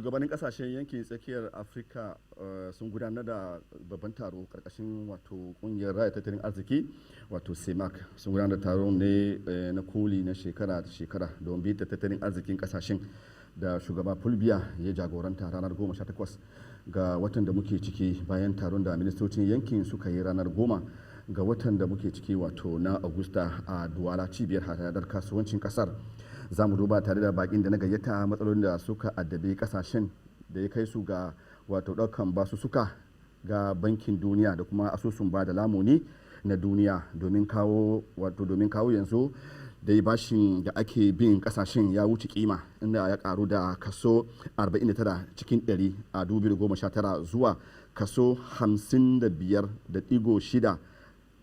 shugabannin kasashen yankin tsakiyar afirka sun gudanar da babban taro karkashin wato kungiyar raya tattalin arziki wato cemac sun gudanar da taron ne na koli na shekara da shekara don bita tattalin arzikin kasashen da shugaba fulbiya ya jagoranta ranar 18 ga watan da muke ciki bayan taron da ministocin yankin suka yi ranar 10 ga watan da muke ciki wato na agusta a duwala cibiyar hadadar kasuwancin kasar. Za mu duba tare da bakin da na gayyata matsalolin da suka addabe kasashen da ya kai su ga wato daukan basussuka ga bankin duniya da kuma asusun ba da lamuni na duniya domin kawo yanzu da bashin da ake bin kasashen ya wuce kima inda ya karu da kaso 49 cikin 100 a 2019 zuwa kaso 55.6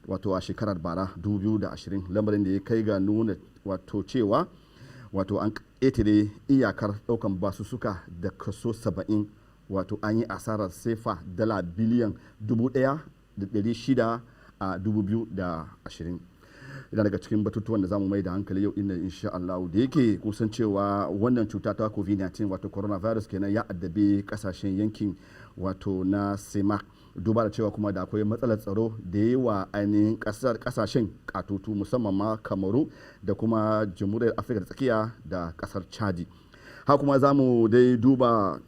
wato a shekarar bara 2020, lamarin da ya kai ga nuna wato cewa wato an ƙetare iyakar ɗaukan basussuka da kaso 70, wato an yi asarar sefa dala biliyan 1,600 a 2020. Yana daga cikin batutuwan da zamu mai da hankali yau inda insha Allah da yake kusan cewa wannan cuta ta COVID-19 wato coronavirus kenan ya addabe kasashen yankin wato na CEMAC, duba da cewa kuma da akwai matsalar tsaro da yawa ainihin kasashen katutu musamman ma Kamaru da kuma Jamhuriyar Afirka da Tsakiya da kasar Chadi. Haka kuma zamu dai duba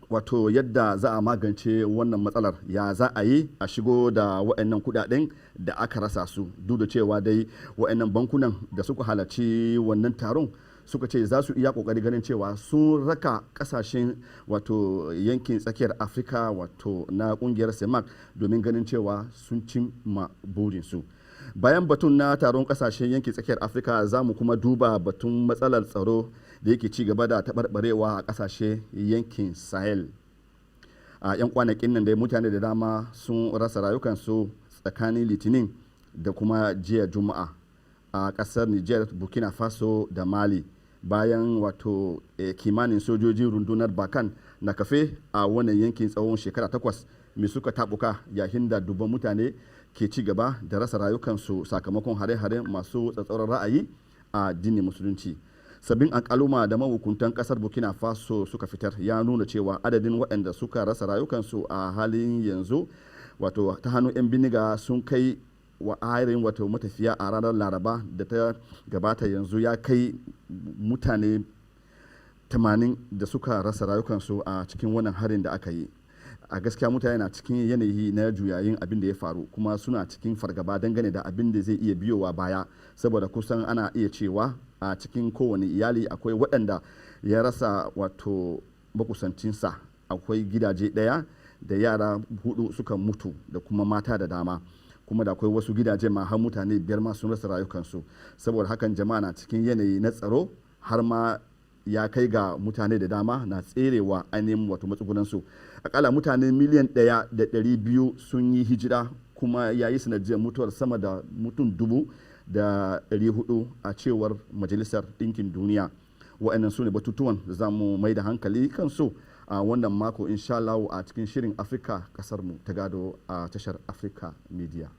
wato yadda za a magance wannan matsalar, ya za a yi a shigo da waɗannan kudaden da aka rasa su, duk da cewa dai waɗannan bankunan da suka halarci wannan taron suka ce za su iya kokari ganin cewa sun raka kasashen wato yankin tsakiyar afirka wato na kungiyar CEMAC domin ganin cewa sun cimma burinsu. Bayan batun na taron kasashen yankin tsakiyar afirka za mu kuma duba batun matsalar tsaro da yake ci gaba da taɓarɓarewa a ƙasashe yankin sahel. A 'yan kwanakin nan dai mutane da dama sun rasa rayukansu tsakanin litinin da kuma jiya juma'a a ƙasar niger, burkina faso da mali bayan wato kimanin sojojin rundunar bakan na kafe a wannan yankin tsawon shekara 8 mai suka tabuka yayin da dubban mutane ke ci gaba da rasa rayukansu sakamakon hare-hare masu tsatsauran ra'ayi a addinin musulunci. Sabbin alkaluma da mahukuntan kasar burkina faso suka fitar ya nuna cewa adadin waɗanda suka rasa rayukansu a halin yanzu wato ta hannun 'yan biniga sun kai wa ayarin wato matafiya a ranar laraba da ta gabata yanzu ya kai mutane 80 da suka rasa rayukansu a cikin wannan harin da aka yi. A gaskiya mutane na cikin yanayi na juyayin abin da ya faru kuma suna cikin fargaba dangane da abin da zai iya biyowa baya, saboda kusan ana iya cewa a cikin kowane iyali akwai waɗanda ya rasa wato makusancinsa, akwai gidaje ɗaya da yara 4 suka mutu da kuma mata da dama, kuma da akwai wasu gidaje ma har mutane 5 ma sun rasa rayukansu. Saboda hakan jama'a na cikin yanayi na tsaro, har ma ya kai ga mutane da dama na tserewa ainihin wato matsugunansu. Akalla mutane miliyan 1.200 sun yi hijira, kuma ya yi sanadiyar mutuwar sama da mutum 400 a cewar majalisar ɗinkin duniya. Wa'annan su ne batutuwan da za mu mai da hankali kansu a wannan mako insha Allah a cikin shirin Afirka kasarmu ta gado a tashar Africa Media.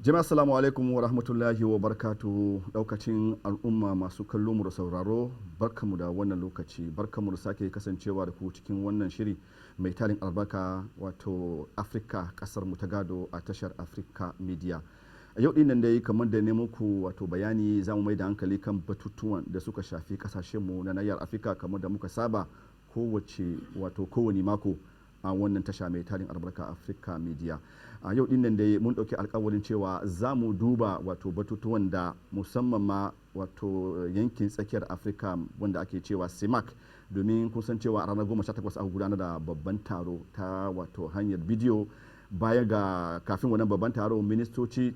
Jama'a assalamu alaikum wa rahmatullahi wa barakatuhu, daukacin al'umma masu kallo mu da sauraro, barkamu da wannan lokaci, barkamu da sake kasancewa da ku cikin wannan shiri mai tarin albarka wato Afirka kasar mu ta gado a tashar Africa Media. A yau dinnan dai kamar da ne muku wato bayani za mu mai da hankali kan batutuwan da suka shafi kasashen mu na nahiyar Afirka kamar da muka saba kowane mako a wannan tasha mai tarin albarka Africa Media. A yau dinnan dai mun dauki alkawarin cewa za mu duba wato batutuwan da musamman ma wato yankin tsakiyar Afirka wanda ake cewa CEMAC, domin kun san cewa a ranar 18 aka gudanar da babban taro ta wato hanyar bidiyo. Baya ga kafin wannan babban taro ministoci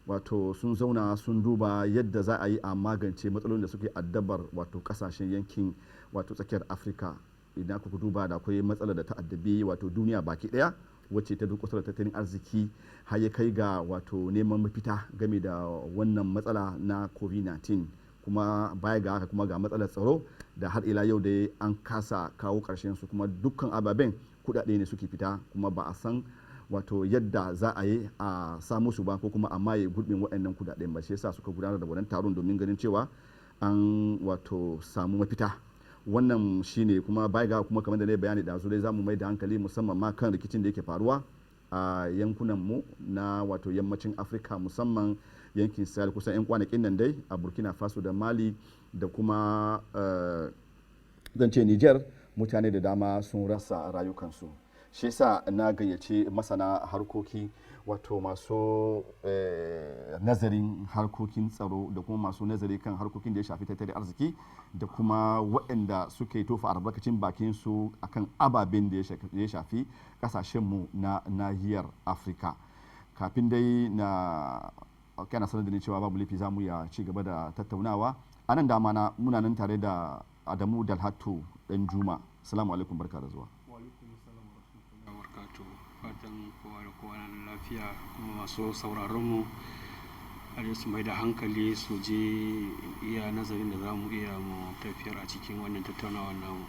wato sun zauna sun duba yadda za a yi a magance matsalolin da suke addabar wato kasashen yankin wato tsakiyar Afirka. Idan kuka duba da akwai matsalar da ta addabi wato duniya baki daya wacce ta durƙusar da tattalin arziki har ya kai ga wato neman mafita game da wannan matsala na COVID-19 kuma baya ga haka kuma ga matsalar tsaro da har ila yau dai an kasa kawo ƙarshen su, kuma dukkan ababen kuɗaɗe ne suke fita kuma ba a san wato yadda za a yi a samu su ba ko kuma a maye gurbin waɗannan kuɗaɗen ba. Shi yasa suka gudanar da wannan taron domin ganin cewa an wato samu mafita. Wannan shine kuma baya ga kuma kamar da na bayani da dai zamu mai da hankali musamman ma kan rikicin da yake faruwa a yankunan mu na wato yammacin Afirka, musamman yankin Sahel. Kusan 'yan kwanakin nan dai a Burkina Faso da Mali da kuma zan ce Niger, mutane da dama sun rasa rayukansu. Shi yasa na gayyace masana harkoki wato masu nazarin harkokin tsaro da kuma masu nazari kan harkokin da ya shafi tattalin arziki da kuma waɗanda suke tofa albarkacin bakin su akan ababen da ya shafi kasashenmu na nahiyar Afirka. Kafin dai na kana sanar da ni cewa babu laifi za mu ya ci gaba da tattaunawa. A nan dama na muna nan tare da Adamu Dalhatu Dan Juma. Assalamu alaikum, barka da zuwa. Fatan kowa da kowa na lafiya, kuma masu sauraron mu a su mai da hankali su je iya nazarin da za mu iya mu tafiyar a cikin wannan tattaunawa namu.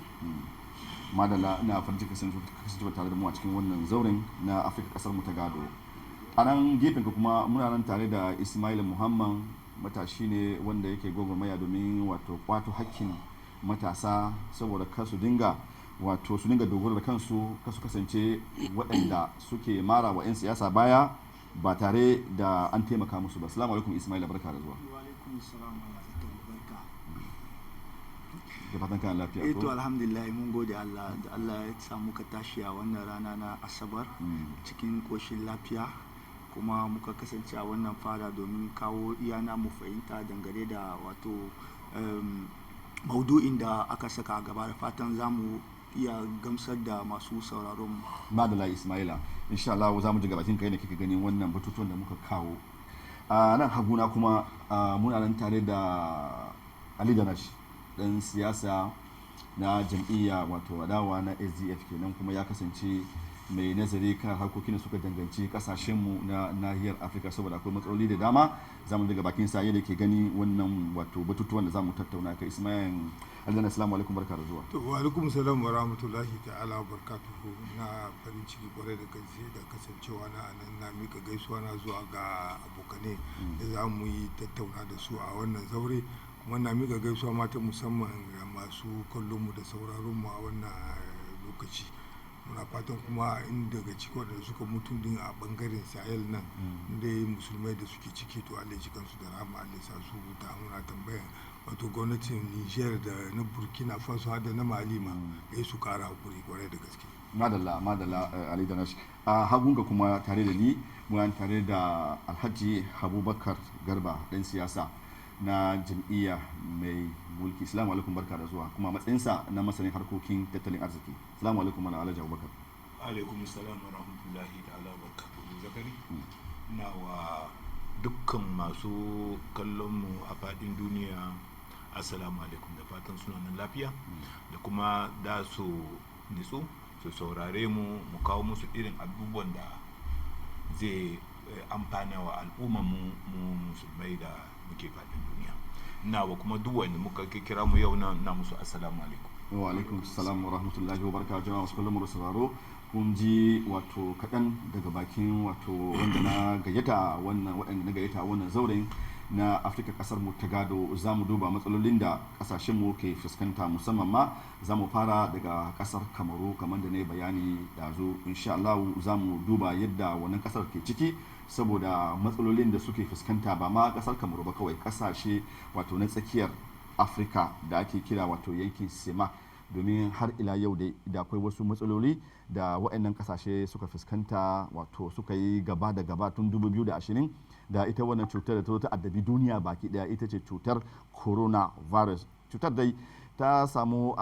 Madalla, ina farin ciki kasancewa tare da mu a cikin wannan zauren na Afirka kasar mu ta gado. A nan gefen ka kuma muna nan tare da Ismail Muhammad, matashi ne wanda yake gwagwarmaya domin wato kwato hakkin matasa saboda kasu dinga dogaro da kansu, kasu kasance waɗanda suke mara wa 'yan siyasa baya ba tare da an taimaka musu ba. Assalamu alaikum Ismail, barka da zuwa. Wa alaikum assalam wa rahmatullahi wa barakatuh. Da fatan kana lafiya ko? To alhamdulillah, mun gode Allah da Allah ya samu ka tashi a wannan rana na Asabar cikin koshin lafiya, kuma muka kasance a wannan fara domin kawo iyana mu fahimta dangane da wato maudu'in da aka saka a gaba, da fatan za mu iya gamsar da masu sauraron mu. Madala Ismaila, insha Allah za mu ji gabatin kai ne kike ganin wannan batutuwan da muka kawo. A nan haguna kuma muna nan tare da Ali Danash, dan siyasa na jam'iyya wato adawa na SDF kenan, kuma ya kasance mai nazari kan harkokin da suka danganci kasashenmu na nahiyar Afirka, saboda akwai matsaloli da dama. Za mu daga bakin sa yadda ke gani wannan wato batutuwan da za mu tattauna kai. Ismail Aljanna, assalamu alaikum, barka da zuwa. To wa alaikum salam wa rahmatullahi ta'ala wa barakatuhu. Na farin ciki kwarai da gaske da kasancewa na nan, na mika gaisuwa na zuwa ga abokane da za mu yi tattauna da su a wannan zaure, kuma na mika gaisuwa mata musamman ga masu kallon mu da sauraron mu a wannan lokaci. Muna fatan kuma in daga ciki wadanda suka mutu din a bangaren Sahel nan inda musulmai da suke ciki, to Allah ji kansu da rahama, Allah sa su huta. Muna tambaya wato gwamnatin Niger da na Burkina Faso da na Mali ma su kara hakuri kwarai da gaske. Madalla Ali Danash. A hagunga kuma tare da ni muna tare da Alhaji Abubakar Garba, dan siyasa na jam'iyya mai mulki. Assalamu alaikum, barka da zuwa, kuma matsayinsa na masanin harkokin tattalin arziki. Assalamu alaikum Alhaji Abubakar. Alaikum assalam wa rahmatullahi ta'ala wa barakatuhu. Zakari, ina wa dukkan masu kallon mu a fadin duniya assalamu alaikum, da fatan suna nan lafiya, da kuma da su nitsu su saurare mu kawo musu irin abubuwan da zai amfana wa al'ummar mu musulmai da muke fadin duniya. Ina wa kuma duk wanda muka kira mu yau na musu assalamu alaikum. Wa alaikum assalam wa rahmatullahi wa barakatuhu. Jama'a masu kallon mu da sauraro, kun ji wato kaɗan daga bakin wato wanda na gayyata wannan zauren na Afirka kasar mu ta gado. Za mu duba matsalolin da kasashen mu ke fuskanta, musamman ma za mu fara daga kasar Kamaru, kamar da na yi bayani da zo. Insha Allah za mu duba yadda wannan kasar ke ciki, saboda matsalolin da suke fuskanta ba ma kasar Kamaru ba kawai, kasashe wato na tsakiyar Afirka da ake kira wato yankin Sema, domin har ila yau da akwai wasu matsaloli da waɗannan kasashe suka fuskanta, wato suka yi gaba da gaba tun 2020 da ita wannan cutar da ta addabi duniya baki daya, ita ce cutar coronavirus. Cutar dai ta samu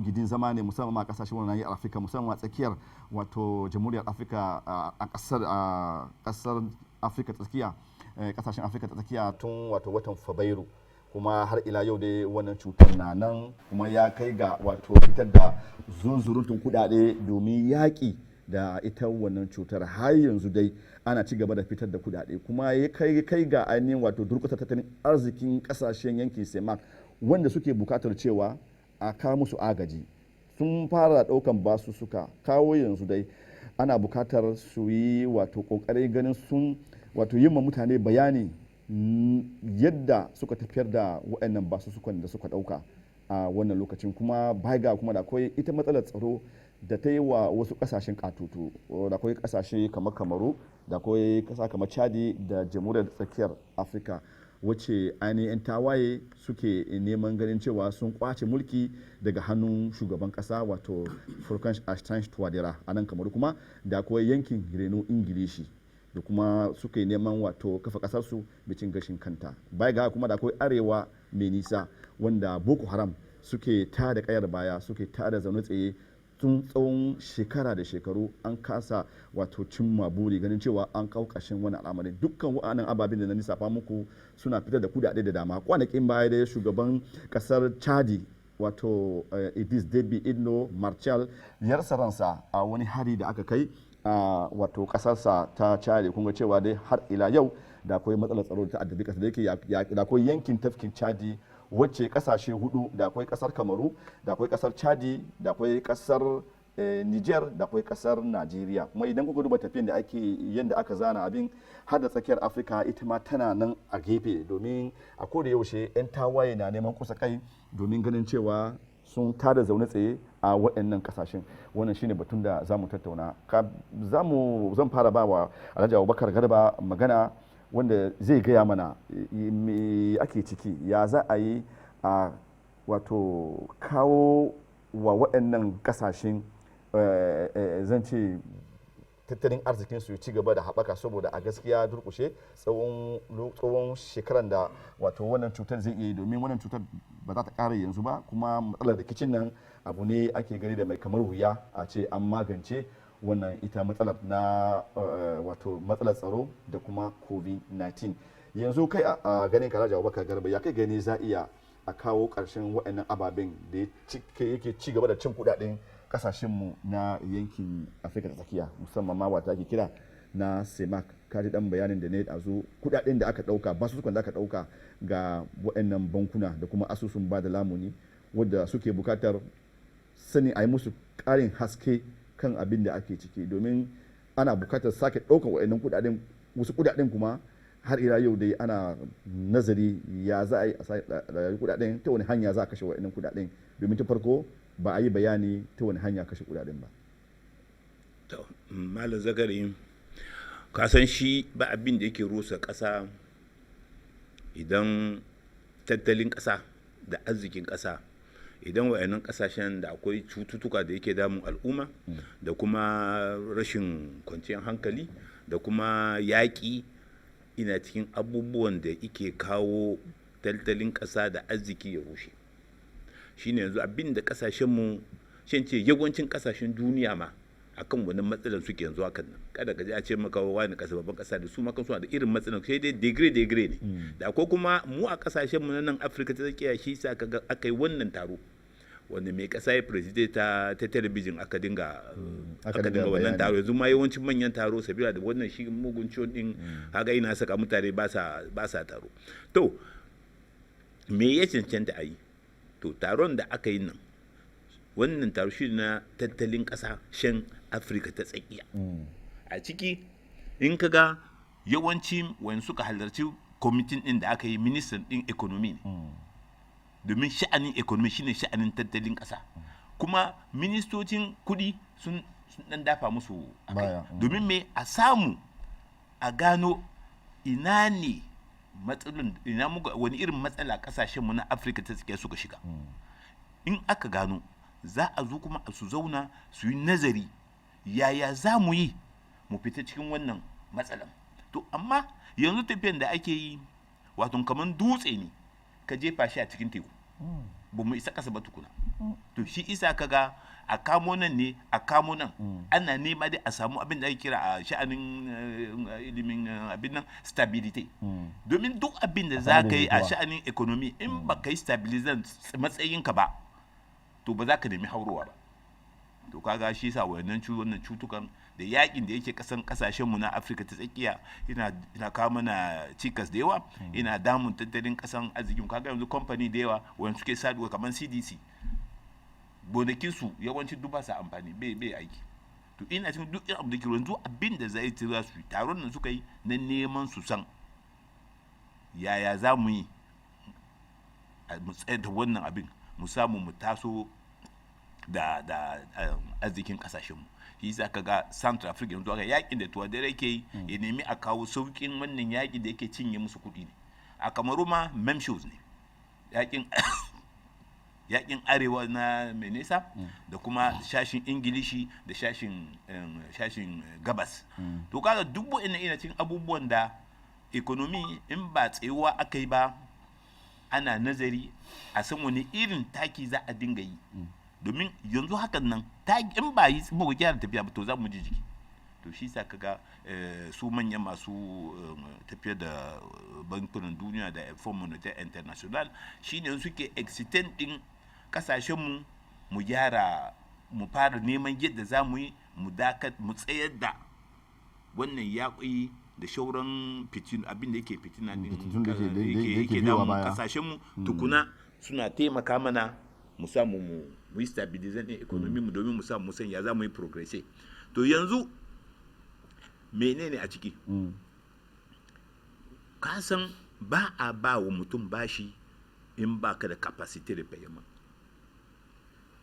gidin zama ne musamman a kasashen wannan nahiyar Afirka, musamman a tsakiyar wato jamhuriyar Afirka, a kasar Afirka tsakiya, kasashen Afirka ta tsakiya tun wato watan Fabrairu, kuma har ila yau dai wannan cutar na nan, kuma ya kai ga wato fitar da zunzurutun kudade domin yaƙi da ita wannan cutar har yanzu dai ana ci gaba da fitar da kudade kuma ya kai ga ainihin wato durkusa tattalin arzikin kasashen yankin CEMAC wanda suke bukatar cewa a kawo musu agaji sun fara daukan basu suka kawo yanzu dai ana bukatar su yi wato kokarin ganin sun wato yin ma mutane bayani yadda suka tafiyar da waɗannan basussukan da suka ɗauka a wannan lokacin kuma baiga kuma da akwai ita matsalar tsaro da ta yi wa wasu ƙasashen katutu da akwai ƙasashe kamar kamaru da akwai ƙasa kamar chadi da jamhuriyar tsakiyar afirka wacce ainihin tawaye suke neman ganin cewa sun kwace mulki daga hannun shugaban ƙasa wato Fulkan Ashtay Touadera a nan kamaru kuma da akwai yankin reno ingilishi da kuma suka yi neman wato kafa kasarsu bicin gashin kanta baya ga kuma da akwai arewa mai nisa wanda boko haram suke tada kayar baya suke tada zaune tsaye tun tsawon shekara da shekaru an kasa wato cimma buri ganin cewa an kawo ƙarshen wani al'amarin dukkan wa'annan ababen da na lissafa muku suna fitar da kudade da dama kwanakin baya da shugaban kasar chadi wato Idris Deby Itno Marshal ya rasa ransa a wani hari da aka kai a wato kasarsa ta Chadi kun ga cewa dai har ila yau da akwai matsalar tsaro da ta addabi kasa da yake da akwai yankin tafkin Chadi wacce kasashe hudu da akwai kasar Kamaru da akwai kasar Chadi da akwai kasar Niger da akwai kasar Najeriya kuma idan kuka duba tafiyan da ake yanda aka zana abin har da tsakiyar Afirka ita ma tana nan a gefe domin a koda yaushe 'yan tawaye na neman kusa kai domin ganin cewa sun tada zaune tsaye a waɗannan kasashen wannan shine batun da za mu tattauna zan fara ba wa Alhaji Abubakar Garba magana wanda zai gaya mana me ake ciki ya za a yi a wato kawo wa waɗannan kasashen zan ce tattalin arzikin su ci gaba da haɓaka saboda a gaskiya durkushe tsawon shekaran da wato wannan cutar zai iya yi domin wannan cutar ba za ta ƙara yanzu ba kuma matsalar rikicin nan abu ne ake gani da mai kamar wuya a ce an magance wannan ita matsalar na wato matsalar tsaro da kuma covid-19 yanzu kai a ganin Alhaji Abubakar Garba ya kai gani za iya a kawo ƙarshen waɗannan ababen da yake ci gaba da cin kuɗaɗen kasashenmu na yankin afirka ta tsakiya musamman ma wata ake kira na CEMAC kaji dan bayanin da ne a zo kudaden da aka dauka basussukan da aka dauka ga waɗannan bankuna da kuma asusun ba da lamuni wadda suke bukatar sani a yi musu ƙarin haske kan abin da ake ciki domin ana bukatar sake ɗaukar waɗannan kudaden wasu kudaden kuma har ila yau dai ana nazari ya za a yi a kudaden ta wani hanya za a kashe waɗannan kudaden domin ta farko ba a yi bayani ta wani hanya kashe kudaden ba. To, Malam Zakari, ka san shi ba abin da yake rusa ƙasa idan tattalin ƙasa da arzikin ƙasa idan wayannan ƙasashen da akwai cututtuka da yake damun al'umma da kuma rashin kwanciyar hankali da kuma yaƙi ina cikin abubuwan da yake kawo tattalin ƙasa da arziki ya rushe. Shine yanzu abin da kasashenmu shan ce yawancin kasashen duniya ma akan wannan matsalar suke yanzu hakan nan kada ka ji a ce maka wani kasa babban kasa da su ma suna da irin matsalar sai dai degree ne da akwai kuma mu a kasashenmu na nan Afirka ta tsakiya shi sa kaga aka yi wannan taro wanda mai kasa ya president ta talabijin aka dinga wannan taro yanzu ma yawancin manyan taro sabila da wannan shi mugun ciwon din haka ina saka mutane ba sa taro to me ya cancanta a yi to taron da aka yi nan wannan taro shi na tattalin ƙasashen Afirka ta tsakiya a ciki in ka ga yawanci wani suka halarci kwamitin din da aka yi ministan din economy ne domin sha'anin economy shine sha'anin tattalin ƙasa kuma ministocin kuɗi sun dan dafa musu akai domin me a samu a gano ina ne matsalolin wani irin matsala kasashenmu na Afirka ta tsakiya suka shiga in aka gano za a zo kuma su zauna su yi nazari yaya za mu yi mu fita cikin wannan matsalan to amma yanzu tafiyan da ake yi wato kamar dutse ne ka jefa shi a cikin teku ba mu isa kasa ba tukuna to shi isa kaga a kamo nan ne a kamo nan ana nema dai a samu abin da ake kira a sha'anin ilimin abin nan stability domin duk abin da za ka yi a sha'anin economy in ba ka yi stabilizan matsayinka ba to ba za ka nemi haurowa ba to kaga shi yasa wannan cutukan da yakin da yake kasashen mu na Afirka ta tsakiya ina kawo mana cikas da yawa, ina damun tattalin kasan arzikin. Kaga yanzu kamfani da yawa wanda suke saduwa kamar CDC, gonakin su yawanci duk ba sa amfani, bai aiki. To ina cikin duk abu da ke yanzu abin da zai tira su taron nan suka yi na neman su san yaya za mu yi mu tsayar da wannan abin, mu samu mu taso da arzikin kasashenmu. Shi yasa kaga Central Africa yanzu aka yakin da Tuwadera ke yi ya nemi a kawo saukin wannan yaki da yake cinye musu kuɗi ne. A Kamaru ma memshows ne, yakin arewa na Menesa da kuma shashin Ingilishi da shashin gabas. To kaga duk ina cikin abubuwan da economy in ba tsayuwa aka yi ba ana nazari a san wani irin taki za a dinga yi, domin yanzu hakan nan in ba yi ba gyara tafiya ba to za mu ji jiki. To shi sa kaga su manyan masu tafiya da bankunan duniya da Fund Monetaire International shine suke extend din kasashenmu mu gyara, mu fara neman yadda za mu yi mu tsayar da wannan yaƙi da shauran abin da yake fitina ne yake damun kasashenmu. Tukuna suna taimaka mana mu samu mu yi stabilization din economy mu domin mu samu mu san ya za mu yi progress. To yanzu menene a ciki? Ka san ba a ba wa mutum bashi in ba ka da capacity da payment.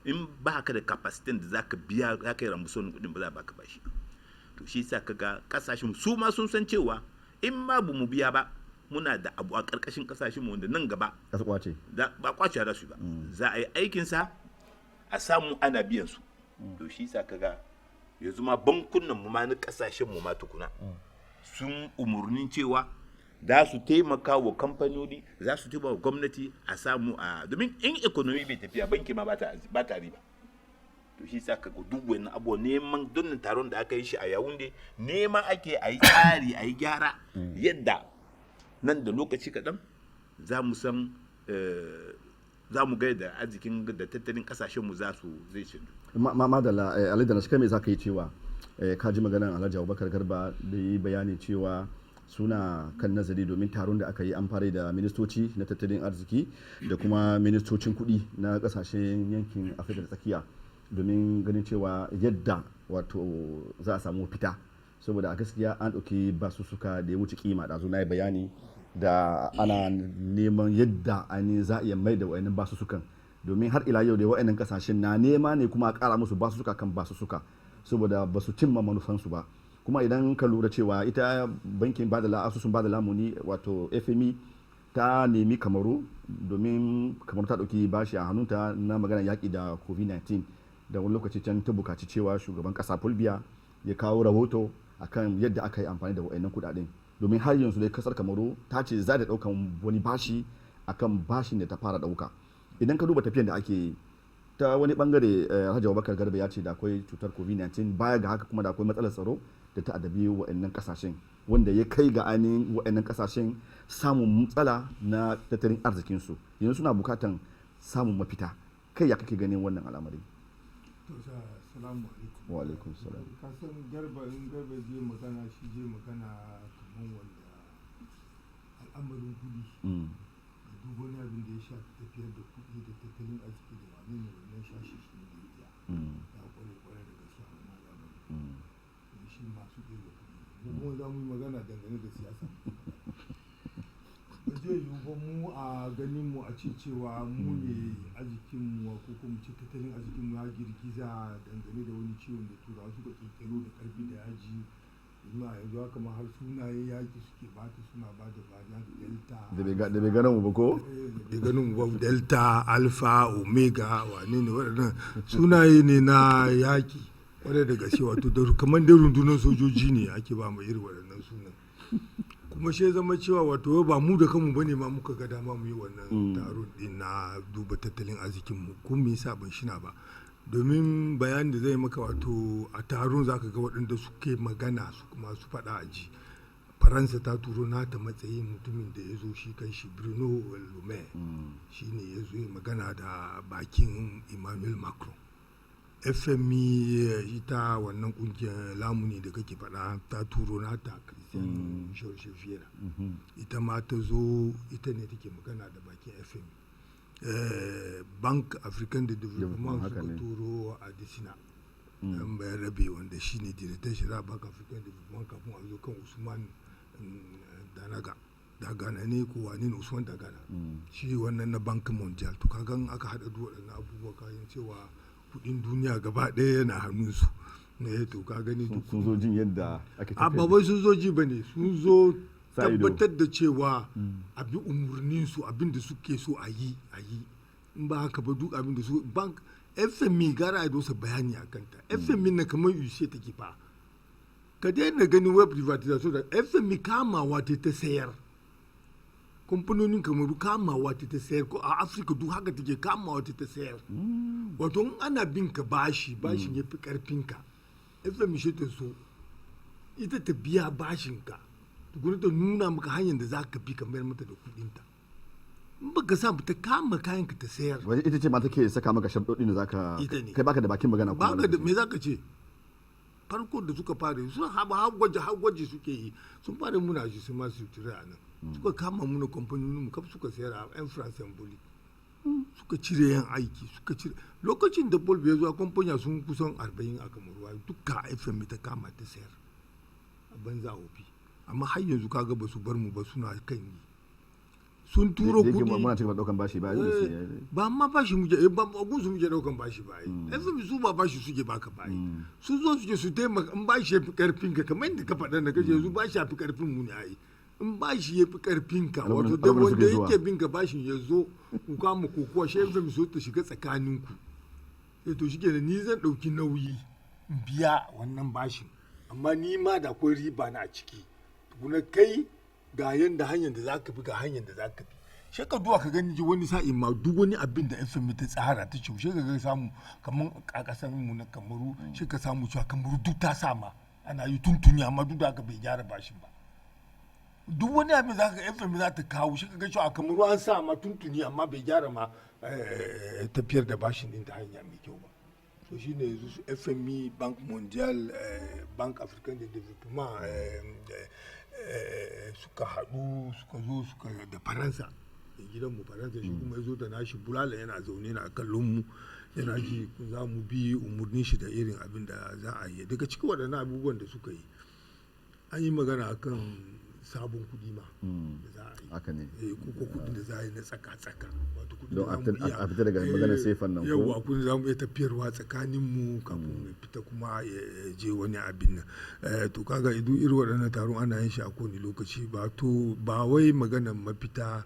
In ba ka da capacity da za ka biya, za ka yi rambuson kudin, ba za a baka bashi. To shi sa kaga kasashen su ma sun san cewa in ma bu mu biya ba muna da abu a karkashin kasashen mu wanda nan gaba ba kwace da su ba, za a yi aikin sa a samu ana biyan su. To shi sa kaga yanzu ma bankunan mu ma na kasashen mu ma tukuna sun umurnin cewa za su taimaka wa kamfanoni, za su taimaka wa gwamnati a samu domin in economy bai tafiya banki ma ba ta riba. To shi sa ka duk wani abu neman dunnin taron da aka yi shi a Yaounde neman ake a yi tsari, a yi gyara yadda nan da lokaci kaɗan za mu san za mu ga da arzikin da tattalin kasashenmu zai canju. Madalla Ali da na shi me za ka yi cewa ka ji maganar Alhaji Abubakar Garba da yi bayani cewa suna kan nazari domin taron da aka yi an fara da ministoci na tattalin arziki da kuma ministocin kuɗi na kasashen yankin Afirka da tsakiya domin ganin cewa yadda wato za a samu fita, saboda a gaskiya an ɗauki basussuka da ya wuce kima. Da zo na yi bayani da ana neman yadda ainihin za a iya mai da wa'annan basussukan, domin har ila yau da wa'annan kasashen na nema ne kuma a ƙara musu basussuka kan basussuka saboda ba su cimma manufansu ba. Kuma idan ka lura cewa ita bankin asusun bada lamuni wato FME ta nemi Kamaru, domin Kamaru ta ɗauki bashi a hannunta na magana yaƙi da COVID-19, da wani lokaci can ta bukaci cewa shugaban kasa Fulbiya ya kawo rahoto akan yadda aka yi amfani da wa'annan kudaden, domin har yanzu dai kasar Kamaru ta ce za ta daukan wani bashi akan bashin da ta fara dauka. Idan ka duba tafiyan da ake yi ta wani bangare, Alhaji Abubakar Garba ya ce da akwai cutar COVID-19, baya ga haka kuma da akwai matsalar tsaro da ta adabi wa'annan kasashen, wanda ya kai ga ainihin wa'annan kasashen samun matsala na tattalin arzikinsu. Yanzu suna bukatan samun mafita. Kai ya kake ganin wannan al'amari? Salamu alaikum. Wa alaikum salam. Ka san Garba je magana, shi je magana kamar wanda al'amarin kuɗi da duk wani abin da ya shafi tafiyar da kuɗi da tattalin arziki da wani ne wannan shashi shi ne da ya kware da gaske a wannan al'amari. Da shi masu ɗaya kuɗi. Mu kuma za mu yi magana dangane da siyasa. Ba zai yiwu ba mu a ganin mu a ce cewa mu ne arzikinmu ko kuma ce tattalin arzikinmu ya girgiza dangane da wani ciwon da turawa suka kirkiro da karfi da yaji. Yanzu haka ma har sunaye yaki suke bata, suna ba da variant delta da bai ganin mu ba ko? Da ganin mu ba, delta, alpha, omega, wane ne waɗannan sunaye ne na yaki wadda da gaske, wato kamar da rundunar sojoji ne ake ba mu irin waɗannan sunan. Kuma shi zama cewa wato ba mu da kanmu bane ma muka ga dama mu yi wannan taron din na duba tattalin arzikin mu, ko me yasa ban shina ba, domin bayanin da zai maka wato a taron zaka ga waɗanda suke magana su kuma su faɗa a ji. Faransa ta turo nata matsayin mutumin da ya zo shi kan shi Bruno Le Maire, shi ne ya zo magana da bakin Emmanuel Macron. FMI ita wannan kungiyar lamuni da kake faɗa ta turo nata Christian George Vieira ita ma ta zo ita ne take magana da bakin FMI Bank African de Development suka turo a Disina dan bayan rabe wanda shine director shari'a Bank African de Development kafin a zo kan Usman Danaga da Ghana ne ko wani ne Usman da Ghana shi wannan na Bank Mondial to kagan aka haɗa duk waɗannan abubuwa kayan cewa kudin duniya gaba ɗaya yana hannunsu ne to ka gani sun zo jin yadda ake tafiya ba wai sun zo ji bane sun zo tabbatar da cewa abi umurnin su abin da suke so a yi in ba haka ba duk abin da su bank FMI gara a dosa bayani a kanta FMI na kamar UC take fa ka daina ganin web privatization da FMI kamawa ta sayar kamfanonin kamaru kamawa ta sayar ko a afirka duk haka take kamawa ta sayar wato in ana bin ka bashin ya fi karfinka fm shi ta so ita ta biya bashinka tukuna ta nuna maka hanyar da za ka bi ka mayar mata da kudinta in baka sa ta kama kayanka ta sayar wani ita ce ma take saka maka sharɗoɗin da zaka kai baka da bakin magana kuma baka da me zaka ce farko da suka fara suna har gwaji suke yi sun fara muna shi su ma su tura a nan suka kama muna kamfanonin mu kaf suka sayar a yan France Emboli suka cire yan aiki suka cire lokacin da Paul bai zuwa kamfanya sun kusan 40 a Kamaruwa duka FM ta kama ta sayar a banza ofi amma har yanzu kaga ba su bar mu ba suna kan yi sun turo kudi muna cikin daukan bashi ba ba ma bashi muje ba gun su muje daukan bashi ba FM su ba bashi suke baka ba su zo suke su taimaka in bashi ya fi karfin ka kamar yadda ka faɗa na kaje yanzu bashi ya fi karfin mu ne ai in bashi ya fi karfin ka wato da wanda yake bin ka bashin ya zo ku kama kokowa shi FM so ta shiga tsakanin ku to shi kenan ni zan dauki nauyi in biya wannan bashin amma ni ma da akwai riba na a ciki tukuna kai ga yanda hanyar da zaka bi ga hanyar da zaka bi shi ka duwa ka gani wani sa'in ma duk wani abin da FM ta tsara ta ce shi ka ga samu kaman a kasar mu na Kamaru shi ka samu cewa Kamaru duk ta sama ana yi tuntuni amma duk da haka bai gyara bashin ba duk wani abin za ka FM za ta kawo shi ka ga cewa Kamaru an sa ma tuntuni amma bai gyara ma tafiyar da bashin din ta hanya mai kyau ba so shine yanzu su FMI Bank Mondial Bank African de Development suka haɗu suka zo suka da Faransa gidanmu Faransa shi kuma ya zo da nashi bulala yana zaune na kallon mu yana ji za mu bi umarnin shi da irin abin da za a yi daga cikin waɗannan abubuwan da suka yi an yi magana akan sabon kuɗi ma da za a yi haka ne ko kuɗin da za a yi na tsaka-tsaka wato kuɗin don a fita daga maganar sefan nan ko yawa kuɗin za mu iya tafiyarwa tsakanin mu kafin fita kuma ya je wani abin nan to kaga idan irin waɗannan taron ana yin shi a kowane lokaci ba wai maganar mafita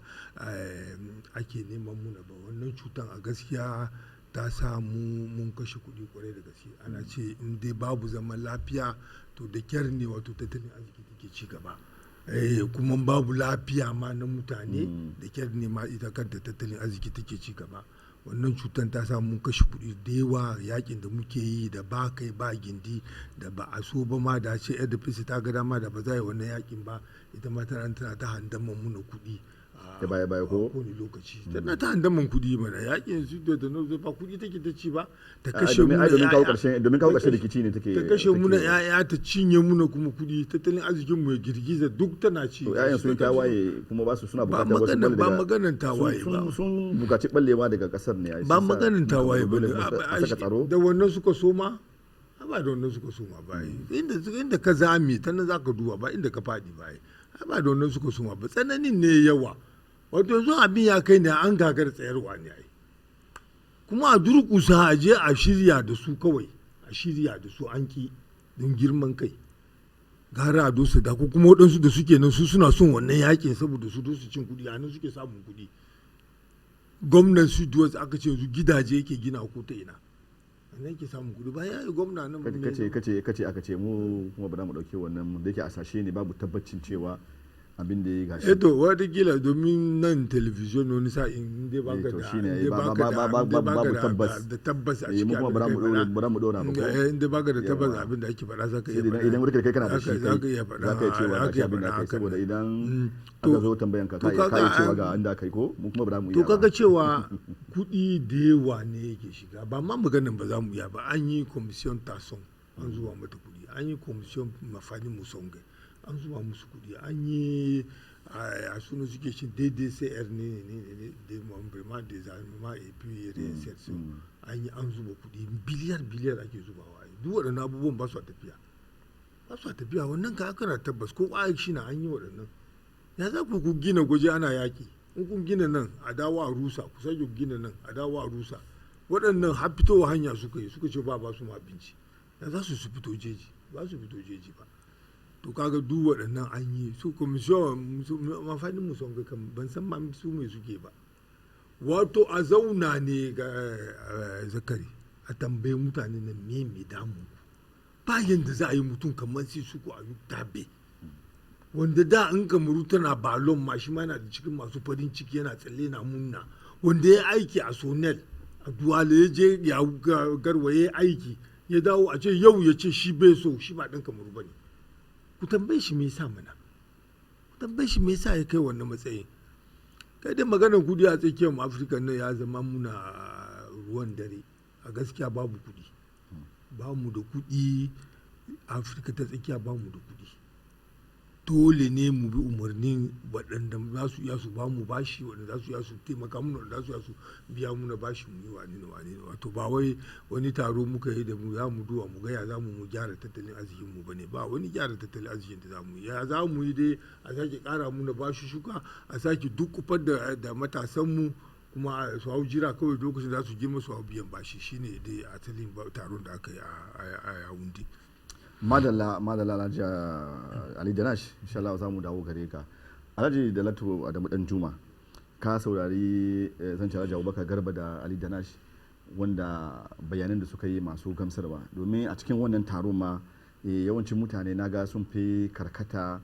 ake neman muna ba wannan cutan a gaskiya ta sa mun kashe kuɗi kwarai da gaske ana ce in dai babu zaman lafiya to da kyar ne wato tattalin arziki take ci gaba kuma babu lafiya ma na mutane da kyar ne ma ita kanta tattalin arziki take ci gaba wannan cutar ta sa mun kashe kuɗi da yawa yakin da muke yi da ba kai ba gindi da ba a so ba ma da ce yadda fisi ta ga dama da ba za yi wannan yakin ba ita ma tana ta handama muna kuɗi da baya ko kowane lokaci tana ta handaman kuɗi mana yakin su da ba kuɗi take ta ci ba ta kashe muna domin kawo ƙarshen rikici ne take ta kashe muna yaya ta cinye muna kuma kuɗi tattalin arzikin mu ya girgiza duk tana ci to yayan sun tawaye kuma ba su suna bukatar wasu ba maganan tawaye ba sun bukaci ballewa daga kasar ne ba maganan tawaye ba da wannan suka soma ba da wannan suka soma ba inda ka zame ta nan zaka duba ba inda ka faɗi ba ba da wannan suka soma ba tsananin ne yawa wato yanzu abin ya kai ne an gagar tsayarwa ne ai kuma a durkusa a je a shirya da su kawai a shirya da su an ki don girman kai gara a dosa da ko kuma waɗansu da suke nan su suna son wannan yakin saboda su dosu cin kuɗi a nan suke samun kuɗi gwamnan su duwatsu aka ce yanzu gidaje yake gina ko ta ina nan ke samun kuɗi ba ya yi gwamna nan kace aka ce mu kuma ba za mu ɗauke wannan da yake asashe ne babu tabbacin cewa abin da ya gashi to watakila domin nan television wani sa'in inda ba ka da tabbas a cikin mu kuma bara mu dora ba inda ba ka da tabbas abin da ake faɗa zaka iya faɗa idan wani kai kana da shi zaka iya faɗa zaka iya cewa gashi abin da kai saboda idan aka zo tambayan ka kai cewa ga inda kai ko mu kuma bara mu iya to kaga cewa kuɗi da yawa ne yake shiga ba ma maganin ba za mu iya ba an yi commission tason an zuwa mata kuɗi an yi commission mafani musonge an zuba musu kudi an yi a suna suke shi daidai sai yar ne da mambrema da zanima a fi reset an yi an zuba kudi biliyar ake zubawa duk waɗannan abubuwan ba su a tafiya wannan ka aka na tabbas ko a shi na an yi waɗannan ya za ku gina gwaje ana yaƙi in kun gina nan a dawo a rusa ku sake gina nan a dawo a rusa waɗannan har fitowa hanya suka ce ba su ma abinci ya za su fito jeji ba su fito jeji ba to kaga duk waɗannan an yi su commission mafanin mu son kan ban san ma su mai suke ba wato a zauna ne ga zakari a tambayi mutane nan me mai damu ba yanda za a yi mutum kamar sai su ko a yi tabe wanda da in kamaru tana balon ma shi ma yana da cikin masu farin ciki yana tsalle na munna wanda ya aiki a sonel a duwale ya je ya garwaye aiki ya dawo a ce yau ya ce shi bai so shi ba ɗan kamaru ba ne ku tambaye shi me yasa mana ku tambaye shi me yasa ya kai wannan matsayin kai dai maganar kudi a tsakiyar afirka nan ya zama muna ruwan dare a gaskiya babu kudi ba mu da kudi afirka ta tsakiya ba mu da kudi dole ne mu bi umarnin waɗanda za su iya su ba mu bashi waɗanda za su iya su taimaka mu waɗanda za su iya su biya mu na bashi mu yi wani wato ba wai wani taro muka yi da mu za mu duwa mu ga ya za mu gyara tattalin arzikin mu bane ba wani gyara tattalin arzikin da za mu yi ya za mu yi dai a sake ƙara mu na bashi shuka a sake duk kufar da matasan mu kuma su hau jira kawai lokacin za su girma su hau biyan bashi shine dai asalin taron da aka yi a Yaounde. madalla alhaji ali danash insha Allah za mu dawo gare ka alhaji dalatu adamu dan juma ka saurari zance alhaji abubakar garba da ali danash wanda bayanan da suka yi masu gamsarwa domin a cikin wannan taron ma yawancin mutane na ga sun fi karkata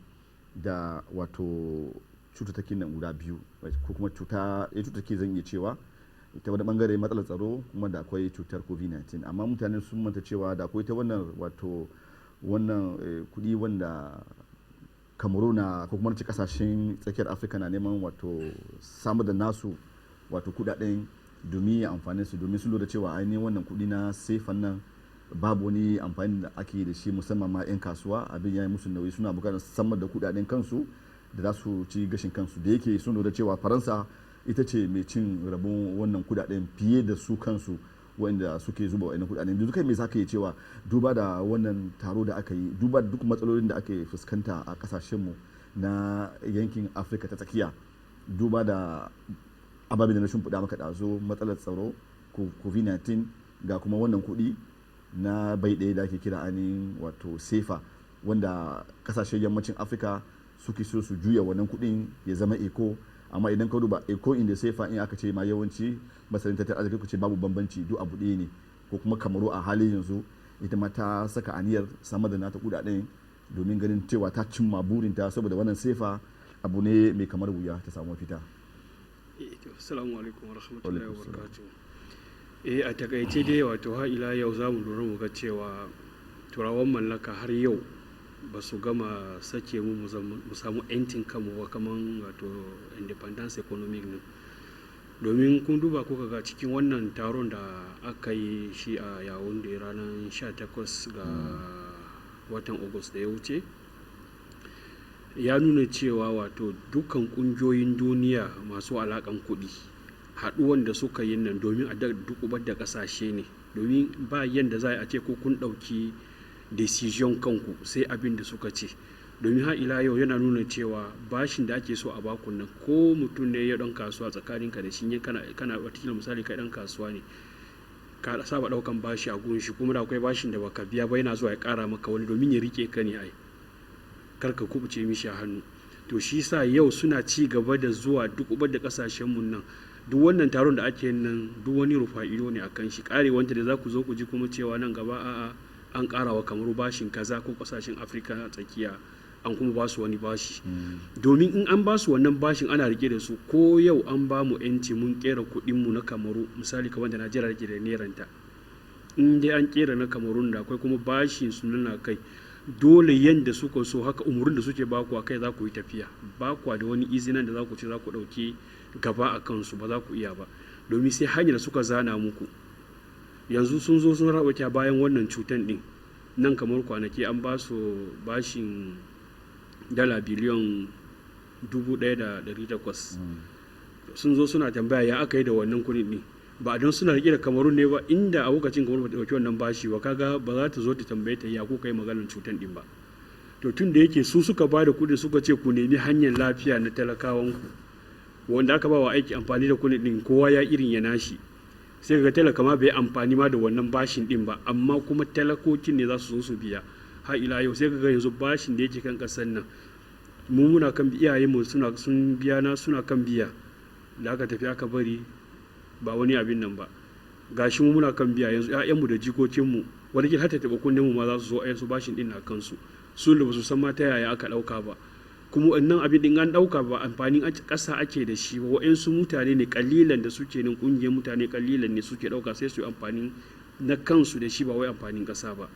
da wato cututtukin nan guda biyu ko kuma cututtuki zan iya cewa ta wani bangare matsalar tsaro kuma da akwai cutar covid-19 amma mutane sun manta cewa da akwai ta wannan wato wannan kudi wanda kamaru na ko kuma kasashen tsakiyar afirka na neman wato samu da nasu wato kudaden domin ya amfani su domin sun lura cewa ainihin wannan kudi na sefan nan babu wani amfani da ake da shi musamman ma 'yan kasuwa abin ya yi musu nauyi suna bukatar samar da kudaden kansu da za su ci gashin kansu da yake sun lura cewa faransa ita ce mai cin rabon wannan kudaden fiye da su kansu wanda suke zuba wa'annan kudaden da kai me za ka yi cewa duba da wannan taro da aka yi duba da duk matsalolin da ake fuskanta a kasashenmu na yankin afirka ta tsakiya duba da ababen da na shimfiɗa maka ɗazo matsalar tsaro covid-19 ga kuma wannan kuɗi na bai ɗaya da ake kira ainihin wato sefa wanda kasashen yammacin afirka suke so su juya wannan kuɗin ya zama eco amma idan ka duba eco inda sefa in aka ce ma yawanci masarin tattalin arziki ku ce babu bambanci duk abu ɗaya ne ko kuma kamaru a halin yanzu ita ma ta saka aniyar samar da nata kuɗaɗen domin ganin cewa ta cimma burinta saboda wannan sefa abu ne mai kamar wuya ta samu fita. Assalamu alaikum wa rahmatullahi wa barakatuh. A takaice dai wato har ila yau za mu lura mu ga cewa turawan mallaka har yau ba su gama sake mu samu 'yancin kanmu ba kaman wato independence economic ne domin kun duba kuka ga cikin wannan taron da aka yi shi a Yaounde ranar 18 ga watan August da ya wuce ya nuna cewa wato dukkan kungiyoyin duniya masu alakan kuɗi haɗuwan da suka yi nan domin a dukubar da ƙasashe ne domin ba yadda za a ce ko kun ɗauki decision kanku sai abin da suka ce domin har ila yau yana nuna cewa bashin da ake so a bakun nan ko mutum ne ya ɗan kasuwa tsakaninka da shi kana watakila misali kai ɗan kasuwa ne ka saba ɗaukan bashi a gun shi kuma da akwai bashin da baka biya ba yana zuwa ya ƙara maka wani domin ya rike ka ne ai karka kubuce mishi a hannu to shi sa yau suna ci gaba da zuwa duk ubar da kasashen mu nan duk wannan taron da ake nan duk wani rufa ido ne akan shi kare wanda da za ku zo ku ji kuma cewa nan gaba a'a an karawa kamaru bashin kaza ko kasashen afirka tsakiya an kuma ba su wani bashi domin in an ba su wannan bashin ana rike da su ko yau an ba mu yanci mun kera kuɗinmu na Kamaru misali kamar da Najeriya rike da neranta in dai an kera na Kamarun da akwai kuma bashin su nuna kai dole yanda suka so haka umurin da suke baku a kai za ku yi tafiya ba kwa da wani izinin da za ku ce za ku ɗauki gaba a kansu ba za ku iya ba domin sai hanyar da suka zana muku yanzu sun zo sun rabata bayan wannan cutan din nan kamar kwanaki an ba su bashin dala biliyon 1,800 sun zo suna tambaya ya aka yi da wannan kudin din ba don suna rike da Kamarun ne ba inda a lokacin Kamarun ba ta dauki wannan bashi ba kaga ba za ta zo ta tambaye ta ya ko kai maganar cutan din ba to tun da yake su suka ba da kudi suka ce ku nemi hanyar lafiya na talakawanku wanda aka ba wa aiki amfani da kudin din kowa ya irin ya nashi sai ga talaka ma bai amfani ma da wannan bashin din ba amma kuma talakokin ne za su zo su biya har ila yau sai ga yanzu bashin da yake kan kasar nan mu muna kan iyayen mu sun biya na suna kan biya da aka tafi aka bari ba wani abin nan ba gashi mu muna kan biya yanzu ƴaƴanmu da jikokinmu wani ke hata taɓa kunnen mu ma za su zo su bashin din na kansu su da ba su san ma ta yaya aka ɗauka ba kuma wannan abin din an ɗauka ba amfanin ƙasa ake da shi ba wa'yansu mutane ne kalilan da suke nan ƙungiyar mutane kalilan ne suke ɗauka sai su yi amfani na kansu da shi ba wai amfanin ƙasa ba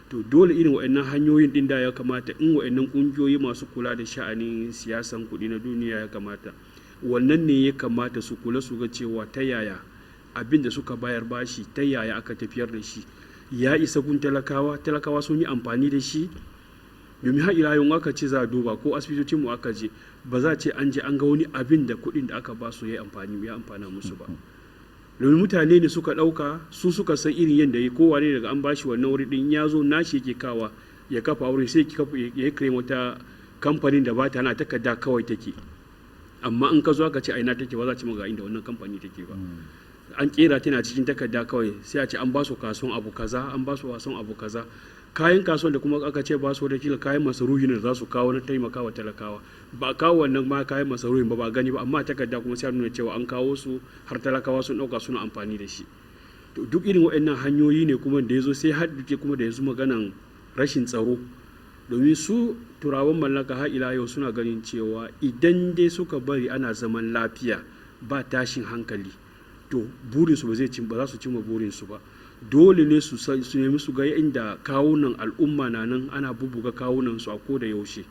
to dole irin wa'annan hanyoyin din da ya kamata in wa'annan ƙungiyoyi masu kula da sha'anin siyasan kuɗi na duniya ya kamata wannan ne ya kamata su kula su ga cewa ta yaya abin da suka bayar bashi ta yaya aka tafiyar da shi ya isa gun talakawa sun yi amfani da shi domin har ila yau aka ce za a duba ko asibitocin mu aka je ba za a ce an je an ga wani abin da kuɗin da aka ba su ya amfana musu ba domin mutane ne suka ɗauka su suka san irin yadda ya kowa ne daga an bashi wannan wuri din ya zo nashi yake kawa ya kafa wurin sai ya kire wata kamfanin da ba ta na takarda kawai take amma in ka zo aka ce aina take ba za a ci maga inda wannan kamfani take ba an kera tana cikin takarda kawai sai a ce an ba su kasuwan abu kaza an ba su wasan abu kaza kayan kasuwan da kuma aka ce ba su wata kila kayan masarufi ne da za su kawo na taimakawa talakawa ba kawo wannan ma kayan masarufi ba gani ba amma takarda kuma sai nuna cewa an kawo su har talakawa sun dauka suna amfani da shi to duk irin waɗannan hanyoyi ne kuma da yazo sai har duke kuma da yanzu maganan rashin tsaro domin su turawan mallaka har ila yau suna ganin cewa idan dai suka bari ana zaman lafiya ba tashin hankali to burinsu ba za su cimma burinsu ba dole ne su nemi su ga inda kawunan al'umma na nan ana bubuga kawunan su a koda yaushe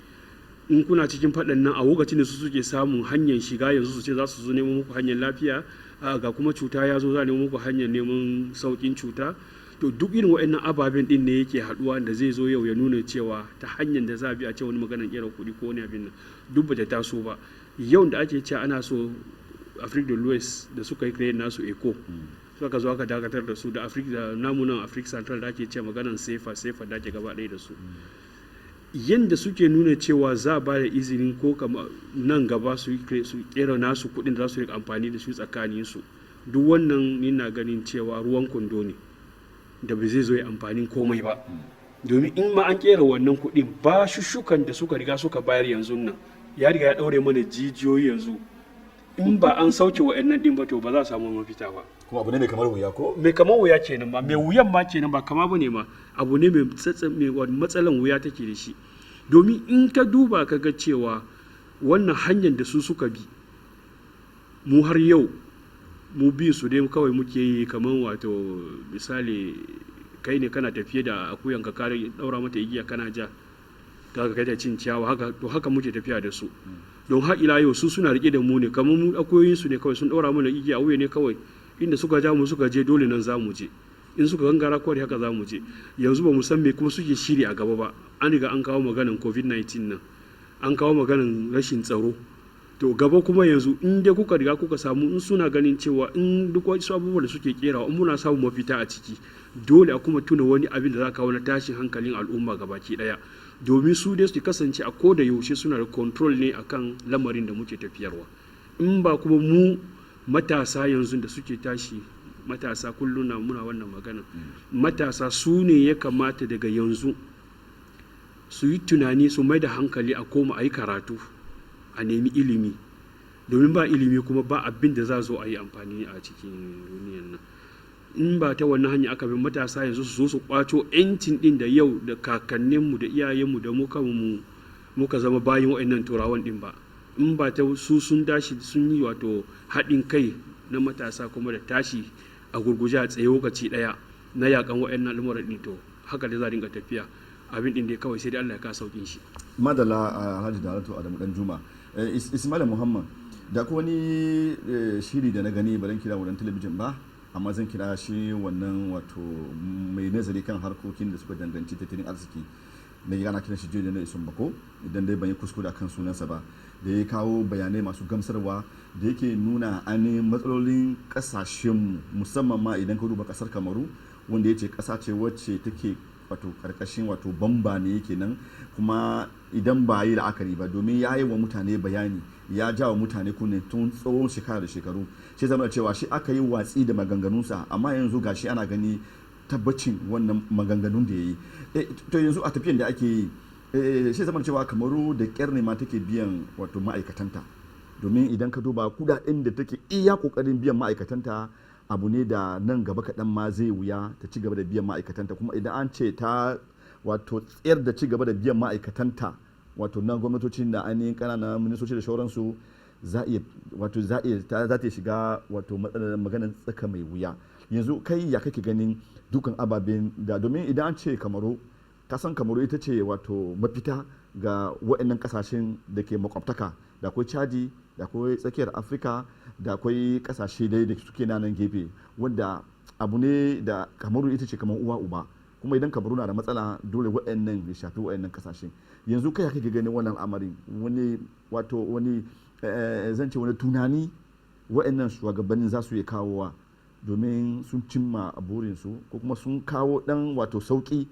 in kuna cikin faɗan nan a lokacin da su suke samun hanyar shiga yanzu su ce za su zo neman muku hanyar lafiya ga kuma cuta ya zo za a neman muku hanyar neman saukin cuta to duk irin waɗannan ababen din ne yake haɗuwa da zai zo yau ya nuna cewa ta hanyar da za a bi a ce wani maganar kera kuɗi ko wani abin nan duk ba ta taso ba yau da ake cewa ana so Afrique de l'Ouest da suka yi kiran nasu eco suka zo aka dakatar da su da namunan Afrique Central da ake ce maganan sefa da ake gaba ɗaya da su yadda suke nuna cewa za a ba da izinin ko nan gaba su kera nasu kuɗin da za su yi amfani da su tsakanin su duk wannan ni na ganin cewa ruwan kundo ne da ba zai zo yi amfanin komai ba domin in ma an kera wannan kuɗin ba shushukan da suka riga suka bayar yanzu nan ya riga ya ɗaure mana jijiyoyi yanzu in ba an sauke wa'annan din ba to ba za a samu mafita ba kuma abu ne mai kamar wuya ko mai kamar wuya kenan ma mai wuyan ma kenan ba kama bane ma abu ne mai matsalan wuya take da shi domin in ka duba ka ga cewa wannan hanyar da su suka bi mu har yau mu bi su dai kawai muke yi kamar wato misali kai ne kana tafiye da akuyan ka kare daura mata igiya kana ja kaga kai da cin ciyawa haka muke tafiya da su don har ila yau su suna rike da mu ne kamar mu akuyoyin su ne kawai sun daura mana igiya wuya ne kawai inda suka ja mu suka je dole nan za mu je in suka gangara kawai haka za mu je yanzu ba mu san me kuma suke shiri a gaba ba an riga an kawo maganan covid-19 nan an kawo maganan rashin tsaro to gaba kuma yanzu in dai kuka riga kuka samu in suna ganin cewa in duk wasu abubuwa da suke kerawa in muna samun mafita a ciki dole a kuma tuna wani abin da za kawo na tashin hankalin al'umma gabaki daya domin su dai su kasance a koda yaushe suna da control ne akan lamarin da muke tafiyarwa in ba kuma mu matasa yanzu da suke tashi matasa kullum na muna wannan magana matasa su ne ya kamata daga yanzu su yi tunani su mai da hankali a koma a yi karatu a nemi ilimi domin ba ilimi kuma ba abin da za zo a yi amfani a cikin duniyan nan in ba ta wannan hanya aka bi matasa yanzu su zo su kwaco 'yancin din da yau da kakanninmu da iyayenmu da mu kanmu muka zama bayan wa'annan turawan din ba, in ba ta su sun dashi sun yi wato haɗin kai na matasa kuma da tashi a gurguje a tsaye lokaci ɗaya na yakan wa'annan al'amuran ɗin, to haka da za dinga tafiya abin ɗin dai kawai sai dai Allah ya ka saukin shi. Madala Alhaji Dalatu Adamu Danjuma, Ismail Muhammad, da ko wani shiri da na gani ba zan kira wurin talabijin ba, amma zan kira shi wannan wato mai nazari kan harkokin da suka danganci tattalin arziki na yana kiran shi Jojo na Isumbako, idan dai ban yi kuskure kan sunansa ba, da ya kawo bayanai masu gamsarwa da yake nuna ainihin matsalolin kasashen, musamman ma idan ka duba kasar Kamaru, wanda ya ce kasa ce wacce take wato karkashin wato bamba ne yake nan, kuma idan ba yi la'akari ba, domin ya yi wa mutane bayani, ya ja wa mutane kunne tun tsawon shekara da shekaru, shi zama da cewa shi aka yi watsi da maganganunsa, amma yanzu gashi ana gani tabbacin wannan maganganun da ya yi. To yanzu a tafiyan da ake yi, shi zama da cewa Kamaru da kyar ne ma take biyan wato ma'aikatanta, domin idan ka duba kudaden da take iya kokarin biyan ma'aikatanta abu ne da nan gaba kaɗan ma zai wuya ta ci gaba da biyan ma'aikatanta, kuma idan an ce ta wato tsayar da ci gaba da biyan ma'aikatanta wato na gwamnatocin da ainihin ƙananan ministoci da shauransu za ta shiga wato matsalar maganar tsaka mai wuya. Yanzu kai ya kake ganin dukan ababen da, domin idan an ce Kamaru, kasan Kamaru ita ce wato mafita ga waɗannan ƙasashen da ke makwabtaka, da akwai Chadi, da akwai tsakiyar Afirka, da akwai ƙasashe dai da suke nan gefe, wanda abu ne da Kamaru ita ce kamar uwa uba, kuma idan Kamaru na da matsala dole waɗannan ya shafi waɗannan ƙasashe. Yanzu kai kake ganin wannan al'amarin, wani zan ce wani tunani waɗannan shugabannin za su iya kawowa domin sun cimma a burinsu, ko kuma sun kawo ɗan wato sauƙi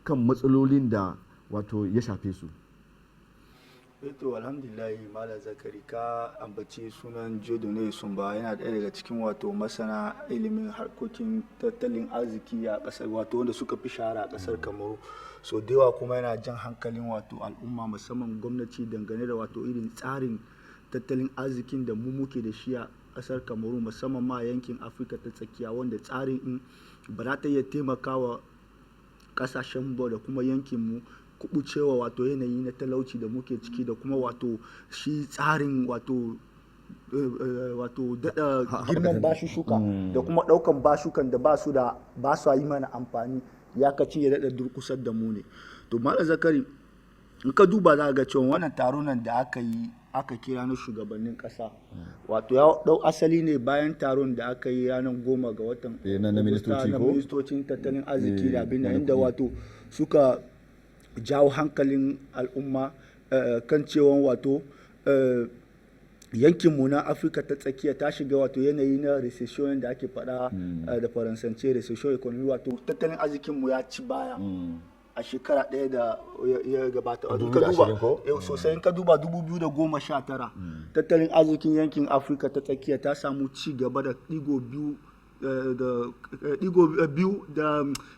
kan matsalolin da wato ya shafe su. To alhamdulillahi Malam Zakari, ka ambaci sunan Jodo ne Sumba, yana ɗaya daga cikin wato masana ilimin harkokin tattalin arziki a ƙasar, wato wanda suka fi shahara a ƙasar Kamaru. So da yawa kuma yana jan hankalin wato al'umma, musamman gwamnati, dangane da wato irin tsarin tattalin arzikin da mu muke da shi a ƙasar Kamaru, musamman ma yankin Afirka ta tsakiya, wanda tsarin in ba za ta iya taimakawa ƙasashen ba da kuma yankin mu kubucewa wato yanayi na talauci da muke ciki, da kuma wato shi tsarin wato daɗa girman bashushuka da kuma ɗaukan bashukan da ba su yi mana amfani, ya kaci ya daɗa durkusar da mu ne. To Malam Zakari, in ka duba za ga cewa wannan taron da aka kira na shugabannin ƙasa, wato ya ɗau asali ne bayan taron da aka yi ranar 10 ga watan na ministocin tattalin arziki da abin da, inda wato suka jawo hankalin al'umma kan cewa wato yankinmu na Afirka ta tsakiya ta shiga wato yanayi na recession da ake faɗa da faransance, recession economy, wato tattalin arzikinmu ya ci baya a shekara ɗaya da ya gabata. Sosai ka duba 2019 tattalin arzikin yankin Afirka ta tsakiya ta samu ci gaba da ɗigo biyu da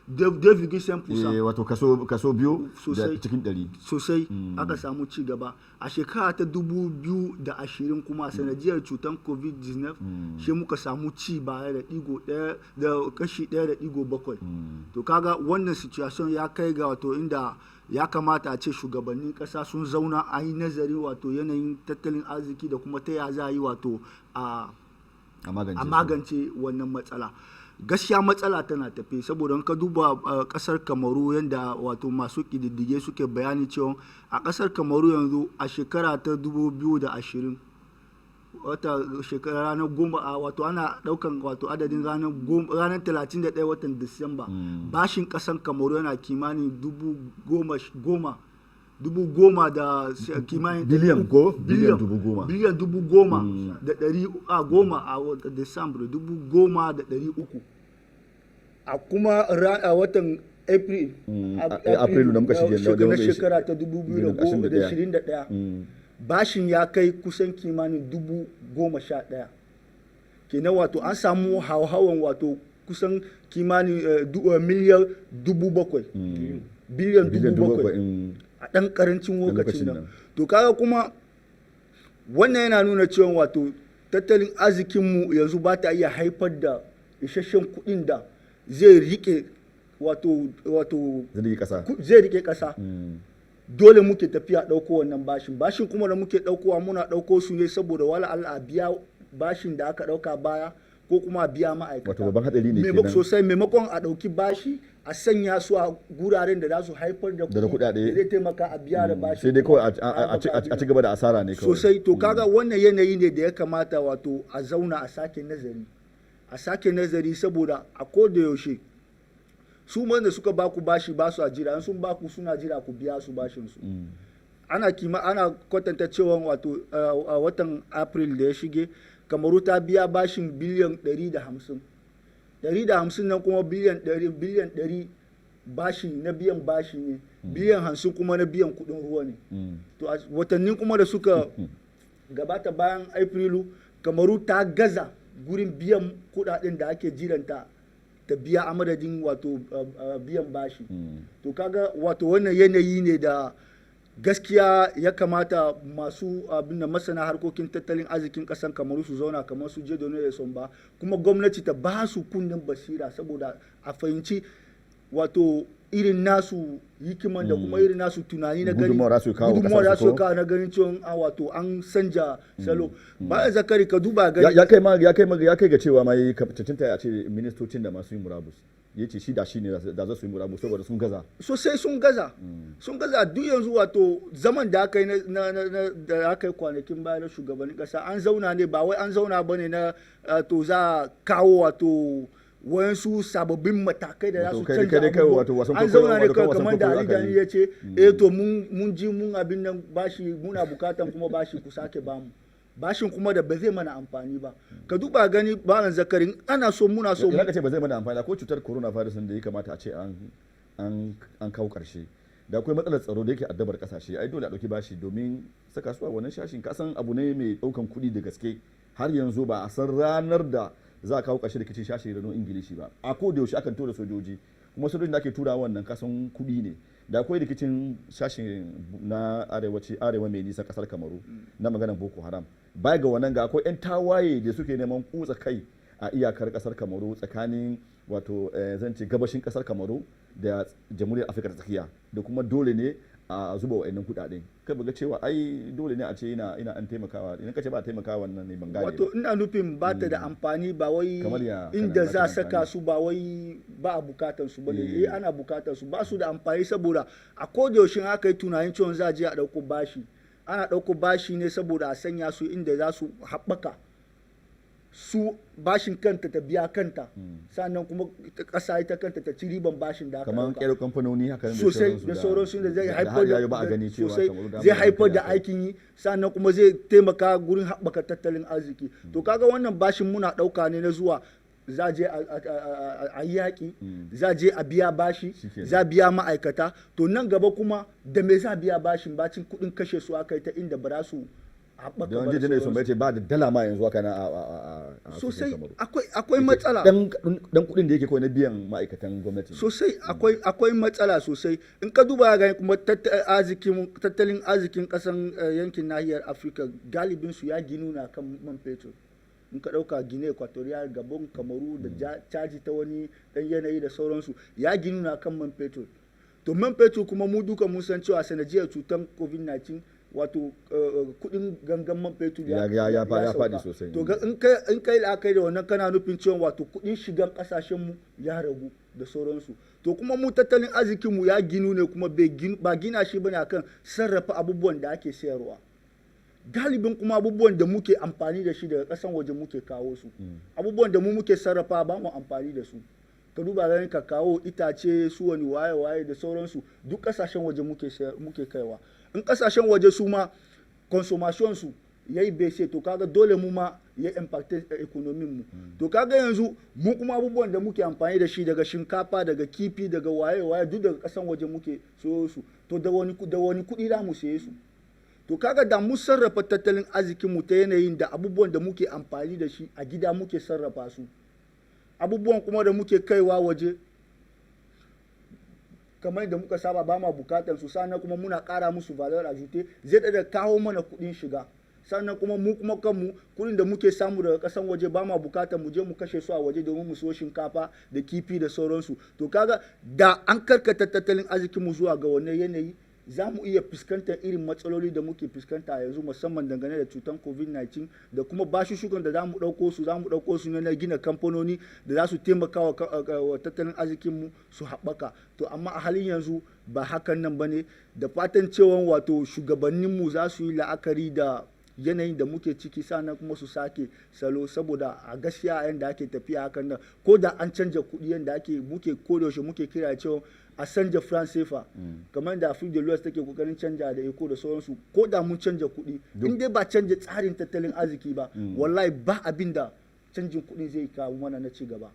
2.5%, wato kaso biyu da cikin 100 sosai aka samu ci gaba. A shekara ta 2020 kuma sanadiyar cutar covid-19 shi muka samu ci baya da kashi 1.7. to kaga wannan situation ya kai ga wato inda ya kamata a ce shugabannin kasa sun zauna a yi nazari wato yanayin tattalin arziki da kuma ta ya za a yi wato a magance wannan matsala. Gaskiya matsala tana tafe, saboda ka duba kasar Kamaru yadda wato masu kididdige suke bayani cewa a kasar Kamaru yanzu a shekara ta 2020 wata shekara ranar 10 wato ana daukan wato adadin ranar 31 watan Disamba, bashin kasar Kamaru yana kimanin 10,000 da kimanin biliyan 10,000 da 10,000 a watan Disamba 10,300. A kuma a watan April da muka shige na shekara ta 2021 bashin ya kai kusan kimanin 11,000. kenan wato an samu hauhawan wato kusan kimanin miliyan 7,000 biliyan 7,000 a ɗan ƙarancin lokacin nan. To kaga kuma wannan yana nuna cewa wato tattalin arzikinmu yanzu ba ta iya haifar da isasshen kuɗin da zai rike zai rike ƙasa. dole muke tafiya ɗauko wannan bashin kuma da muke ɗaukowa muna ɗauko su ne saboda wala Allah a biya bashin da aka ɗauka baya ko kuma a biya ma'aikata. Wato babban hadari ne kenan. Sosai, maimakon a ɗauki bashi a sanya su a guraren da za su haifar da kuɗaɗe da zai taimaka a biya da bashi. Sai dai kawai a ci gaba da asara ne kawai. Sosai, to kaga wannan yanayi ne da ya kamata wato a zauna a sake nazari saboda a koda yaushe su wanda suka baku bashi ba su a jira, in sun baku suna jira ku biya su bashin su. Ana kwatanta cewa wato a watan April da ya shige Kamaru ta biya bashin biliyan 150 nan kuma biliyan 100 bashi na biyan bashi ne, biliyan 50 kuma na biyan kudin ruwa ne. To a watannin kuma da suka gabata bayan Afrilu, Kamaru ta gaza gurin biyan kudaden da ake jiranta ta biya a madadin wato biyan bashi. To kaga wato wannan yanayi ne da gaskiya ya kamata masu abin da masana harkokin tattalin arzikin kasan Kamaru su zauna kamar su Dieudonné Essomba, kuma gwamnati ta ba su kunnen basira saboda a fahimci wato irin nasu hikiman da kuma irin nasu tunani na gani gudunmawar da su kawo na ganin cewa wato an sanja salo. Bayan Zakari ka duba gani ya kai ga cewa ma yi cancanta a ce ministocin da masu yin murabus ya ce shi ne da za su yi murabus saboda sun gaza sosai, sun gaza duk yanzu wato zaman da aka yi da aka yi kwanakin baya na shugabannin kasa an zauna ne, ba wai an zauna bane na to za a kawo wato wayansu sababbin matakai da za su canza abubuwa. An zauna ne kamar da Ali Dani ya ce to mun ji mun abin nan bashi muna bukatan kuma bashi ku sake bamu bashin kuma da ba zai mana amfani ba. Ka duba gani Malam Zakari, ana so muna so ka ce ba zai mana amfani ko cutar coronavirus da ya kamata a ce an kawo karshe da akwai matsalar tsaro da yake addabar kasashe, ai dole a dauki bashi domin saka su a wannan shashin. Kasan abu ne mai daukan kuɗi da gaske, har yanzu ba a san ranar da za a kawo ƙarshe rikicin shashi da Ingilishi ba. A ko da yaushe akan tura sojoji, kuma sojojin da ake tura wannan kasan kuɗi ne. Da akwai rikicin shashin na arewa mai nisan kasar Kamaru na maganar Boko Haram. Baya ga wannan ga akwai 'yan tawaye da suke neman kutsa kai a iyakar kasar Kamaru tsakanin wato zan ce gabashin kasar Kamaru da Jamhuriyar Afirka ta Tsakiya, da kuma dole ne a zuba wa'annan kudaden. Kai ga cewa ai dole ne a ce ina an taimakawa, idan ka ce ba taimakawa wannan ne ban gane wato ina nufin ba ta da amfani, ba wai inda za saka su ba wai ba a bukatar su bane, ana bukatar su, ba su da amfani saboda a koda yaushe aka yi tunanin cewa za a je a dauko bashi, ana dauko bashi ne saboda a sanya su inda za su haɓaka su bashin kanta ta biya kanta, sannan kuma ƙasa ita kanta ta ci riban bashin da aka kamar ƙero kamfanoni haka sosai da sauransu da zai haifar da aikin yi, sannan kuma zai taimaka gurin haɓaka tattalin arziki. To kaga wannan bashin muna ɗauka ne na zuwa za je a yi yaƙi, za je a biya bashi, za biya ma'aikata. To nan gaba kuma da me za biya bashin bacin kuɗin kashe su aka yi ta inda ba za su don jiji ne sun bai ce ba da dala ma yanzu haka na a sosai akwai matsala dan kudin da yake kawai na biyan ma'aikatan gwamnati sosai akwai matsala sosai. In ka duba ga kuma tattalin arzikin kasan yankin nahiyar Afirka galibin su ya ginu na kan man fetur. In ka dauka Guinea Equatorial, Gabon, Kamaru da caji ta wani dan yanayi da sauransu ya ginu na kan man fetur. To man fetur kuma mu duka mun san cewa sanadiyar cutar COVID-19 wato kudin gangan man fetur ya faɗi sosai. To in kai la'akari da wannan kana nufin cewa wato kudin shigan kasashen mu ya ragu da sauransu. To kuma mu tattalin arzikin mu ya ginu ne kuma ba gina shi bane akan sarrafa abubuwan da ake sayarwa. Galibin kuma abubuwan da muke amfani da shi daga kasan waje muke kawo su, abubuwan da mu muke sarrafa ba mu amfani da su. Ka duba ganin ka kawo itace su wani waye da sauransu duk kasashen waje muke kaiwa. In kasashen waje su ma consommation su yayi bese, to kaga dole mu ma ya impact economy mu. To kaga yanzu mu kuma abubuwan da muke amfani da shi daga shinkafa, daga kifi, daga waye duk daga kasan waje muke so su. To da wani kuɗi za mu saye su. To kaga da mu sarrafa tattalin arzikin mu ta yanayin da abubuwan da muke amfani da shi a gida muke sarrafa su, abubuwan kuma da muke kaiwa waje kamar da muka saba ba ma bukatar su, sannan kuma muna ƙara musu valeur ajoute, zai da kawo mana kuɗin shiga. Sannan kuma mu kuma kanmu kuɗin da muke samu daga ƙasan waje ba ma bukatar mu je mu kashe su a waje domin mu so shinkafa da kifi da sauransu. To kaga da an karkata tattalin arzikin mu zuwa ga wannan yanayi za mu iya fuskantar irin matsaloli da muke fuskanta yanzu musamman dangane da cutar covid-19 da kuma bashushukan da za mu ɗauko su na gina kamfanoni da za su taimaka wa tattalin arzikinmu su haɓaka. To amma a halin yanzu ba hakan nan ba ne, da fatan cewa wato shugabanninmu za su yi la'akari da yanayin da muke ciki sannan kuma su sake salo, saboda a gaskiya yadda ake tafiya hakan nan ko da an canja kuɗi yadda muke kodayaushe muke kira cewa a canja France CFA kamar da Afrique de l'Ouest take kokarin canja da eco da sauransu, ko da mun canja kuɗi in dai ba canja tsarin tattalin arziki ba wallahi ba abin da canjin kuɗi zai kawo mana na ci gaba.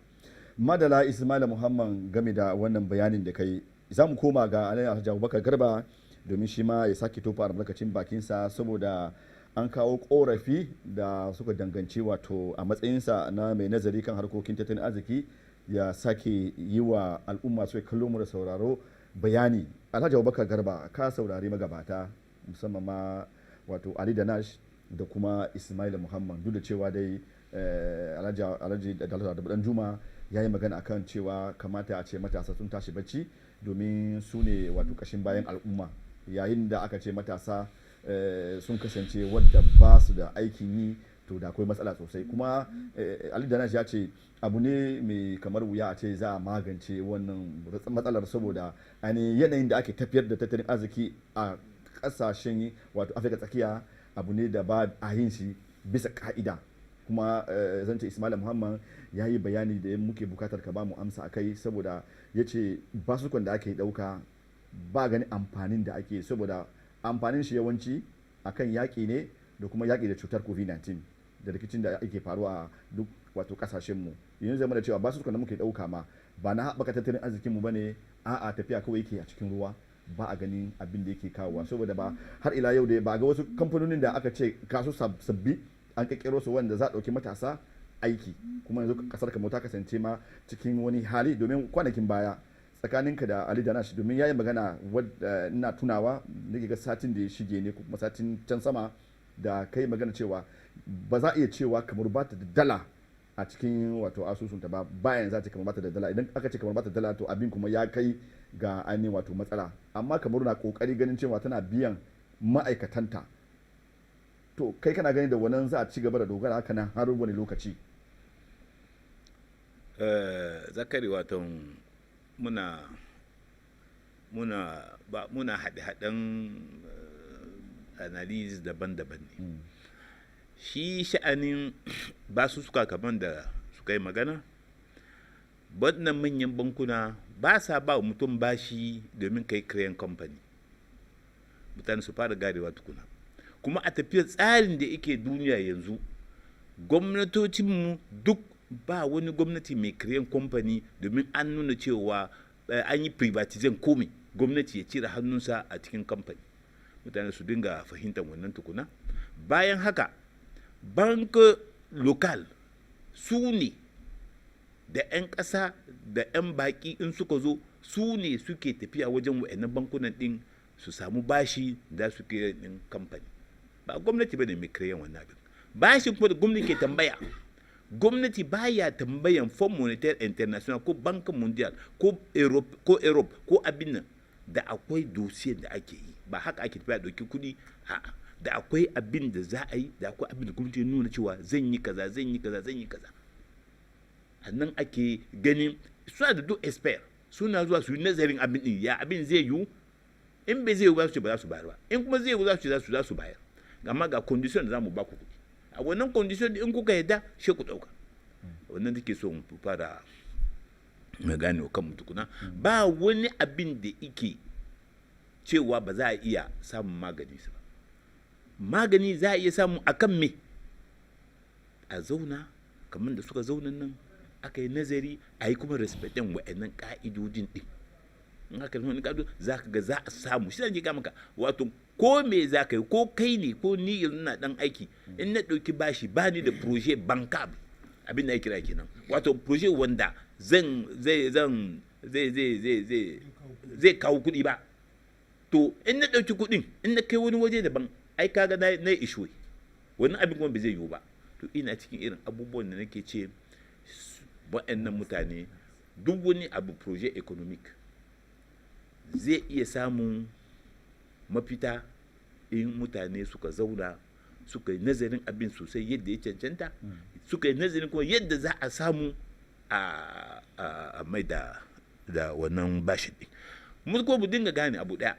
Madala Ismaila Muhammad, game da wannan bayanin da kai za mu koma ga Alhaji Abubakar Garba domin shi ma ya sake tofa albarkacin bakinsa, saboda an kawo korafi da suka danganci wato a matsayinsa na mai nazari kan harkokin tattalin arziki ya sake yi wa al'umma su kallo mu da sauraro bayani. Alhaji Abubakar Garba, ka saurari magabata musamman ma wato Ali Danash da kuma Ismaila Muhammad, duk da cewa dai Alhaji Dan Juma ya yi magana akan cewa kamata a ce matasa sun tashi bacci domin su ne wato kashin bayan al'umma, yayin da aka ce matasa sun kasance wadda ba su da aikin yi to da akwai matsala sosai. Kuma Ali Danash ya ce abu ne mai kamar wuya a ce za a magance wannan matsalar, saboda ainihin yanayin da ake tafiyar da tattalin arziki a kasashen wato Afirka tsakiya abu ne da ba a yin shi bisa ka'ida. Kuma zan ce Ismaila Muhammad ya yi bayani da muke bukatar ka ba mu amsa a kai, saboda ya ce basukan da ake dauka ba gani amfanin da ake, saboda amfanin shi yawanci akan yaƙi ne da kuma yaƙi da cutar covid-19 da rikicin da ake faruwa a duk wato kasashenmu. yanzu zama da cewa basukan da muke dauka ma ba na haɓaka tattalin arzikinmu ba ne, a'a tafiya kawai yake a cikin ruwa, ba a ganin abin da yake kawowa. Saboda ba har ila yau dai ba ga wasu kamfanonin da aka ce kasu sabbi an kakkero su wanda za a ɗauki matasa aiki, kuma yanzu kasar kamar ta kasance ma cikin wani hali. Domin kwanakin baya tsakaninka da Ali Danash, domin ya yi magana wadda ina tunawa nake ga satin da ya shige ne kuma satin can sama da kai magana cewa ba za a iya cewa kamar ba ta da dala a cikin wato asusunta ba, bayan za ta kamar ba ta da dala. Idan aka ce kamar ba ta da dala to abin kuma ya kai ga ainihin wato matsala, amma kamar na kokari ganin cewa tana biyan ma'aikatanta. To kai kana gani da wannan za a ci gaba da dogara haka nan har wani lokaci? Zakari, wato muna haɗe-haɗen analysis daban-daban ne. Shi sha'anin basu suka kaman da suka yi magana, wannan manyan bankuna ba sa ba mutum bashi domin kai kiran kamfani, mutane su fara garewa tukuna. Kuma a tafiyar tsarin da yake duniya yanzu, gwamnatocinmu duk ba wani gwamnati mai kiran kamfani domin an nuna cewa an yi privatizan komai, gwamnati ya cire hannunsa a cikin kamfani. Mutane su dinga fahimtar wannan tukuna. Bayan haka, bank lokal su ne da 'yan ƙasa da 'yan baƙi in suka zo, su ne suke tafiya wajen wa'annan bankunan ɗin su samu bashi da su kira ɗin kamfani. Ba gwamnati ba ne mai kiran wannan abin. Bashi kuma da gwamnati ke tambaya, gwamnati baya tambayan Fund Monetaire International ko Bankin Mondial ko Europe ko abin nan, da akwai dosiyar da ake yi. Ba haka ake tafiya ɗauki kuɗi, a'a, da akwai abin da za a yi, da akwai abin da gwamnati ya nuna cewa zan yi kaza. A nan ake ganin suna da duk expert, suna zuwa su yi nazarin abin ɗin, ya abin zai yiwu. In bai zai yiwu ba su ce ba za su bayar ba, in kuma zai yiwu za su ce za su bayar. Amma ga condition da za mu ba ku kuɗi, a wannan condition in kuka yadda shi ku ɗauka. Wannan take so mu fara gane wa kanmu tukuna. Ba wani abin da ike cewa ba za a iya samun magani ba. Magani za a iya samu akan me? A zauna kamar da suka zauna nan, aka yi nazari, a yi kuma respectin wa'annan ka'idodin ɗin. In aka yi wani ƙa'idodin za ka ga za a samu. Shi zan ga maka, wato ko me za ka yi, ko kai ne ko ni yanzu na ɗan aiki, in na ɗauki bashi ba ni da projet bankab, abin da ya kira kenan, wato projet wanda zai kawo kuɗi ba. To in na ɗauki kuɗin, in na kai wani waje daban, ai kaga na ishuwe, wannan abin kuma bai zai yiwu ba. To ina cikin irin abubuwan da nake ce waɗannan mutane, duk wani abu projet economic zai iya samun mafita in mutane suka zauna suka yi nazarin abin sosai yadda ya cancanta, suka yi nazarin kuma yadda za a samu a mai da wannan bashi ɗin. Mu kuma mu dinga gane abu ɗaya,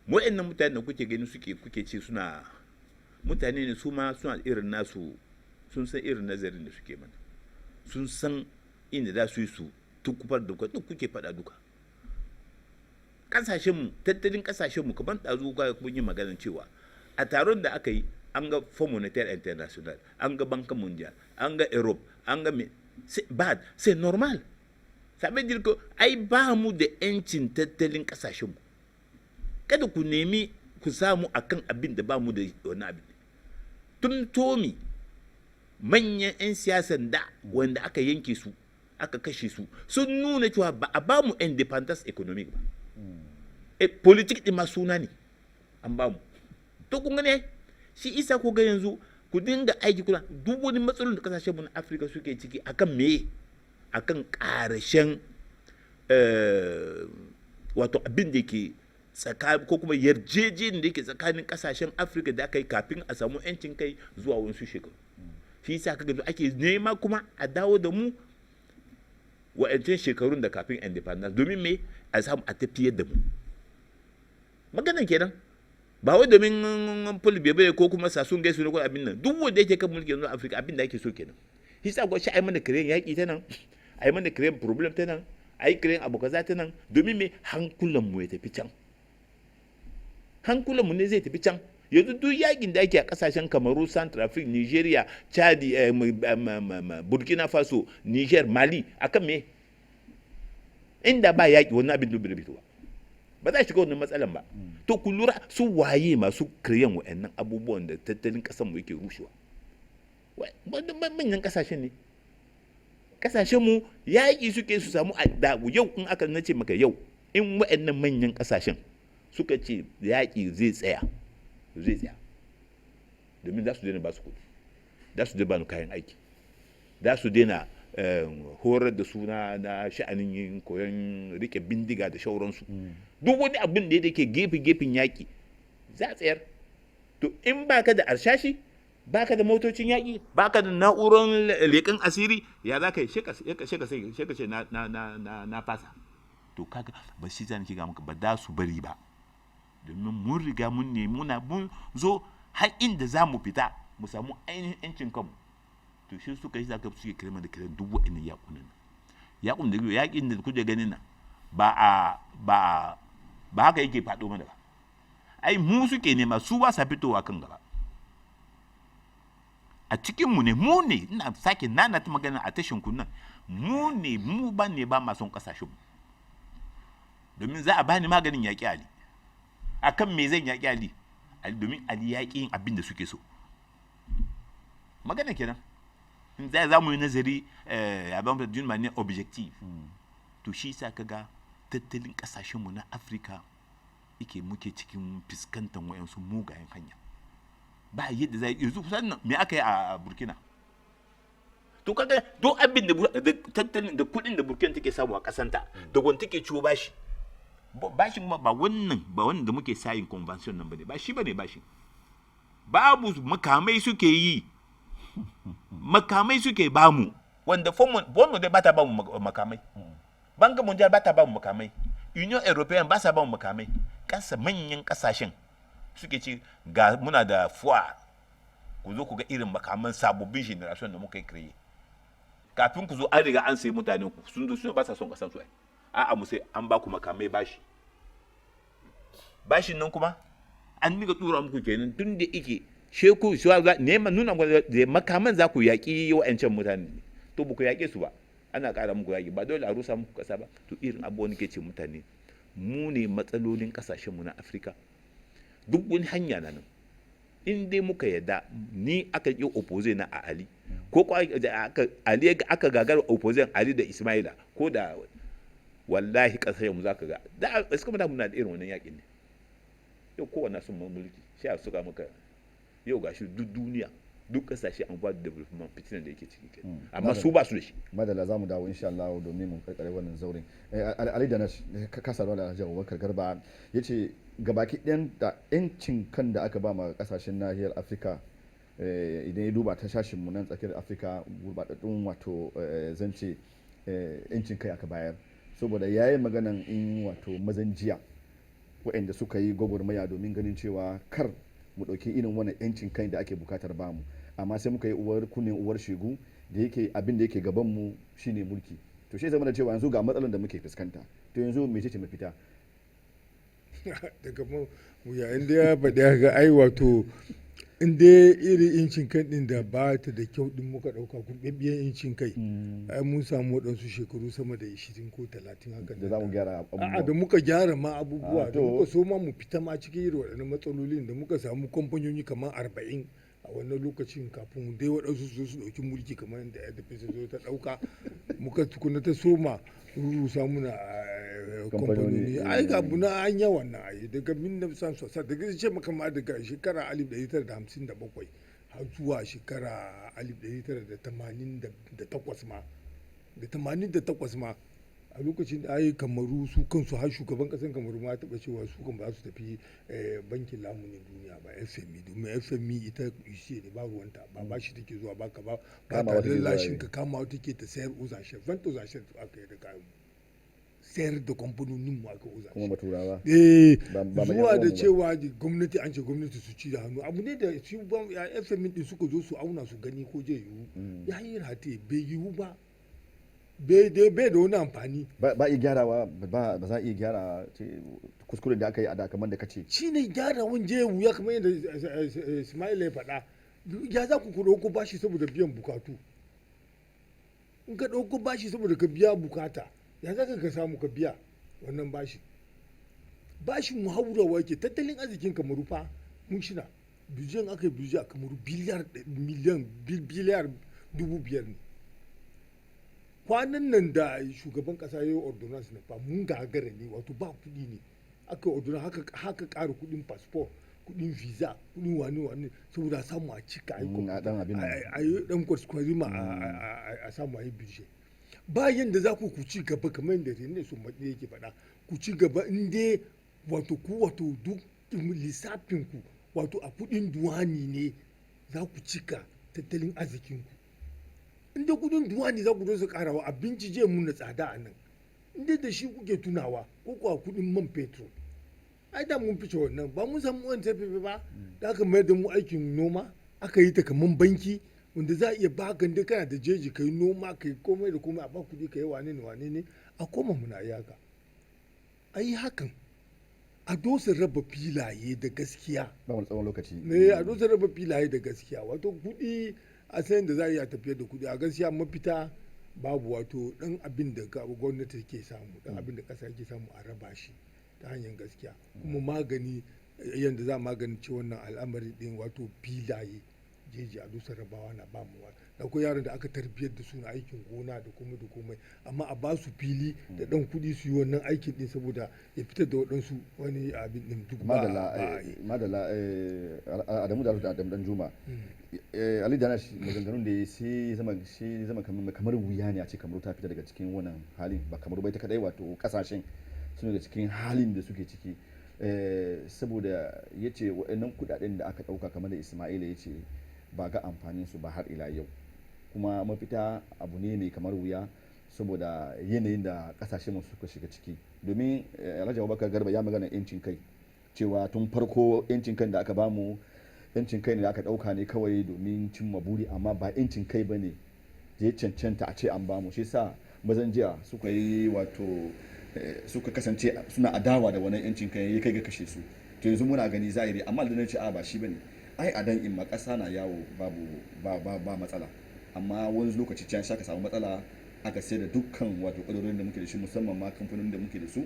waɗannan mutane da kuke gani kuke ce suna mutane ne, su ma suna irin nasu, sun san irin nazarin da suke mana, sun san inda za su yi su tukufar da duk kuke faɗa duka. Ƙasashenmu, tattalin ƙasashenmu, kamar ɗazu kun yi maganar cewa a taron da aka yi an ga Fond Monetaire International, an ga Banque Mondiale, an ga Europe, an ga c'est normal. Ça veut dire que ai ba mu da 'yancin tattalin ƙasashenmu. Kada ku nemi ku samu akan abin da ba mu da wani abin. Tun tomi manyan 'yan siyasan da wanda aka yanke su, aka kashe su, sun nuna cewa ba a ba mu independence economic ba. Politik ɗin ma suna ne an ba mu. To kun gane shi isa ko ga yanzu ku dinga aiki kuna duk wani matsalolin da kasashen mu na Afirka suke ciki akan meye, akan ƙarashen wato abin da ke tsakanin ko kuma yarjejeniyar da yake tsakanin kasashen Afirka da aka yi kafin a samu 'yancin kai zuwa wasu shekaru. Shi yasa kaga ake nema kuma a dawo da mu wa'ancan shekarun da kafin independence, domin me a samu a tafiyar da mu. Maganan kenan ba wai domin fulbe ko kuma sasun gaisu ne ko abin nan, duk wanda yake kan mulki yanzu Afirka abin da ake so kenan. Shi yasa ko shi ai mana kiran yaki ta nan, ai mana kiran problem ta nan, ai kiran abu kaza ta nan, domin me hankulan mu ya tafi can. Hankulan mu ne zai tafi can. Yanzu duk yakin da ake a kasashen Kamaru, Central Africa, Nigeria, Chad, Burkina Faso, Niger, Mali, akan me? Inda ba yaki wannan abin da bai fitowa, ba za a shiga wannan matsalan ba. To ku lura su waye masu kiran wa'annan abubuwan da tattalin kasan mu yake rushewa. Manyan kasashen ne. Kasashen mu yaki suke su samu da yau in aka nace maka yau in wa'annan manyan kasashen suka ce yaki zai tsaya domin za su daina ba su kuɗi, za su daina kayan aiki, za su daina horar da su na sha'anin yin koyon rike bindiga da shauransu. Duk wani abin da yake gefen yaƙi za a tsayar. To in baka da arshashi, baka da motocin yaƙi, baka da na'urar leƙen asiri, ya za ka yi sheka ce na fasa. To kaga ba shi zan kiga maka ba za su bari ba, domin mun riga mun nemi mun zo har inda za mu fita mu samu ainihin 'yancin kanmu. To shi suka yi zaka suke kiran da kiran duk wa'annan yaƙin da kuje ganin nan ba haka yake faɗo mana ba. Ai mu suke nema, su ba sa fitowa kan gaba. A cikin mu ne ina sake nana ta magana a tashin kunnan, mu ba ma son kasashen mu, domin za a bani maganin yaƙi Ali. Akan me zan yaƙi Ali? Domin Ali yaƙi yin abin da suke so. Magana kenan. In za mu yi nazari abin da d'une manière objective. To shi sa kaga tattalin kasashenmu na Afirka yake muke cikin fuskantar wayansu mugayen hanya. Ba yadda zai yanzu sannan me aka yi a Burkina? To kaga duk abin da tattalin da kudin da Burkina take samu a kasanta da wanda take ciwo bashi. Bashin kuma ba wannan da muke sayin convention nan bane, ba shi bane bashin. Babu makamai suke yi. Makamai suke bamu, wanda Fond dai bata bamu makamai. Banque Mondiale bata bamu makamai. Union Européenne ba sa bamu makamai. Manyan kasashen suke ce ga muna da foire, ku zo ku ga irin makaman sababbin generation da muka yi kreye. Kafin ku zo an riga an sayi mutanen ku, sun ba sa son kasan su ai. A'a mu sai an ba ku makamai bashi. Bashin nan kuma an miƙa tura muku kenan tun da yake sheku shuwa neman nuna da makaman za ku yaƙi wa'ancan mutane. To ba ku yaƙe su ba, ana ƙara muku yaƙi, ba dole a rusa muku ƙasa ba. To irin abubuwan ke ce mutane, mu ne matsalolin ƙasashenmu na Afirka. Duk wani hanya na nan in dai muka yadda ni aka yi opposite na a Ali, ko Ali aka gagara opposite Ali da Ismaila, ko da wallahi ƙasashenmu za ka ga da suka da muna da irin wannan yaƙin ne. Yau kowanne sun mulki sai a suka maka, yau gashi duk duniya duk kasashe an ba da development fitinan da yake ciki kenan amma su ba su da shi. Madalla za mu dawo insha Allah domin mu karkare wannan zaurin. Ali da ka sarwa da Alhaji Abubakar Garba yace gabaki ɗayan da yancin kan da aka ba ma kasashen nahiyar Afirka idan ya duba ta shashin mu nan tsakiyar Afirka gurbatattun wato zance yancin kai aka bayar saboda yayi maganan in wato mazan jiya waɗanda suka yi gwagwarmaya domin ganin cewa kar mu ɗauki irin wannan yancin kai da ake bukatar bamu amma sai muka yi uwar kunnen uwar shegu da yake abin da yake gaban mu shine mulki to shi zama da cewa yanzu ga matsalar da muke fuskanta to yanzu me ce mafita daga mu yayin da ya faɗi ga ai wato in dai irin incin kai din da ba ta da kyau din muka dauka gurɓaɓɓiyar incin kai ai mun samu waɗansu shekaru sama da 20 ko 30 haka da za mu gyara abubuwa da muka gyara ma abubuwa da muka so ma mu fita ma cikin irin waɗannan matsalolin da muka samu kamfanoni kamar 40 a wannan lokacin kafin dai waɗansu su su ɗauki mulki kamar yadda ya tafi su zo ta ɗauka muka tukuna ta soma rusa muna kamfanoni ai ga buna an yawan na ai daga 1960 daga ce maka ma daga shekara 1957 har zuwa shekara 1988 ma da 88 ma a lokacin da ayi kamaru su kansu har shugaban kasan kamaru ma taɓa cewa su kan ba su tafi bankin lamunin duniya ba fmi domin fmi ita ishe ne ba ruwanta ba shi take zuwa ba ka ba ta lallashin ka kama wata ke ta sayar uzashen vanta uzashen aka yi da kayan sayar da kamfanonin mu aka uzashen kuma baturawa zuwa da cewa gwamnati an ce gwamnati su ci da hannu abu ne da shi fmi din suka zo su auna su gani ko je yiwu ya yi rate bai yiwu ba bai da wani amfani ba iya gyarawa ba za a iya gyara kuskuren da aka yi a da kamar da kace shi ne gyara je wuya kamar yadda Ismail ya faɗa ya za ku ɗauko bashi saboda biyan bukatu in ka ɗauko bashi saboda ka biya bukata ya za ka samu ka biya wannan bashi mu haurawa ke tattalin arzikin kamaru fa mun shina bijiyan aka yi bijiya a kamaru biliyar 5,000 ne kwanan nan da shugaban kasa ya yi ordonance na fa mun gagara ne wato ba kuɗi ne aka ordonance haka ƙara kuɗin passport kuɗin visa kuɗin wani saboda samu a cika a yi dan kwaskwari ma a samu a yi birshe bayan da za ku ci gaba kamar yadda rene su maɗi yake faɗa ku ci gaba in dai wato duk lissafin ku wato a kuɗin duwani ne za ku cika tattalin arzikinku inda kudin duwani za ku zo su karawa abinci je mun na tsada a nan inda da shi kuke tunawa ko kuwa kudin man fetur ai da mun fice wannan ba mun samu wani tafiye ba da aka mayar da mu aikin noma aka yi ta kaman banki wanda za a iya baka da kana da jeji kai noma kai komai da komai a ba kudi kai wane ne a koma muna yaka a yi hakan a dosa raba filaye da gaskiya ba wani tsawon lokaci ne a dosa raba filaye da gaskiya wato kudi a sayan da za a iya tafiyar da kudi a gaskiya mafita babu wato dan abin da gwamnati ke samu dan abin da kasa ke samu a raba shi ta hanyar gaskiya kuma magani yadda za a magance wannan al'amari din wato filaye jeji a dusar rabawa na ba mu da ko yaran da aka tarbiyyar da su na aikin gona da komai amma a ba su fili da dan kudi su yi wannan aikin din saboda ya fitar da waɗansu wani abin din duk madala Adamu da Adamu dan Juma Ali Danash maganganun da sai zama kamar wuya ne a ce kamar ta fita daga cikin wannan halin ba kamar bai ta kadai wato kasashen suna da cikin halin da suke ciki saboda yace waɗannan kudaden da aka dauka kamar da Ismaila yace ba ga amfanin su ba har ila yau kuma mafita abu ne mai kamar wuya saboda yanayin da kasashe mu suka shiga ciki domin Alhaji Abubakar Garba ya magana yancin kai cewa tun farko yancin kan da aka bamu yancin kai ne da aka dauka ne kawai domin cimma buri amma ba yancin kai bane da ya cancanta a ce an bamu shi yasa mazan jiya suka yi wato suka kasance suna adawa da wannan yancin kai ya kai ga kashe su to yanzu muna gani zahiri amma da nace a ba shi bane ai a dan in ma kasa na yawo babu ba matsala amma wani lokaci can shaka samu matsala aka sai da dukkan wato ƙudurorin da muke da shi musamman ma kamfanonin da muke da su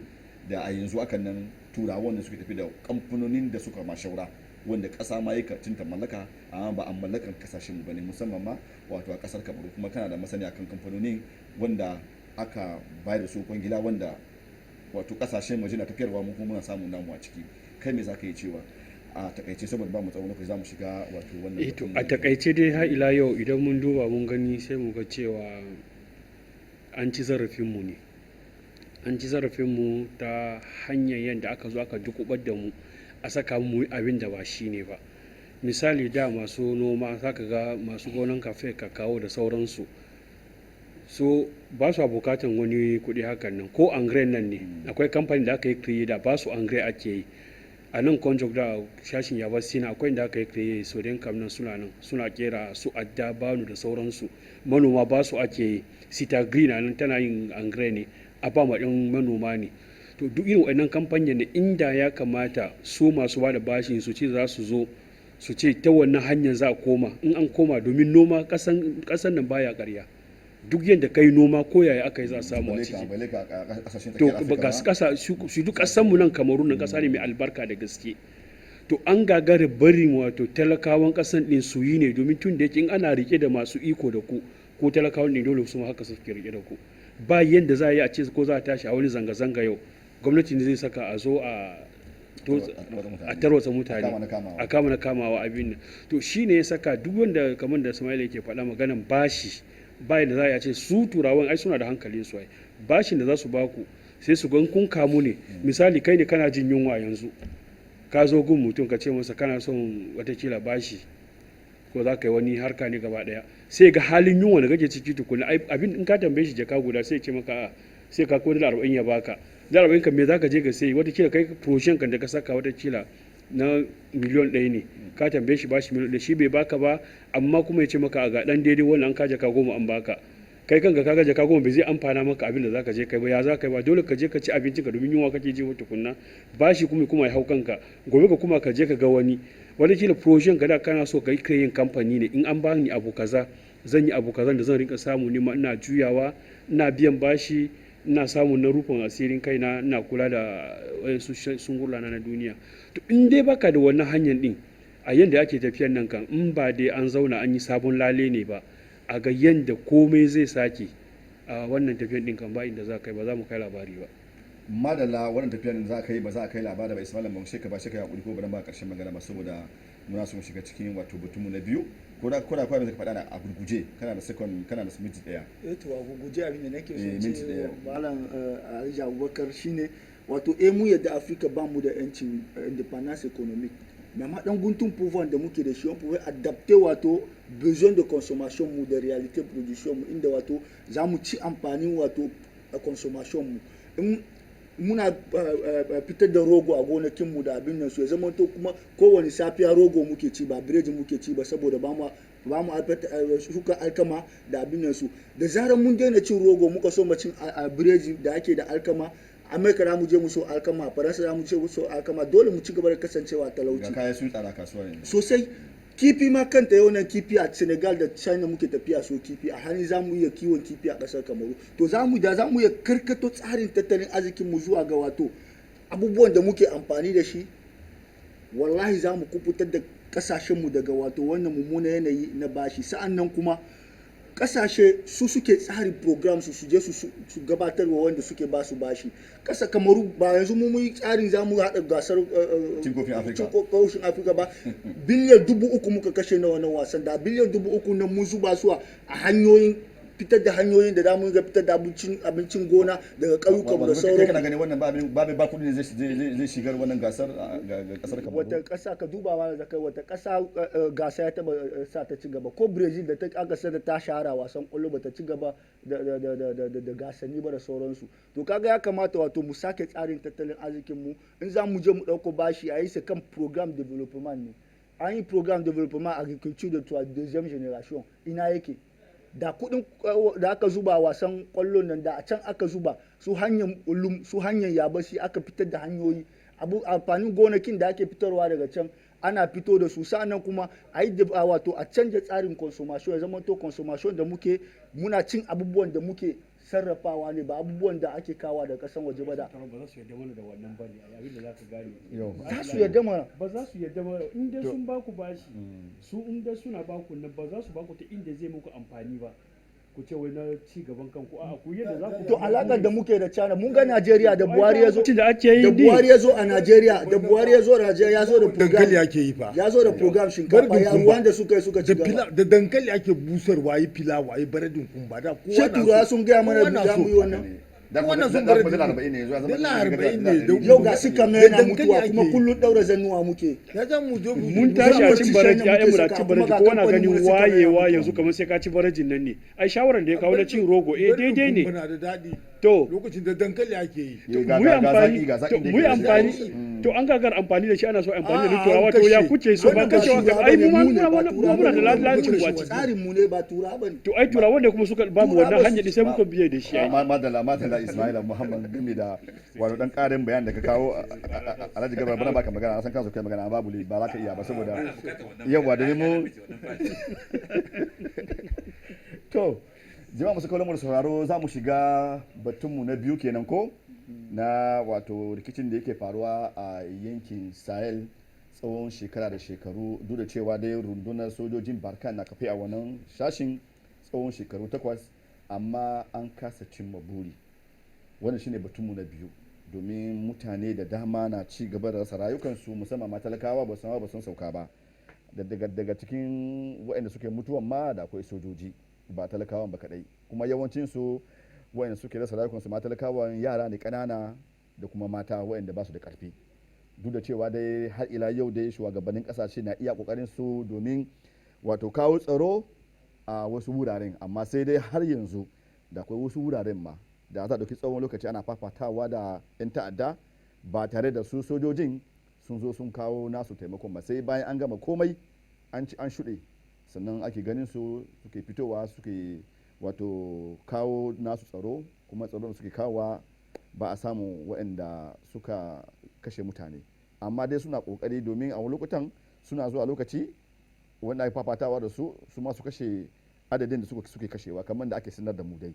da a yanzu akan nan turawan da suke tafi da kamfanonin da suka ma shaura wanda ƙasa ma ya karcinta mallaka amma ba a mallakan kasashen mu bane musamman ma wato a ƙasar Kamaru kuma kana da masani akan kamfanonin wanda aka bayar da su kwangila wanda wato ƙasashen waje na tafiyarwa mu kuma muna samun namu a ciki kai me zaka yi cewa a takaice saboda ba mu tsawon lokaci za mu shiga wato wannan to a takaice dai har ila yau idan mun duba mun gani sai mu ga cewa an ci zarafinmu ne, an ci zarafinmu ta hanyar yadda aka zo aka dukubar da mu a saka mu abin da ba shi ne ba. Misali da masu noma za ka ga masu gonan kafe kakao da sauransu, so ba su bukatan wani kuɗi hakan nan, ko angre nan ne akwai kamfani da aka yi kriye da ba su angre ake yi a nan konjok da shashin yabasina akwai da aka yi kriye sodin kam nan suna kera su adda banu da sauransu, manoma ba su ake yi. Sita green nan tana yin angre ne a ba ma ɗin manoma ne. To duk irin wannan kamfanin da inda ya kamata su masu ba da bashi su ce za su zo su ce ta wannan hanyar za a koma, in an koma domin noma kasan nan baya karya, duk yadda kai noma ko yaya aka yi za a samu a ciki. To ga kasa su duk kasanmu nan Kamaru nan kasa ne mai albarka da gaske. To an gagara barin wato talakawan kasan din su yi ne, domin tun da yake in ana rike da masu iko da ku ko talakawan din dole su ma haka suke rike da ku. Ba yadda za a yi a ce ko za a tashi a wani zanga-zanga yau gwamnati ne zai saka a zo a tarwatsa mutane a kama na kamawa abin nan. To shi ne ya saka duk wanda kamar da Ismail yake faɗa maganan bashi, bayan da za a ce su turawan ai suna da hankalin su ai bashin da za su baku sai su gan kun kamu ne. Misali kai ne kana jin yunwa yanzu, ka zo gun mutum ka ce masa kana son watakila bashi ko za ka yi wani harka ne gaba daya, sai ga halin yunwa da kake ciki tukuna abin in ka tambaye shi jaka guda sai ce maka sai ka ko da 40 ya baka da 40 kan me za ka je ka sai watakila kai portion kan da ka saka watakila na miliyon 1 ne, ka tambaye shi bashi miliyon 1 shi bai baka ba, amma kuma ya ce maka ga dan daidai wannan an ka jaka 10 an baka, kai kanka kaga jaka 10 bai zai amfana maka abin da zaka je kai ba, ya za ka yi ba dole ka je ka ci abincin ka domin yunwa kake ji tukunna, bashi kuma ya hau kanka, gobe ka kuma ka je ka ga wani kila portion ka da kana so ka yi yin kamfani ne, in an bani abu kaza zan yi abu kaza da zan rinka samu ne ma ina juyawa ina biyan bashi ina samun na rufin asirin kaina ina kula da wayansu sungurlana na duniya. To in dai baka da wannan hanyar din a yanda ake tafiyan nan kan in ba dai an zauna an yi sabon lale ne ba a ga yanda komai zai sake a wannan tafiyan din kan ba inda za ka yi ba za mu kai labari ba. Madalla wannan tafiyan za ka yi ba za a kai labari ba. Ismail ban sheka ba sheka hakuri ko ban ba karshen magana ba saboda muna so mu shiga cikin wato batunmu na biyu ko da kawai zaka faɗa a gurguje kana da second kana da minti daya. To a gurguje abin da nake so ce malam Alhaji Abubakar shine wato mu yadda Africa ba mu da yancin independence economic, mais ma dan guntun pouvoir da muke da shi on pouvait adapter wato besoin de consommation mu da réalité production mu inda wato za mu ci amfanin wato consommation mu. Muna fitar da rogo a gonakinmu da abin nan su ya zama to kuma kowane safiya rogo muke ci ba biredi muke ci ba saboda ba mu shuka alkama da abin nan su. Da zarar mun daina cin rogo muka so mu cin biredi da ake da alkama, Amerika za mu je mu so alkama, Faransa za mu je mu so alkama, dole mu ci gaba da kasancewa talauci. Ga kaya sun tsara kasuwa ne sosai. Kifi ma kanta yau nan kifi a Senegal da China muke tafiya so kifi a hannun za mu iya kiwon kifi a ƙasar Kamaru. To za mu iya karkato tsarin tattalin arzikin mu zuwa ga wato abubuwan da muke amfani da shi, wallahi za mu kubutar da ƙasashen mu daga wato wannan mummunan yanayi na bashi. Sa'an nan kuma ƙasashe su suke tsarin program su je su gabatar wa wanda suke ba su bashi. Ƙasa Kamaru ba yanzu mu yi tsarin za mu haɗa gasar cin kofin Afirka ba, biliyan 3,000 muka kashe na wannan wasan, da biliyan 3,000 nan mun zuba su a hanyoyin fitar da hanyoyin da zamu ga fitar da abincin gona daga ƙauyukan da sauran. Kana gani wannan ba kudi ne zai shigar wannan gasar ga kasar Kamaru? Wata ƙasa ka dubawa da kai wata ƙasa gasa ya taba sa ta ci gaba, ko Brazil da aka sa da ta shahara wasan ƙwallo ba ta ci gaba da gasanni ba da sauransu. To kaga ya kamata wato mu sake tsarin tattalin arzikin mu, in za mu je mu ɗauko bashi a yi sa kan program development ne. An yi program development agriculture da deuxième generation ina yake? Da kudin da aka zuba wasan kwallon nan da a can aka zuba su hanyar ulum su hanyar yabasi aka fitar da hanyoyi amfanin gonakin da ake fitarwa daga can ana fito da su, sa'annan kuma a yi wato a canja tsarin consommation ya zama to consommation da muna cin abubuwan da muke sarrafawa ne ba abubuwan da ake kawa da kasan waje ba. Da ba za su yarda mana da wannan bane abin da za ka gane za su yarda mana ba za su yarda mana in dai sun baku bashi su in dai suna baku nan ba za su baku ta inda zai muku amfani ba. ku ce wai na ci gaban kanku a ku yadda za ku to alakar da muke da China mun ga Najeriya da Buhari ya zo da ake yi da Buhari ya zo a Najeriya da Buhari ya zo a Najeriya ya zo da dankali program ake yi fa ya zo da program shinkafa ya ruwan da suka yi suka ci gaba da dankali ake busarwa yi filawa yi baradin kumba da kowa sai turawa sun gaya mana za mu yi wannan wannan sun bar bar dala 40 ne yanzu ya zama dala 40 ne da yau ga su kamar yana dankali mutuwa ake kuma yi. kullun daura zannuwa muke ya zan mu je mun tashi a cin baraji ƴaƴan mu na cin baraji ko na gani Kuma ga wayewa kamfanin yanzu kamar sai ka ci barajin nan ne ai shawaran da ya kawo na cin rogo daidai ne na da daɗi to lokacin da dankali ake yi ga mu yi amfani ga zaki mu yi amfani to an gagar amfani da shi ana so amfani da turawa to ya kuce so ba kashewa kan ai mu muna da lalacin wace tsarin mu ne ba tura bane to ai turawa ne kuma suka ba mu wannan hanya din sai muka biye da shi ai madala Ismaila Muhammad game da wato dan karin bayan da ka kawo Alhaji Garba bana baka magana na san ka so kai magana babu ba za ka iya ba saboda yawa da mu to jama'a masu kallon mu da sauraro za mu shiga batunmu na biyu kenan ko na wato rikicin da yake faruwa a yankin Sahel tsawon shekara da shekaru duk da cewa dai rundunar sojojin Barkan na kafe a wannan shashin tsawon shekaru 8 amma an kasa cimma buri wannan shine batunmu na biyu domin mutane da dama na ci gaba da rasa rayukansu musamman ma talakawa ba sun sauka ba daga cikin waɗanda suke mutuwan ma da akwai sojoji ba talakawan ba kadai kuma yawancin su waɗanda suke rasa rayukansu ma talakawan yara ne kanana da kuma mata waɗanda ba su da karfi duk da cewa dai har ila yau dai shugabannin kasashe na iya kokarin su domin wato kawo tsaro a wasu wuraren amma sai dai har yanzu da akwai wasu wuraren ma da za a ɗauki tsawon lokaci ana fafatawa da 'yan ta'adda ba tare da su sojojin sun zo sun kawo nasu taimakon ba sai bayan an gama komai an shuɗe sannan ake ganin su suke fitowa suke wato kawo nasu tsaro kuma tsaron suke kawowa ba a samu waɗanda suka kashe mutane amma dai suna ƙoƙari domin a wani lokutan suna zuwa lokaci wanda ake fafatawa da su ma su kashe adadin da suke kashewa kamar da ake sanar da mu dai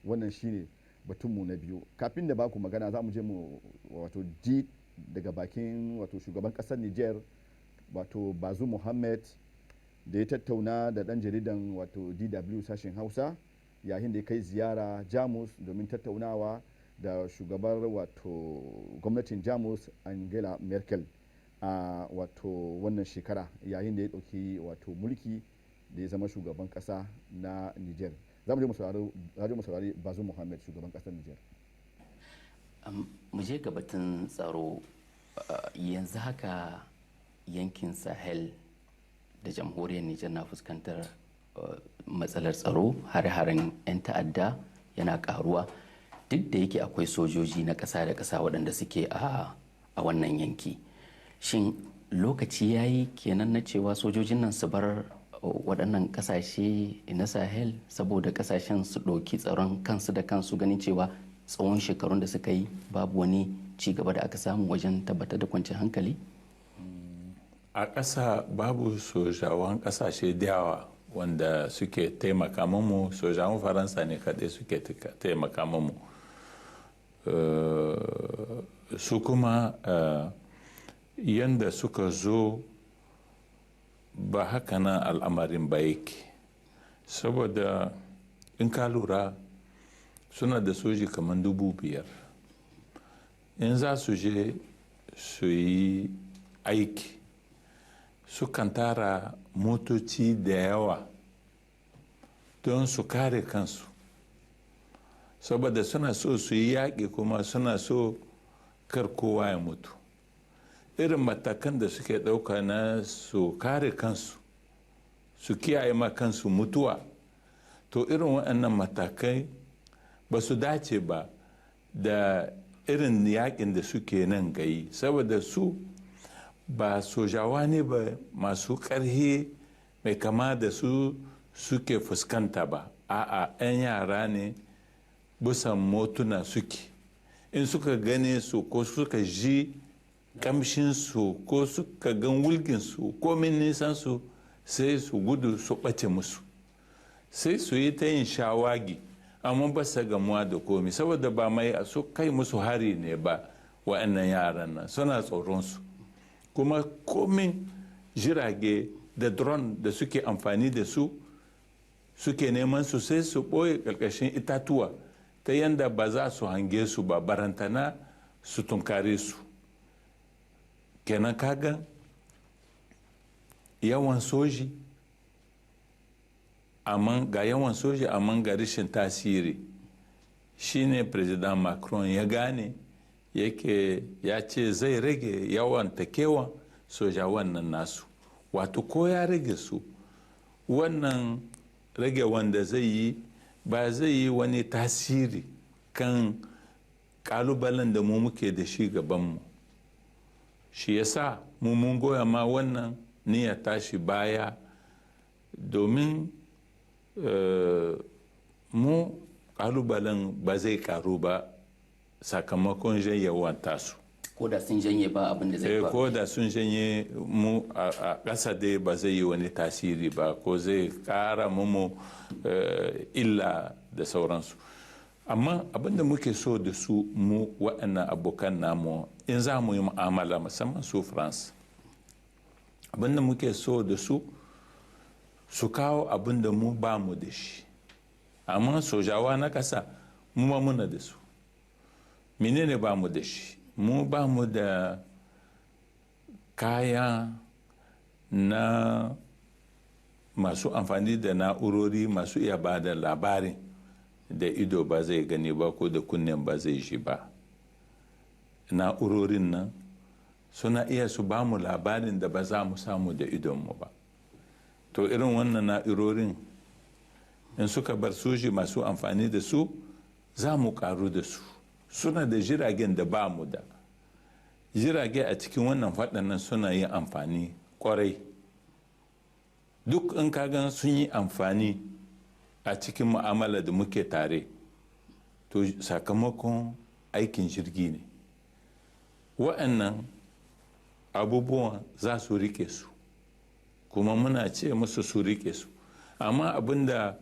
wannan shine batunmu na biyu kafin da baku magana za mu je mu wato ji daga bakin wato shugaban kasar Niger wato Bazoum Mohammed da ya tattauna da dan jaridan wato DW sashen Hausa yayin da ya kai ziyara Jamus domin tattaunawa da shugabar wato gwamnatin Jamus Angela Merkel a wato wannan shekara yayin da ya dauki wato mulki da ya zama shugaban kasa na Niger. Za mu je mu saurari Bazoum Mohammed shugaban kasar Niger. Mu je ga batun tsaro yanzu haka yankin Sahel da jamhuriyar Niger na fuskantar matsalar tsaro hare-haren 'yan ta'adda yana karuwa duk da yake akwai sojoji na ƙasa da ƙasa waɗanda suke a wannan yanki. Shin lokaci ya yi kenan na cewa sojojin nan su bar waɗannan ƙasashe na Sahel saboda ƙasashen su ɗauki tsaron kansu da kansu ganin cewa tsawon shekarun da suka yi babu wani ci gaba da aka samu wajen tabbatar da kwanciyar hankali? A ƙasa babu sojawan ƙasashe da yawa wanda suke taimaka mu sojawan Faransa ne kaɗai suke taimaka mu su kuma yanda suka zo ba haka nan al'amarin ba yake saboda in ka lura suna da soji kamar 5,000 in za su je su yi aiki sukan tara motoci da yawa don su kare kansu saboda suna so su yi yaƙi kuma suna so kar kowa ya mutu irin matakan da suke ɗauka na su kare kansu su kiyaye ma kansu mutuwa to irin waɗannan matakai ba su dace ba da irin yakin da suke nan gayi saboda su ba sojawa ne ba masu ƙarhi mai kama da su suke fuskanta ba a'a 'yan yara ne busan motuna suke in suka gane su ko suka ji kamshinsu ko suka gan wulginsu ko min nisansu sai su gudu su ɓace musu sai su yi ta yin shawagi amma ba sa gamuwa da komi saboda ba mai su kai musu hari ne ba wa'annan yaran nan suna tsoronsu kuma komin jirage da drone da suke amfani da su suke neman su sai su ɓoye ƙarƙashin itatuwa ta yanda ba za su hange su ba, barantana su tunkare su. Kenan kaga yawan soji ga yawan soji amma ga rashin tasiri shine president Macron ya gane, ya ce zai rage yawan takewan soja wannan nasu, wato ko ya rage su, wannan rage wanda zai yi ba zai yi wani tasiri kan kalubalen da mu muke da shi gabanmu. Shi yasa mu mun goya ma wannan niyyar tashi baya, domin mu kalubalen ba zai karu ba sakamakon janyewan tasu. Ko da sun janye ba abin da zai faru. Ko da sun janye mu a ƙasa dai ba zai yi wani tasiri ba, ko zai ƙara mu illa da sauransu. Amma abin da muke so da su mu waɗannan abokan namu in za mu yi mu'amala, musamman su France, abin da muke so da su kawo abin da mu ba mu da shi. Amma sojawa na ƙasa mu ma muna da su. Menene ba mu da shi? Mu ba mu da kaya na masu amfani da na'urori masu iya ba da labarin da ido ba zai gani ba ko da kunnen ba zai ji ba. Na'urorin nan suna iya su ba mu labarin da ba za mu samu da idonmu ba. To irin wannan na'urorin in suka bar soji masu amfani da su, za mu karu da su. Suna da jiragen da ba mu da. Jirage a cikin wannan faɗannan suna yin amfani kwarai. Duk in kagan sun yi amfani a cikin mu'amala da muke tare, to sakamakon aikin jirgi ne. Wa'annan abubuwan za su rike su, kuma muna ce musu su rike su. Amma abinda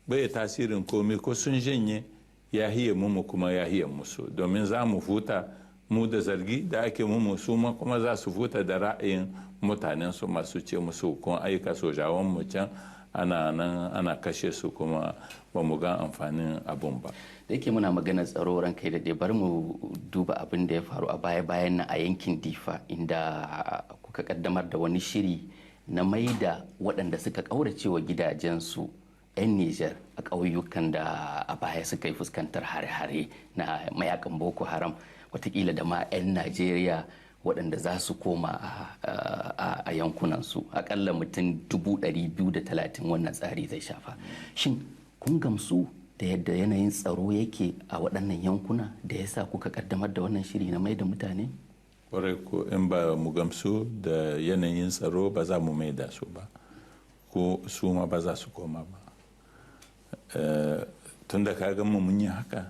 bai tasirin komai ko sun janye, ya hiye mu kuma ya hiye musu, domin za mu futa mu da zargi da ake mu su ma kuma za su futa da ra'ayin mutanen su masu ce musu kun aika sojawan mu can ana kashe su kuma ba mu ga amfanin abun ba. Da yake muna maganar tsaro ran kai da bari mu duba abin da ya faru a baya-bayan nan a yankin Difa, inda kuka kaddamar da wani shiri na maida waɗanda suka ƙaurace wa gidajensu 'yan Nijar a ƙauyukan da a baya suka yi fuskantar hare-hare na mayakan Boko Haram, watakila da ma 'yan Najeriya waɗanda za su koma a yankunansu. Akalla mutum 230 wannan tsari zai shafa. Shin kun gamsu da yadda yanayin tsaro yake a waɗannan yankuna da ya sa kuka kaddamar da wannan shiri na mai da mutane? Kwarai ko in ba mu gamsu da yanayin tsaro ba za mu mai da su ba, ko su ma ba za su koma ba. Tun da ka mu mun yi haka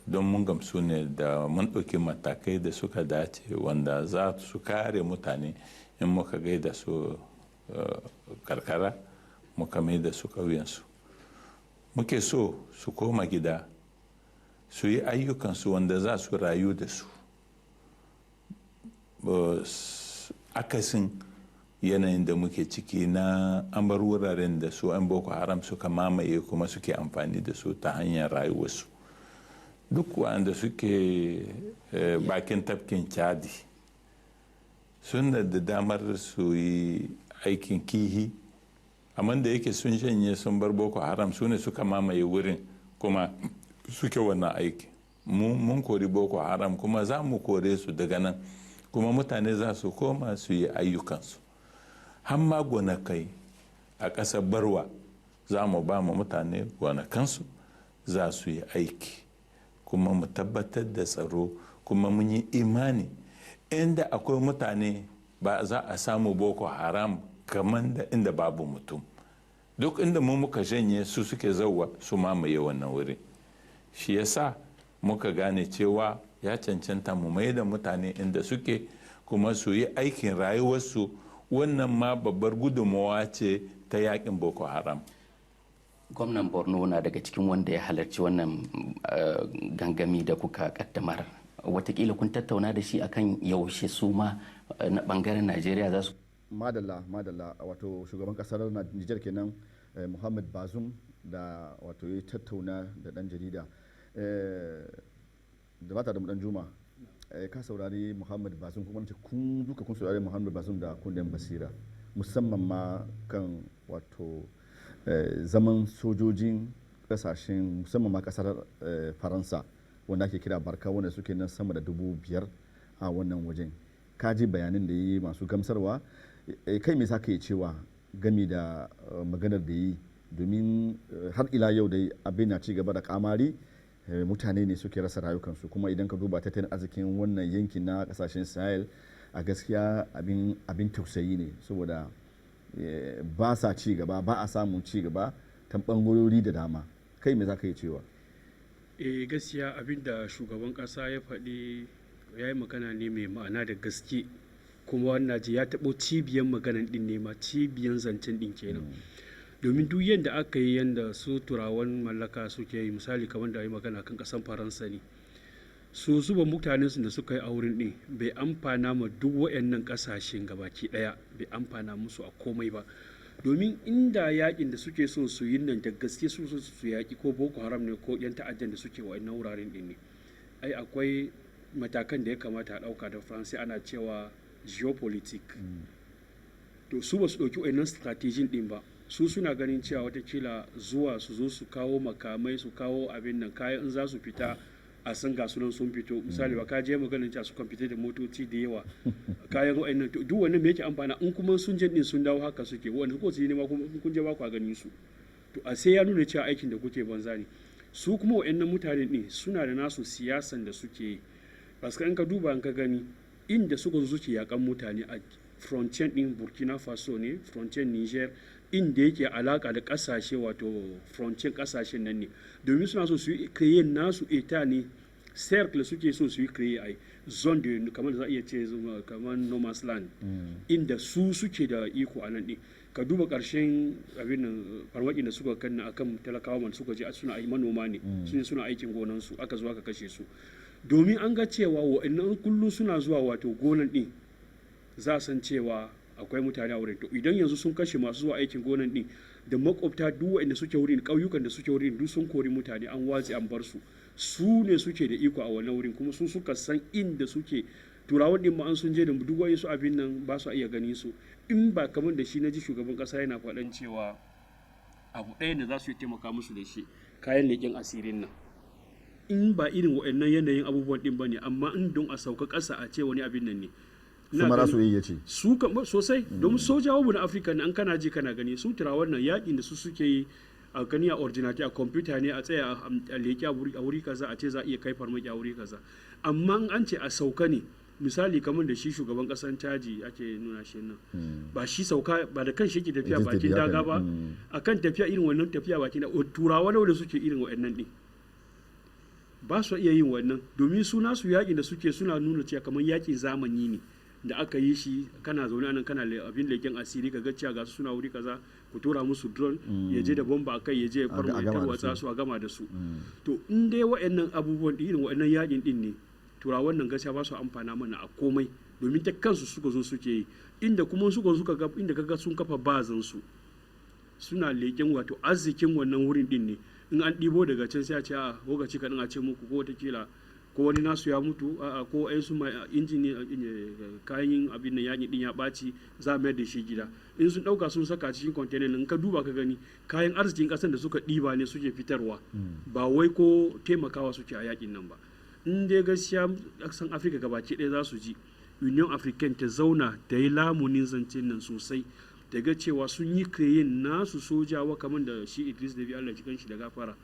don mun gamsu ne da mun ɗauki matakai da suka dace wanda za su kare mutane in muka gaida su karkara muka mai da su ƙauyensu. Muke so su koma gida su yi ayyukansu wanda za su rayu da su, akasin yanayin da muke ciki na an bar wuraren da su 'yan Boko Haram suka mamaye kuma suke amfani da su ta hanyar rayuwarsu. Duk wanda suke bakin tafkin Chadi suna da damar su yi aikin kihi, amma da yake sun janye sun bar Boko Haram su ne suka mamaye wurin kuma suke wannan aiki. Mun kori Boko Haram kuma za mu kore su daga nan, kuma mutane za su koma su yi ayyukansu. Hamma gonakai a ƙasar Barwa za mu ba mu mutane gonakansu za su yi aiki, kuma mu tabbatar da tsaro, kuma mun yi imani inda akwai mutane ba za a samu Boko Haram kamar da inda babu mutum. Duk inda mu muka janye su suke zauwa su mamaye wannan wuri. Shi yasa muka gane cewa ya cancanta mu mai da mutane inda suke kuma su yi aikin rayuwarsu. Wannan ma babbar gudunmawa ce ta yakin Boko Haram. Gwamnan Borno na daga cikin wanda ya halarci wannan gangami da kuka kaddamar. Watakila kun tattauna da shi akan yaushe su ma na bangaren Najeriya za su. Madalla wato shugaban kasar Nijar kenan Muhammad Bazoum da wato ya tattauna da dan jarida da bata da dan juma ka saurari Muhammad Bazoum kuma kun duka kun saurari Muhammad Bazoum da kundin basira musamman ma kan wato zaman sojojin kasashen musamman ma kasar Faransa wanda ake kira barka wanda suke nan sama da 5,000 a wannan wajen ka ji bayanin da yi masu gamsarwa kai me za ka yi cewa gami da maganar da yi domin har ila yau dai abin na ci gaba da kamari mutane ne suke rasa rayukansu kuma idan ka duba tattalin arzikin wannan yankin na kasashen sahel a gaskiya abin tausayi ne saboda ba sa ci gaba ba a samun ci gaba ta bangarori da dama kai me za ka yi cewa gaskiya abin da shugaban kasa ya faɗi ya yi magana ne mai ma'ana da gaske kuma wannan ji ya taɓo cibiyan maganan ɗin ne ma cibiyan zancen ɗin kenan domin duk yadda aka yi yadda su turawan mallaka suke yi misali kamar da yi magana kan ƙasan faransa ne su zuba mutanen su da suka yi a wurin ɗin bai amfana ma duk waɗannan ƙasashen gabaki ɗaya bai amfana musu a komai ba domin inda yakin da suke so su yi nan da gaske su yaƙi ko boko haram ne ko yan ta'addan da suke wa'annan wuraren ɗin ne ai akwai matakan da ya kamata a ɗauka da faransa ana cewa geopolitik to su ba su ɗauki wa'annan strategin ɗin ba su suna ganin cewa watakila zuwa su zo su kawo makamai su kawo abin nan kayan in za su fita a san ga sunan sun fito misali ba ka je maganin cewa su kan fita da motoci da yawa kayan wa'annan duk wannan me yake amfana in kuma sun je din sun dawo haka suke wanda ko su yi nema kuma kun je ba ku ganin su to a sai ya nuna cewa aikin da kuke banza ne su kuma wa'annan mutane din suna da nasu siyasan da suke yi paska in ka duba in ka gani inda suka zo suke yakan mutane a frontier din Burkina Faso ne frontier Niger inda yake alaka da kasashe wato frontier kasashen nan ne domin suna so su yi kreye nasu eta ne circle suke so su yi kreye a zone da kamar da za a iya ce kamar no man's land inda su suke da iko a nan ɗin ka duba ƙarshen abin nan farmakin da suka kanna akan talakawa man suka je suna manoma ne suna aikin gonansu aka zo aka kashe su domin an ga cewa wa'annan kullum suna zuwa wato gonan ɗin za a san cewa akwai mutane a wurin to idan yanzu sun kashe masu zuwa aikin gonan din da makwabta duk waɗanda suke wurin ƙauyukan da suke wurin duk sun kori mutane an watsi an bar su su ne suke da iko a wannan wurin kuma su suka san inda suke turawan din ma an sun je da duk wani su abin nan ba su iya gani su in ba kamar da shi na ji shugaban ƙasa yana faɗan cewa abu ɗaya da za su yi taimaka musu da shi kayan leƙen asirin nan in ba irin waɗannan yanayin abubuwan din ba ne amma in don a sauka ƙasa a ce wani abin nan ne su mara su yi ya ce su sosai domin sojawa na afirka an kana ji kana gani su turawan nan yakin da su suke yi a gani a ordinate a kwamfuta ne a tsaya a leƙi a wuri kaza a ce za a iya kai farmaki a wuri kaza amma an ce a sauka ne misali kamar da shi shugaban kasan caji ake nuna shi nan ba shi sauka ba da kan shi ke tafiya bakin daga ba akan tafiya irin wannan tafiya bakin da turawa da suke irin wa'annan din ba su iya yin wannan domin su nasu yakin da suke suna nuna cewa kamar yakin zamani ne da aka yi shi kana zaune anan kana abin leken asiri ka ga cewa ga su suna wuri kaza ku tura musu drone ya je da bomba a kai ya je ya farma ya tarwatsa su a gama da su to in dai wa'annan abubuwan irin wa'annan yakin din ne turawan nan gaskiya ba su amfana mana a komai domin ta kansu suka zo suke yi inda kuma suka ga inda kaga sun kafa bazan su suna leken wato arzikin wannan wurin din ne in an ɗibo daga can sai a ce a lokaci kaɗan a ce muku ko watakila ko wani nasu ya mutu ko ai su mai injini kayan abin nan yaƙi din ya ɓaci za a mayar da shi gida in sun ɗauka sun saka cikin container in ka duba ka gani kayan arzikin ƙasar da suka ɗiba ne suke fitarwa ba wai ko taimakawa suke a yaƙin nan ba in dai gaskiya ƙasar afirka gabaki ɗaya za su ji union african ta zauna ta yi lamunin zancen nan sosai ta ga cewa sun yi kireyin nasu sojawa kamar da shi idris da bi allah cikin shi da gafara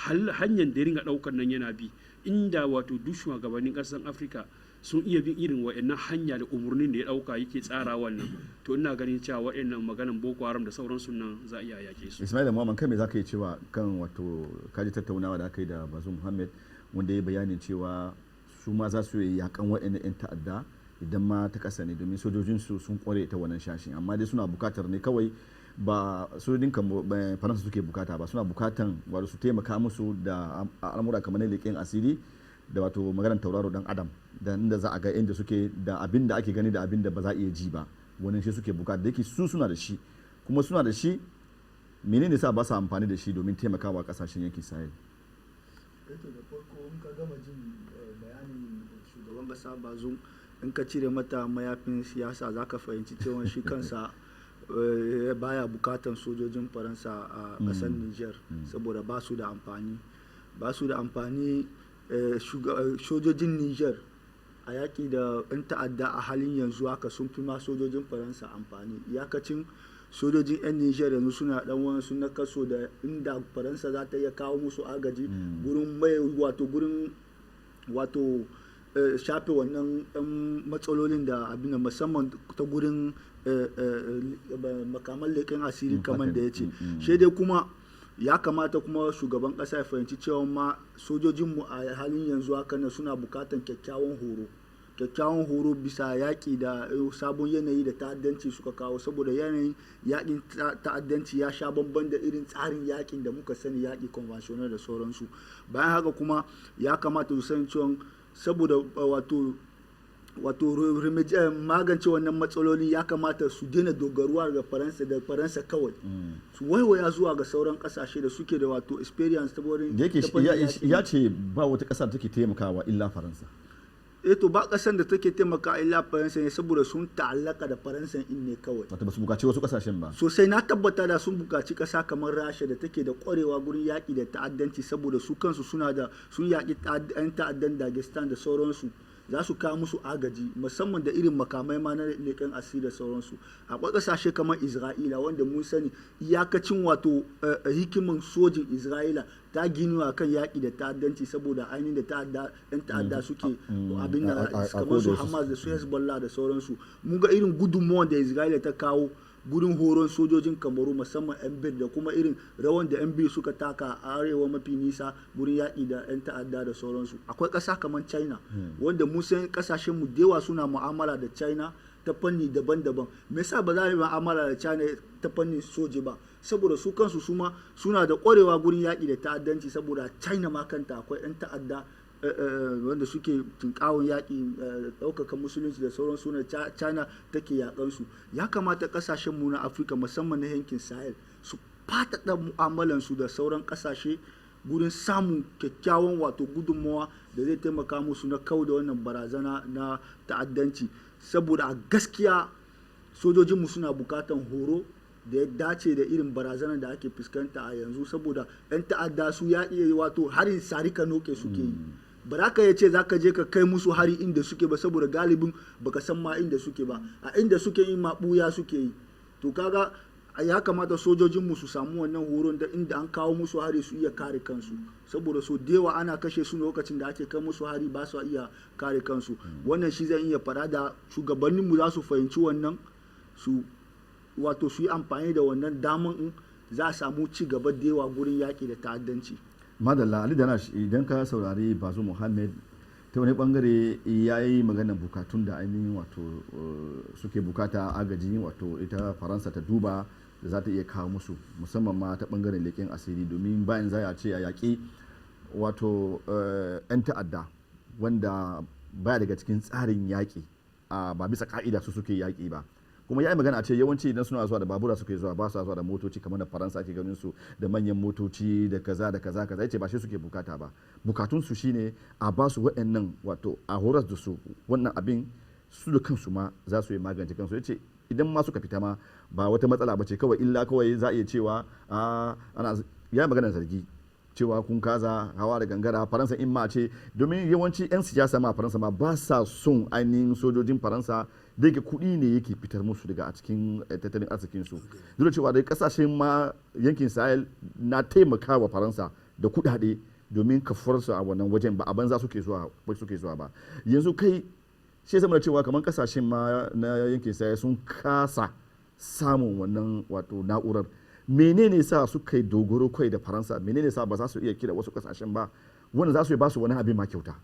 hanyar da ringa ɗaukar nan yana bi inda wato duk shugabannin ƙasar afirka sun iya bin irin wa'annan hanya da umarnin da ya ɗauka yake tsara wannan to ina ganin cewa wa'annan maganan boko haram da sauransu nan za a iya yake su ismail muhammad kai me za ka yi cewa kan wato kaji tattaunawa da aka yi da bazu muhammad wanda ya bayanin cewa su ma za su yi yakan wa'annan 'yan ta'adda idan ma ta ƙasa ne domin sojojinsu sun kware ta wannan shashin amma dai suna bukatar ne kawai ba sojojin kan faransa suke bukata ba suna bukatan wato su taimaka musu da al'amura kamar na leƙen asiri da wato maganar tauraro dan adam da inda za a ga inda suke da abin da ake gani da abin da ba za a iya ji ba wannan shi suke bukata da yake su suna da shi kuma suna da shi menene sa ba su amfani da shi domin taimakawa kasashen yankin sahel? Eto da farko in ka gama jin bayanin shugaban kasa Bazoum, in ka cire mata mayafin siyasa za ka fahimci cewa shi kansa baya bukatan sojojin faransa a kasar niger saboda ba su da amfani sojojin niger a yaƙi da 'yan ta'adda a halin yanzu haka sun fi ma sojojin faransa amfani. Iyakacin sojojin 'yan niger yanzu suna dan wasu na kaso da inda faransa za ta iya kawo musu agaji gurin mai wato shafe wannan matsalolin da abin da musamman ta gurin makaman leƙen asiri kamar da ya ce. Dai kuma ya kamata kuma shugaban ƙasa ya fahimci cewa ma sojojinmu a halin yanzu haka na suna bukatan kyakkyawan horo bisa yaƙi da sabon yanayi da ta'addanci suka kawo, saboda yanayin yaƙin ta'addanci ya sha bamban da irin tsarin yaƙin da muka sani, yaƙi conventional da sauransu. Bayan haka kuma ya kamata su sani cewa saboda magance wannan matsaloli ya kamata su daina dogaruwa ga faransa kawai, su waiwaya zuwa ga sauran kasashe da suke da wato experience ta wurin ya ce ba wata ƙasa da take taimakawa illa faransa. To ba kasan da take taimaka illa faransa ne saboda sun ta'allaka da faransa in ne kawai, wato ba su bukaci wasu kasashen ba sosai. Na tabbata da sun bukaci kasa kamar rasha da take da kwarewa gurin yaƙi da ta'addanci, saboda su kansu sun yaƙi 'yan ta'addan dagestan da sauransu, za su kawo musu agaji musamman da irin makamai ma na leƙen asiri da sauransu. Akwai ƙasashe kamar isra'ila wanda mun sani iyakacin wato hikimin sojin isra'ila ta ginu a kan yaƙi da ta'addanci, saboda ainihin da 'yan ta'adda suke abin da kamar su hamas da su hezbollah da sauransu. Mun ga irin gudunmawar da isra'ila ta kawo gurin horon sojojin kamaru musamman yan bir da kuma irin rawan da yan bir suka taka a arewa mafi nisa gurin yaƙi da yan ta'adda da sauransu. Akwai ƙasa kamar china wanda mun san ƙasashen mu da yawa suna mu'amala da china ta fanni daban-daban. Me yasa ba za a yi mu'amala da china ta fannin soji ba? Saboda su kansu suna da ƙwarewa gurin yaƙi da ta'addanci, saboda china ma kanta akwai yan ta'adda wanda suke tunkawon yaƙi ɗaukaka musulunci da sauran suna china take yaƙansu. Ya kamata ƙasashenmu na afirka musamman na yankin sahel su faɗaɗa mu'amalansu da sauran ƙasashe gurin samun kyakkyawan wato gudunmawa da zai taimaka musu na kau da wannan barazana na ta'addanci, saboda a gaskiya sojojinmu suna bukatan horo da ya dace da irin barazanar da ake fuskanta a yanzu, saboda 'yan ta'adda su ya iya wato harin sarika noke suke yi. Ba za ka ya ce za ka je ka kai musu hari inda suke ba, saboda galibin baka san ma inda suke ba, a inda suke yi maɓuya suke yi. To kaga ya kamata sojojinmu su samu wannan horon da inda an kawo musu hari su iya kare kansu, saboda so da yawa ana kashe su lokacin da ake kai musu hari ba su iya kare kansu. Wannan shi zan iya fara da shugabanninmu za su fahimci wannan, su yi amfani da wannan daman in za a samu ci gaba da yawa gurin yaƙi da ta'addanci. Madalla Ali Danash, idan ka saurari Bazoum Mohammed ta wani bangare ya yi magana bukatun da ainihin wato suke bukata agaji, wato ita faransa ta duba da za ta iya kawo musu musamman ma ta bangaren leƙen asiri, domin bayan za a ce a yaƙi wato 'yan ta'adda wanda baya daga cikin tsarin yaƙi, ba bisa ka'ida su suke yaƙi ba. Kuma ya yi magana a ce yawanci idan suna zuwa da babura suke zuwa, ba su zuwa da motoci kamar da faransa ake ganin su da manyan motoci da kaza da kaza kaza. Yace ba shi suke bukata ba, bukatun su shine a ba su waɗannan wato a horas da su wannan abin su da kansu ma za su yi magance kansu. Yace idan ma suka fita ma ba wata matsala ba ce kawai, illa kawai za a iya cewa ya yi magana zargi cewa kun kaza hawa da gangara faransa in ma ce, domin yawanci 'yan siyasa ma faransa ma ba sa son ainihin sojojin faransa da yake kuɗi ne yake fitar musu daga a cikin tattalin arzikinsu. Duk da cewa da kasashen ma yankin sahel na taimaka wa faransa da kuɗaɗe domin kafuwarsu a wannan wajen, ba a banza suke zuwa ba. Yanzu kai shi zama da cewa kamar kasashen ma na yankin sahel sun kasa samun wannan wato na'urar. Menene sa suka yi dogaro kai da faransa? Menene sa ba za su iya kira wasu kasashen ba wanda za su yi ba su wani abin ma kyauta?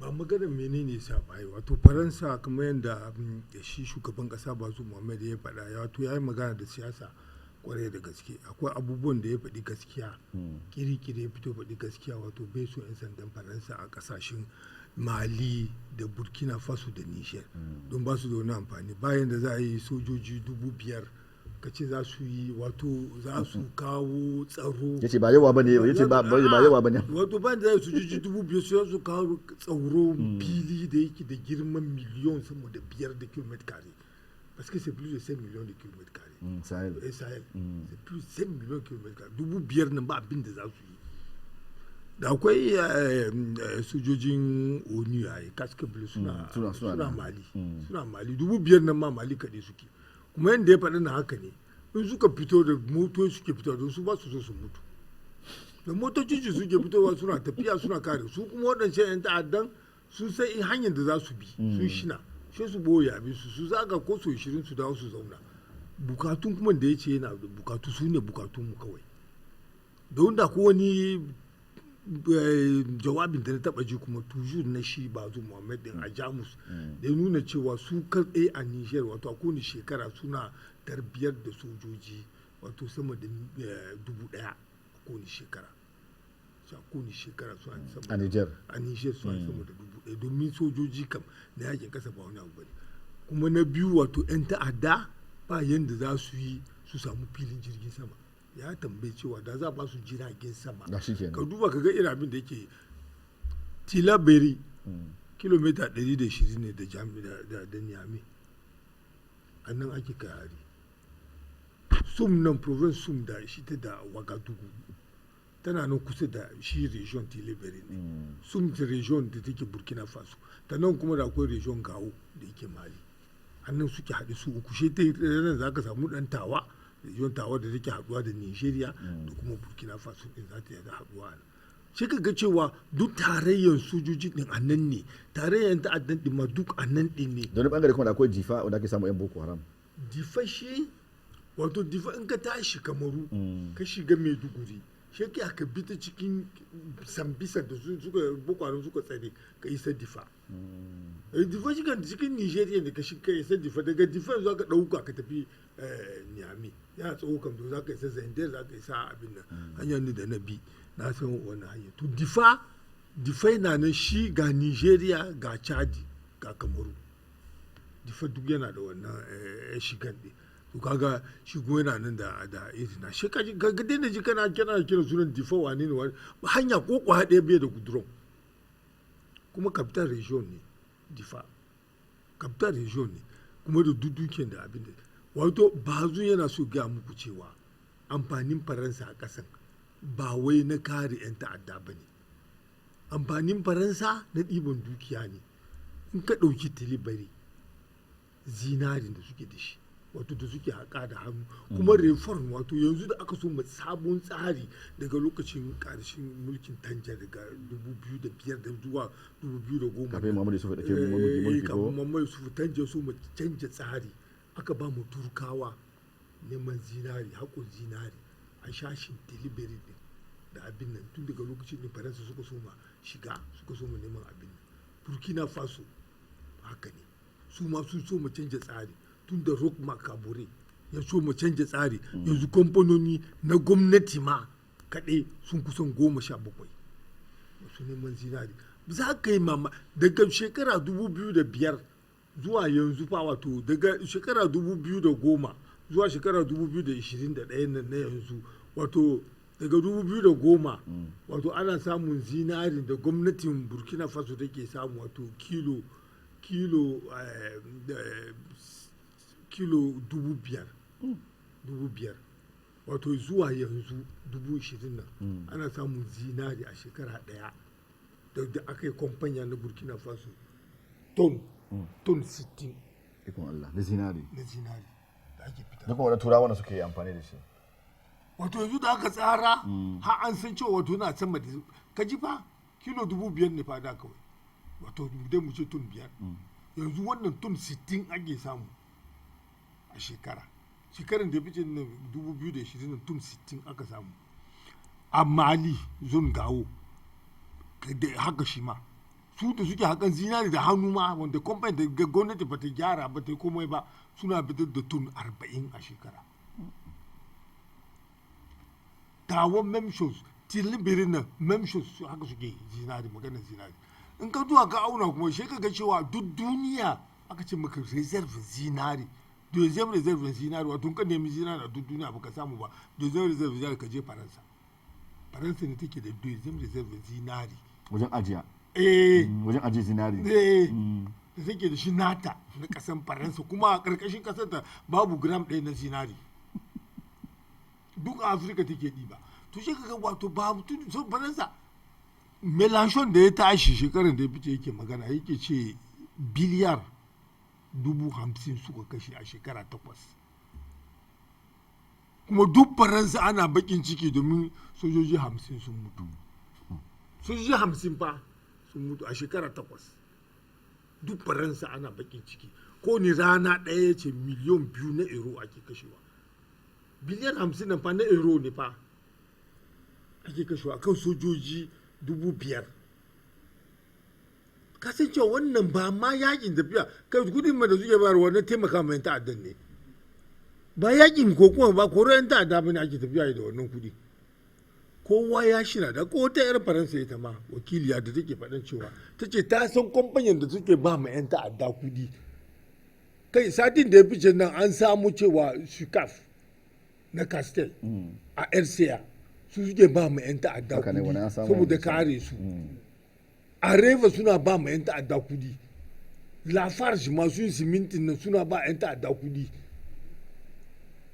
Ba maganar menene sa ba, wato faransa kamar yadda shi shugaban kasa Bazoum Mohammed ya faɗa, wato ya yi magana da siyasa kwarai da gaske. Akwai abubuwan da ya faɗi gaskiya, kiri-kiri ya fito faɗi gaskiya, wato bai so 'yan sandan faransa a kasashen mali da burkina faso da niger don ba su da wani amfani. Bayan da za a yi sojoji 5,000 ka ce za su yi wato za su kawo tsaro. Ya ce ba yawa ba ne, ya ce ba yawa ba ne. Wato ban da su jiji 2,000 su kawo tsaro fili da yake da girman miliyon sama da 5 da kilomita kare. Parce que c'est plus de 5 millions de kilomètres carrés. Sahel. Sahel. C'est plus de 5 millions de kilomètres carrés. 5,000 nan ba abin da za su yi. Da akwai sojojin ONU a yi kaskabili suna Mali. Suna Mali. 5,000 nan ma Mali kaɗai suke. Kuma yadda ya faɗi na haka ne, in suka fito da motoci suke fito don su ba su so su mutu. Da motoci suke fitowa suna tafiya suna kare su kuma waɗancan 'yan ta'addan sun sai hanyar da za su bi sun shina. Sai su boye abin su zaga ko su 20 su dawo su zauna. Bukatun kuma da ya ce yana da bukatu su ne bukatun mu kawai. Da wanda ko wani jawabin da na taba ji kuma tujur na shi Bazoum Mohamed din a Jamus da ya nuna cewa su kaɗai a Niger wato a kowane shekara suna tarbiyar da sojoji wato sama da 1,000 a kowane shekara. A kowane shekara su an sama a Niger su an sama da 1,000 domin sojoji kam na yakin kasa ba wani abu bane. Kuma na biyu wato 'yan ta'adda ba yanda za su yi su samu filin jirgin sama. Ya tambaye cewa da za ba su jiragen sama ka duba ka ga irin abin da yake Tilaberi kilomita 120 ne da Niamey a nan ake kai hari. Sum nan province Sum da shi ta da Wagadugu tana nan kusa da shi region Tilaberi ne. Sum ta region da take Burkina Faso ta nan kuma da akwai region Gao da yake Mali a nan suke haɗe su uku shi ta nan za ka samu ɗan Tawa region Tawa da take haɗuwa da Nigeria da kuma Burkina Faso din za ta yada haɗuwa nan. Sai ka ga cewa duk tarayyar sojoji din a nan ne, tarayyar ta'addan din ma duk a nan din ne. Da wani bangare kuma da akwai Difa wanda ake samu 'yan Boko Haram. Difa shi wato Difa in ka tashi Kamaru ka shiga Maiduguri shi ka bi ta cikin Sambisa da suka Boko Haram suka tsare ka isa Difa. Difa shi kan cikin Nigeria ne ka isa Difa daga Difa yanzu aka ɗauka ka tafi Niamey ya tsawo kam to za ka isa Zandar za ka isa abin nan hanyar ni da na bi na san wannan hanyar to Difa na nan shi ga Nigeria ga Chadi ga Kamaru Difa duk yana da wannan shigan ɗin to kaga shi kuma yana nan da irina shi ka daina ji kana kira sunan Difa wane ne wani hanya ko kwa ɗaya bai da guduron kuma capital region ne Difa capital region ne kuma da duduken da abin da wato Bazoum yana so gaya muku cewa amfanin Faransa a ƙasan ba wai na kare 'yan ta'adda ba ne amfanin Faransa na ɗiban dukiya ne in ka ɗauki Tilibari zinarin da suke da shi wato da suke haƙa da hannu kuma reform wato yanzu da aka so sabon tsari daga lokacin ƙarshen mulkin Tanja daga 2005 da zuwa 2010 kafin Muhammadu Yusuf da ke mulki ko kafin Muhammadu Yusuf Tanja so mu canja tsari aka ba mu Turkawa neman zinari haƙon zinari a shashin Tilibiri din da abin nan tun daga lokacin da Faransa suka so ma shiga suka so mu neman abin nan Burkina Faso haka ne su ma sun so mu canja tsari tun da Roch Marc Kabore ya so mu canja tsari yanzu kamfanoni na gwamnati ma kaɗai sun kusan 17 su neman zinari za ka yi mama daga shekara 2005 zuwa yanzu fa wato daga shekara 2010 zuwa shekara 2021 na yanzu wato daga 2010 wato ana samun zinarin da gwamnatin Burkina Faso take samu wato kilo 5,000 wato zuwa yanzu 20,000 nan ana samun zinari a shekara daya da aka yi kwamfanya na Burkina Faso ton 60 ikon Allah na zinari da ake fita duk wanda turawa suke yi amfani da shi wato yanzu da aka tsara har an san cewa wato na sama da ka ji fa kilo 5,000 ne fa da kawai wato dai mu ce ton 5 yanzu wannan ton 60 ake samu a shekaran da fice na 2020 ton 60 aka samu a Mali zon gawo da haka shi ma su da suke hakan zinari da hannu ma wanda kwamfani da gwamnati ba ta gyara ba ta komai ba suna fitar da ton 40 a shekara tawon memshos tilibirin nan memshos haka suke zinari maganar zinari in ka zuwa ka auna kuma shi ka ga cewa duk duniya aka ce maka reserve zinari deuxième reserve na zinari wato kan nemi zinari a duk duniya baka samu ba deuxième reserve zinari ka je faransa ne take da deuxième reserve zinari wajen ajiya wajen ajiye zinari da take da shi nata na kasan faransa kuma a karkashin kasar ta babu gram ɗaya na zinari duk a afirka take ɗiba to shi kaga wato babu tun faransa Mélenchon da ya tashi shekarar da ya fice yake magana yake ce biliyar 50,000 suka kashe a shekara 8 kuma duk faransa ana bakin ciki domin sojoji 50 sun mutu sojoji 50 fa sun mutu a shekara 8 duk faransa ana bakin ciki ko ni rana ɗaya ce miliyan 2 na euro ake kashewa biliyan 50 nan fa na euro ne fa ake kashewa kan sojoji 5,000 kasancewa wannan ba ma yakin tafiya kai kudin da suke bayarwa na taimaka mai ta'addan ne ba yakin ko kuma ba koro yan ta'adda bane ake tafiya da wannan kudi kowa ya shira da ko ta yar faransa ita ma wakiliya da take faɗan cewa ta ce ta san kamfanin da suke ba ma yan ta'adda kudi kai satin da ya fice nan an samu cewa shikaf na castel a rca su suke ba ma yan ta'adda kudi saboda kare su a reva suna ba ma yan ta'adda kudi lafarge masu yin simintin nan suna ba yan ta'adda kudi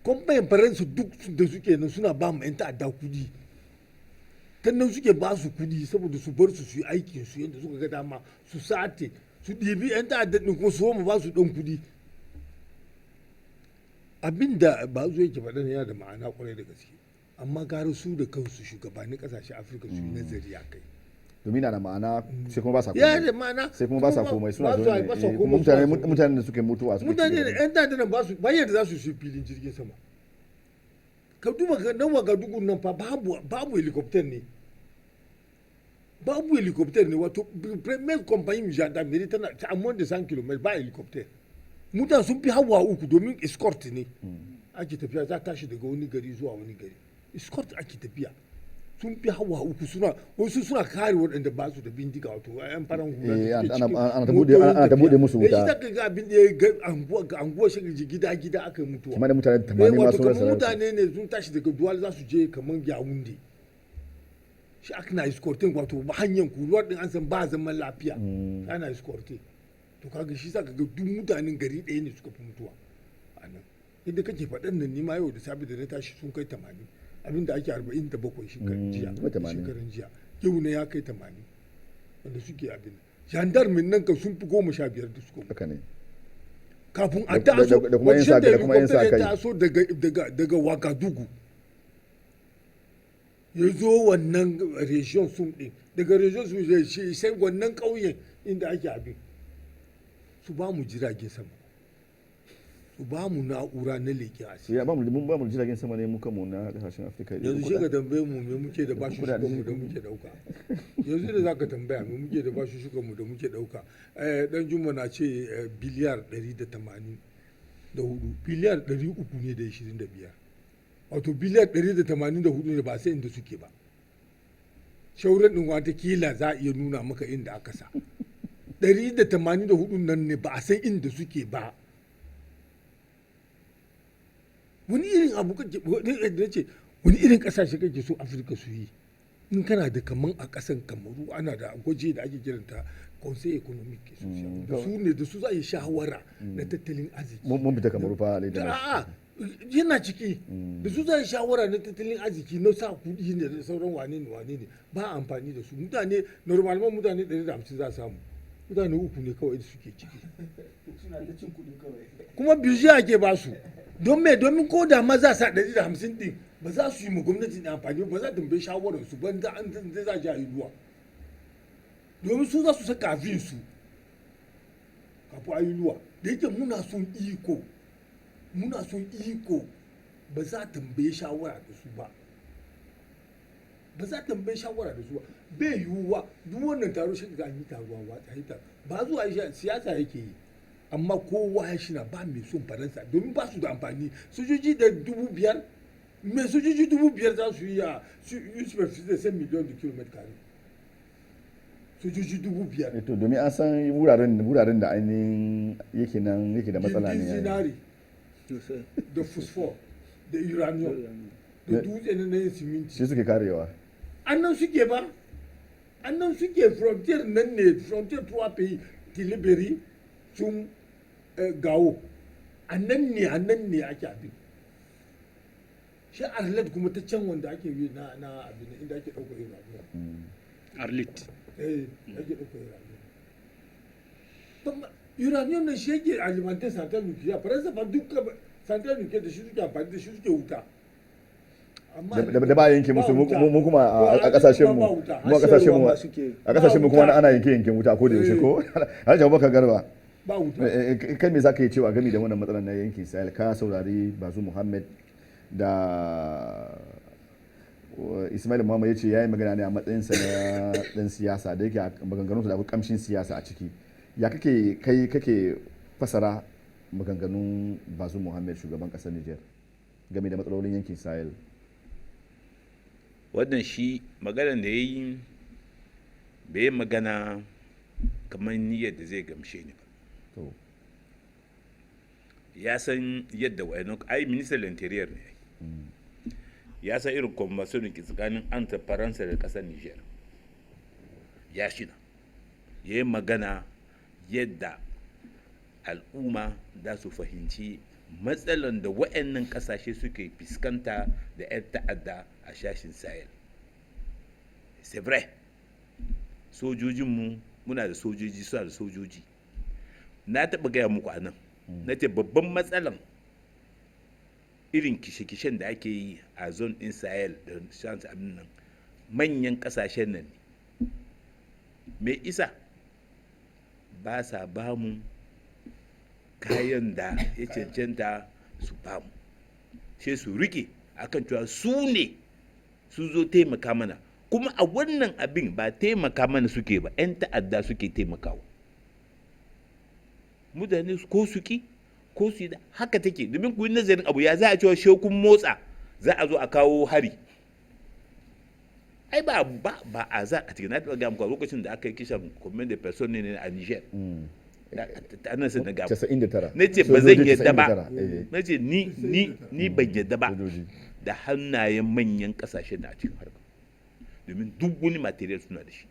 kamfanin faransa duk da suke nan suna ba ma yan ta'adda kudi ta nan suke ba su kudi saboda su bar su yi aikin su yadda suka ga dama su sate su ɗibi yan ta'adda ɗin kuma su ba su ɗan kudi abinda ba zo yake faɗa yana da ma'ana kwarai da gaske amma gara su da kansu shugabannin ƙasashen afirka su yi nazari a kai domin na da ma'ana sai kuma ba sa komai da ma'ana sai kuma ba sa komai suna zo mutane da suke mutuwa su mutane da yan ta'adda ba su bayan da za su yi filin jirgin sama ka duba ga nan waga dugun nan fa babu helicopter ne wato premier compagnie gendarmerie tana ta amma da 100 km ba helicopter mutane sun fi hawa uku domin escort ne ake tafiya za tashi daga wani gari zuwa wani gari escort ake tafiya sun fi hawa uku wasu suna kare waɗanda ba su da bindiga wato yan faran hula ana ta bude musu wuta da ga abin da ya anguwa shi gida aka yi mutuwa kamar da mutane 80 masu rasa mutane ne sun tashi daga duwal za su je kamar Yaounde shi aka na escorting wato hanyar kuruwar din an san ba zaman lafiya ana escorting to kaga shi saka ga duk mutanen gari ɗaya ne suka fi mutuwa a nan yadda kake faɗan nan ni ma yau da sabi da na tashi sun kai 80 abinda ake 47 shekaran jiya yau ne ya kai 80 wanda suke abin gendarmin nan ka sun fi 15 da suka haka ne kafin a taso wancan da helicopter ya taso daga Wagadugu ya zo wannan region sun din daga region sun zai sai wannan ƙauyen inda ake abin su ba mu jiragen sama su ba mu na'ura na leƙen asiri ya ba mu jiragen sama ne muka mu na kasashen afirka yanzu shi ka tambaye mu me muke da bashi shugaban mu da muke dauka yanzu da zaka tambaya me muke da bashi shugaban mu da muke dauka dan juma na ce biliyar 184 biliyar 300 ne da 25 wato biliyar 184 ne ba sai inda suke ba shauran din wata kila za a iya nuna maka inda aka sa 184 nan ne ba a san inda suke ba wani irin abu kake ce wani irin kasashe kake so afirka su yi in kana da kaman a kasan kamaru ana da gwaje da ake kiranta conseil economic social su ne da su za a yi shawara na tattalin arziki mun fita kamaru fa a'a yana ciki da su za a yi shawara na tattalin arziki na sa kudi ne da sauran wane ne ba amfani da su mutane normalman mutane 150 za a samu mutane 3 ne kawai da suke ciki kuma biyu ake ba su domin ko da ma za sa 150 din ba za su yi ma gwamnati da amfani ba za ta tambaye shawarar su ban da an za a yi ruwa domin su za su saka kafin su kafin a yi ruwa da yake muna son iko ba za ta tambaye shawara da su ba bai yiwuwa duk wannan taro shi ga an yi taruwa ba zuwa siyasa yake yi amma kowa ya shina ba mai son faransa domin ba su da amfani sojoji da 5,000 mai sojoji 5,000 za su yi a superficie da 100 miliyan da kilomita kare sojoji 5,000 to domin an san wuraren da ainihin yake da matsala ne zinari da phosphor da uranium da dutse na yin siminti shi suke karewa. annan suke ba annan suke frontier nan ne frontier trois pays tilibiri sun gawo annan ne ake abin shi arlet kuma ta can wanda ake yi na abin inda ake ɗauka uranium arlit ake ɗauka uranium nan shi yake alimantar santar nukiliya faransa ba duka santar nukiliya da shi suke amfani da shi suke wuta da ba yanke musu mu kuma a kasashen mu a kasashen mu kuma ana yanke wuta ko da yaushe ko Alhaji Abubakar Garba ba wuta kai me zaka yi cewa game da wannan matsalar na yankin Sahel ka saurari Bazu Muhammad da Ismail Muhammad ya ce ya yi magana ne a matsayinsa na dan siyasa da yake maganganunsa da akwai kamshin siyasa a ciki ya kake fasara maganganun Bazu Muhammad shugaban kasar Niger game da matsalolin yankin Sahel. Wannan shi maganar da ya yi bai magana kamar niyyar da zai gamshe ni ba. Ya san yadda wa'annan ai ministan interior ne ya san irin conversation da ke tsakanin anta faransa da kasar Niger ya shina ya yi magana yadda al'umma za su fahimci matsalan da wa'annan kasashe suke fuskanta da 'yan ta'adda a shashin Sahel. C'est vrai sojojinmu muna da sojoji suna da sojoji na taɓa gaya muku a nan na ce babban matsalan irin kishe-kishen da ake yi a zone din Sahel da shansu abin nan manyan kasashen nan ne me isa ba sa ba mu kayan da ya cancanta su ba mu sai su rike akan cewa su ne su zo taimaka mana kuma a wannan abin ba taimaka mana suke ba 'yan ta'adda suke taimakawa mutane ko suki ko su da haka take domin ku yi nazarin abu ya za a cewa shekun motsa za a zo a kawo hari ai ba a za a cikin na taɓa gamu lokacin da aka yi kishan comment de person ne a Niger ana sai na gamu 99 na ce ba zan yadda ba na ce ni ban yadda ba da hannayen manyan kasashen da a cikin harka domin duk wani material suna da shi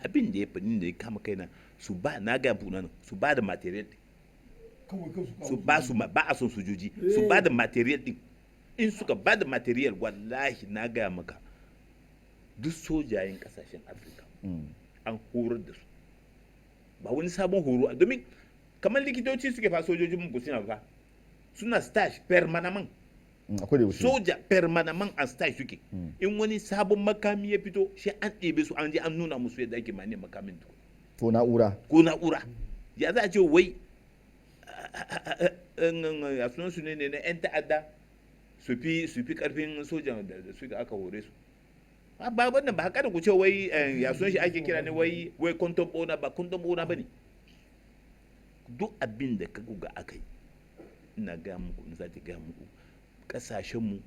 abin da ya faɗi da ya kama kaina su ba na ga nan su ba da material su ba a son sojoji su ba da material din in suka ba da material wallahi na gaya maka duk sojayen kasashen Afirka an horar da su ba wani sabon horo domin kamar likitoci suke fa sojojin mu suna fa suna stage permanent soja permanent a stage suke in wani sabon makami ya fito shi an ɗebe su an je an nuna musu yadda ake mani makamin ko na'ura ya za a ce wai a sunan su ne na 'yan ta'adda su fi karfin sojan da suka aka hore su ba wannan ba haka da ku ce wai ya sunan shi ake kira ne wai kwanton bona ba kwanton bona ba ne duk abin da ka ga aka yi ina gaya muku in za ta gaya muku kasashenmu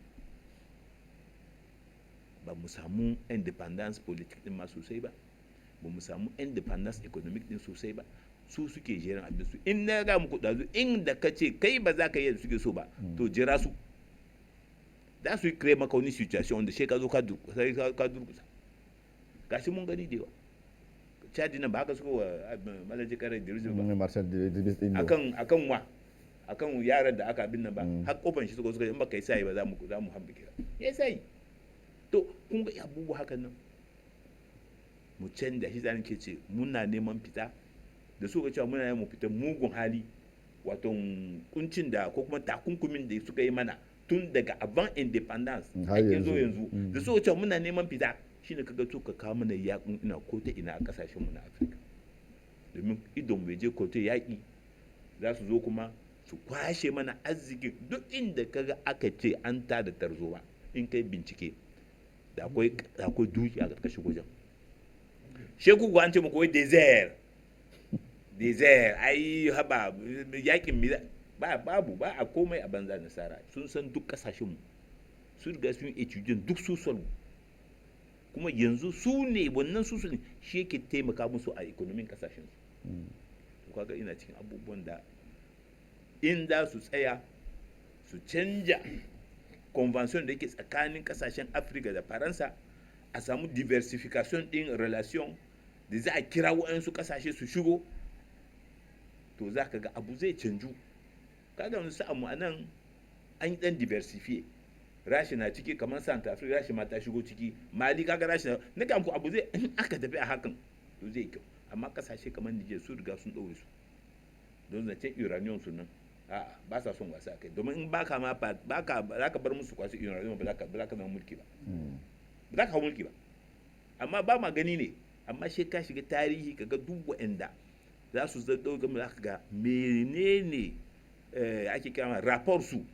ba mu samu independence politik din ma sosai ba mu samu independence economic din sosai ba su suke jerin abin su in na ga muku dazu inda ka ce kai ba za ka yi da suke so ba to jira su za su yi kire maka wani situation wanda shi ka zo ka durkusa gashi mun gani da yawa chadi nan ba haka suka wa malaji kare dirisi ba akan yaran da aka abin nan ba har kofan shi suka in baka yi sai ba za mu hambike ya sai to kun ga abubuwa hakan nan mu canja shi zan ke ce muna neman fita da su ga cewa muna neman fita mugun hali wato kuncin da ko kuma takunkumin da suka yi mana tun daga avant independence ake zo yanzu da su ga cewa muna neman fita shine kaga to ka kawo mana yakin ina ko ta ina a kasashen mu na Afirka domin idon bai je ko ta yaki za su zo kuma su kwashe mana arziki duk inda kaga aka ce an ta da tarzoma in kai bincike da akwai duki a ƙarƙashin wajen sheku an ce muku wai desert ai haba yakin mi babu ba a komai a banza nasara sun san duk kasashen mu su riga sun etudiant duk su solve kuma yanzu su ne wannan su ne shi yake taimaka musu a economin kasashen su kaga ina cikin abubuwan da in za su tsaya su canja convention da yake tsakanin kasashen afirka da faransa a samu diversification din relation da za a kira waɗansu kasashe su shigo to za ka ga abu zai canju. Kaga wani sa'a mu anan an yi dan diversify, rashi na ciki kamar santa africa rashi ma ta shigo ciki, mali kaga rashi na kan ku abu zai in aka tafi a hakan to zai kyau. Amma kasashe kamar niger su riga sun ɗaure su don zancen uranium su nan a'a ba sa son wasa kai, domin in baka ma baka za ka bar musu kwasu uranium ba za ka zama mulki ba, ba za ka hau mulki ba. Amma ba ma gani ne, amma shi ka shiga tarihi kaga duk waɗanda za su zaɗo gama za ka ga menene ake kama rapport su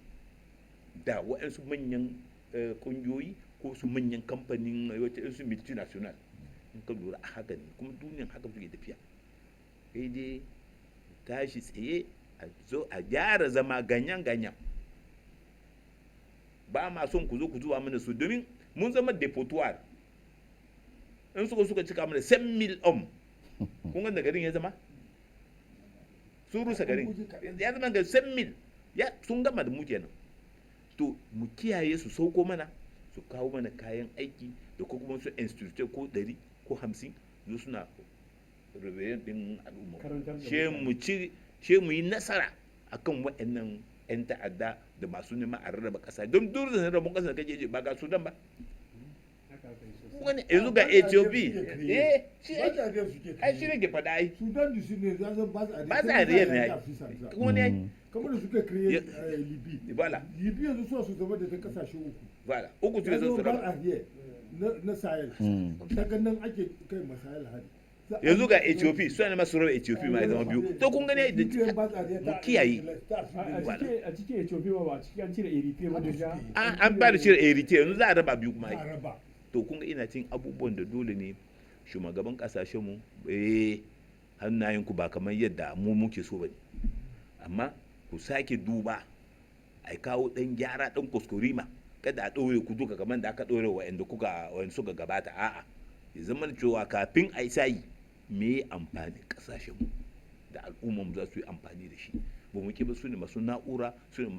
da waɗansu manyan ƙungiyoyi ko su manyan kamfanin waɗansu multinational. In ka lura a haka ne kuma duniyan haka suke tafiya. Sai dai tashi tsaye a zo a gyara zama ganyan ba ma son ku zo ku zuwa mana su, domin mun zama depotoir. In suka cika mana 100,000 kun ga garin ya zama sun rusa garin ya zama ga 100,000 sun gama da mu kenan. To mu kiyaye su sauko mana su kawo mana kayan aiki da kuma su institute ko 100 ko 50 zo suna rubayen din al'umma, she mu yi nasara akan waɗannan 'yan ta'adda da masu neman a rarraba ƙasa. Don duk da rabon ƙasa da kake ba ga Sudan ba, wani yanzu ga Ethiopia shi ne ke faɗa ai Sudan da su ne ba za a riyar ne ai kuma ne kamar da suka create Libya. Voilà. Libya yanzu suna su zama da ta kasashe uku. Voilà. Uku su zo su raba. Na Sahel. Daga nan ake kai masahel hari. Yanzu ga Ethiopia suna ne masu raba Ethiopia ma ya zama biyu. To kun gane mu kiyaye. A cikin Ethiopia ba a cikin an cire Eritrea ba da ja. An ba da cire Eritrea yanzu za a raba biyu kuma ai. To kun ga ina cin abubuwan da dole ne shugaban kasashen mu hannayen ku ba kamar yadda mu muke so bane. Amma ku sake duba a kawo ɗan gyara ɗan kuskurima, kada a ɗaure ku duka kamar da aka ɗaure wa'anda suka gabata. A'a, ya zama cewa kafin a yi sayi me amfani ƙasashen mu da al'ummar mu za su yi amfani da shi. Ba mu ba su ne masu na'ura, su ne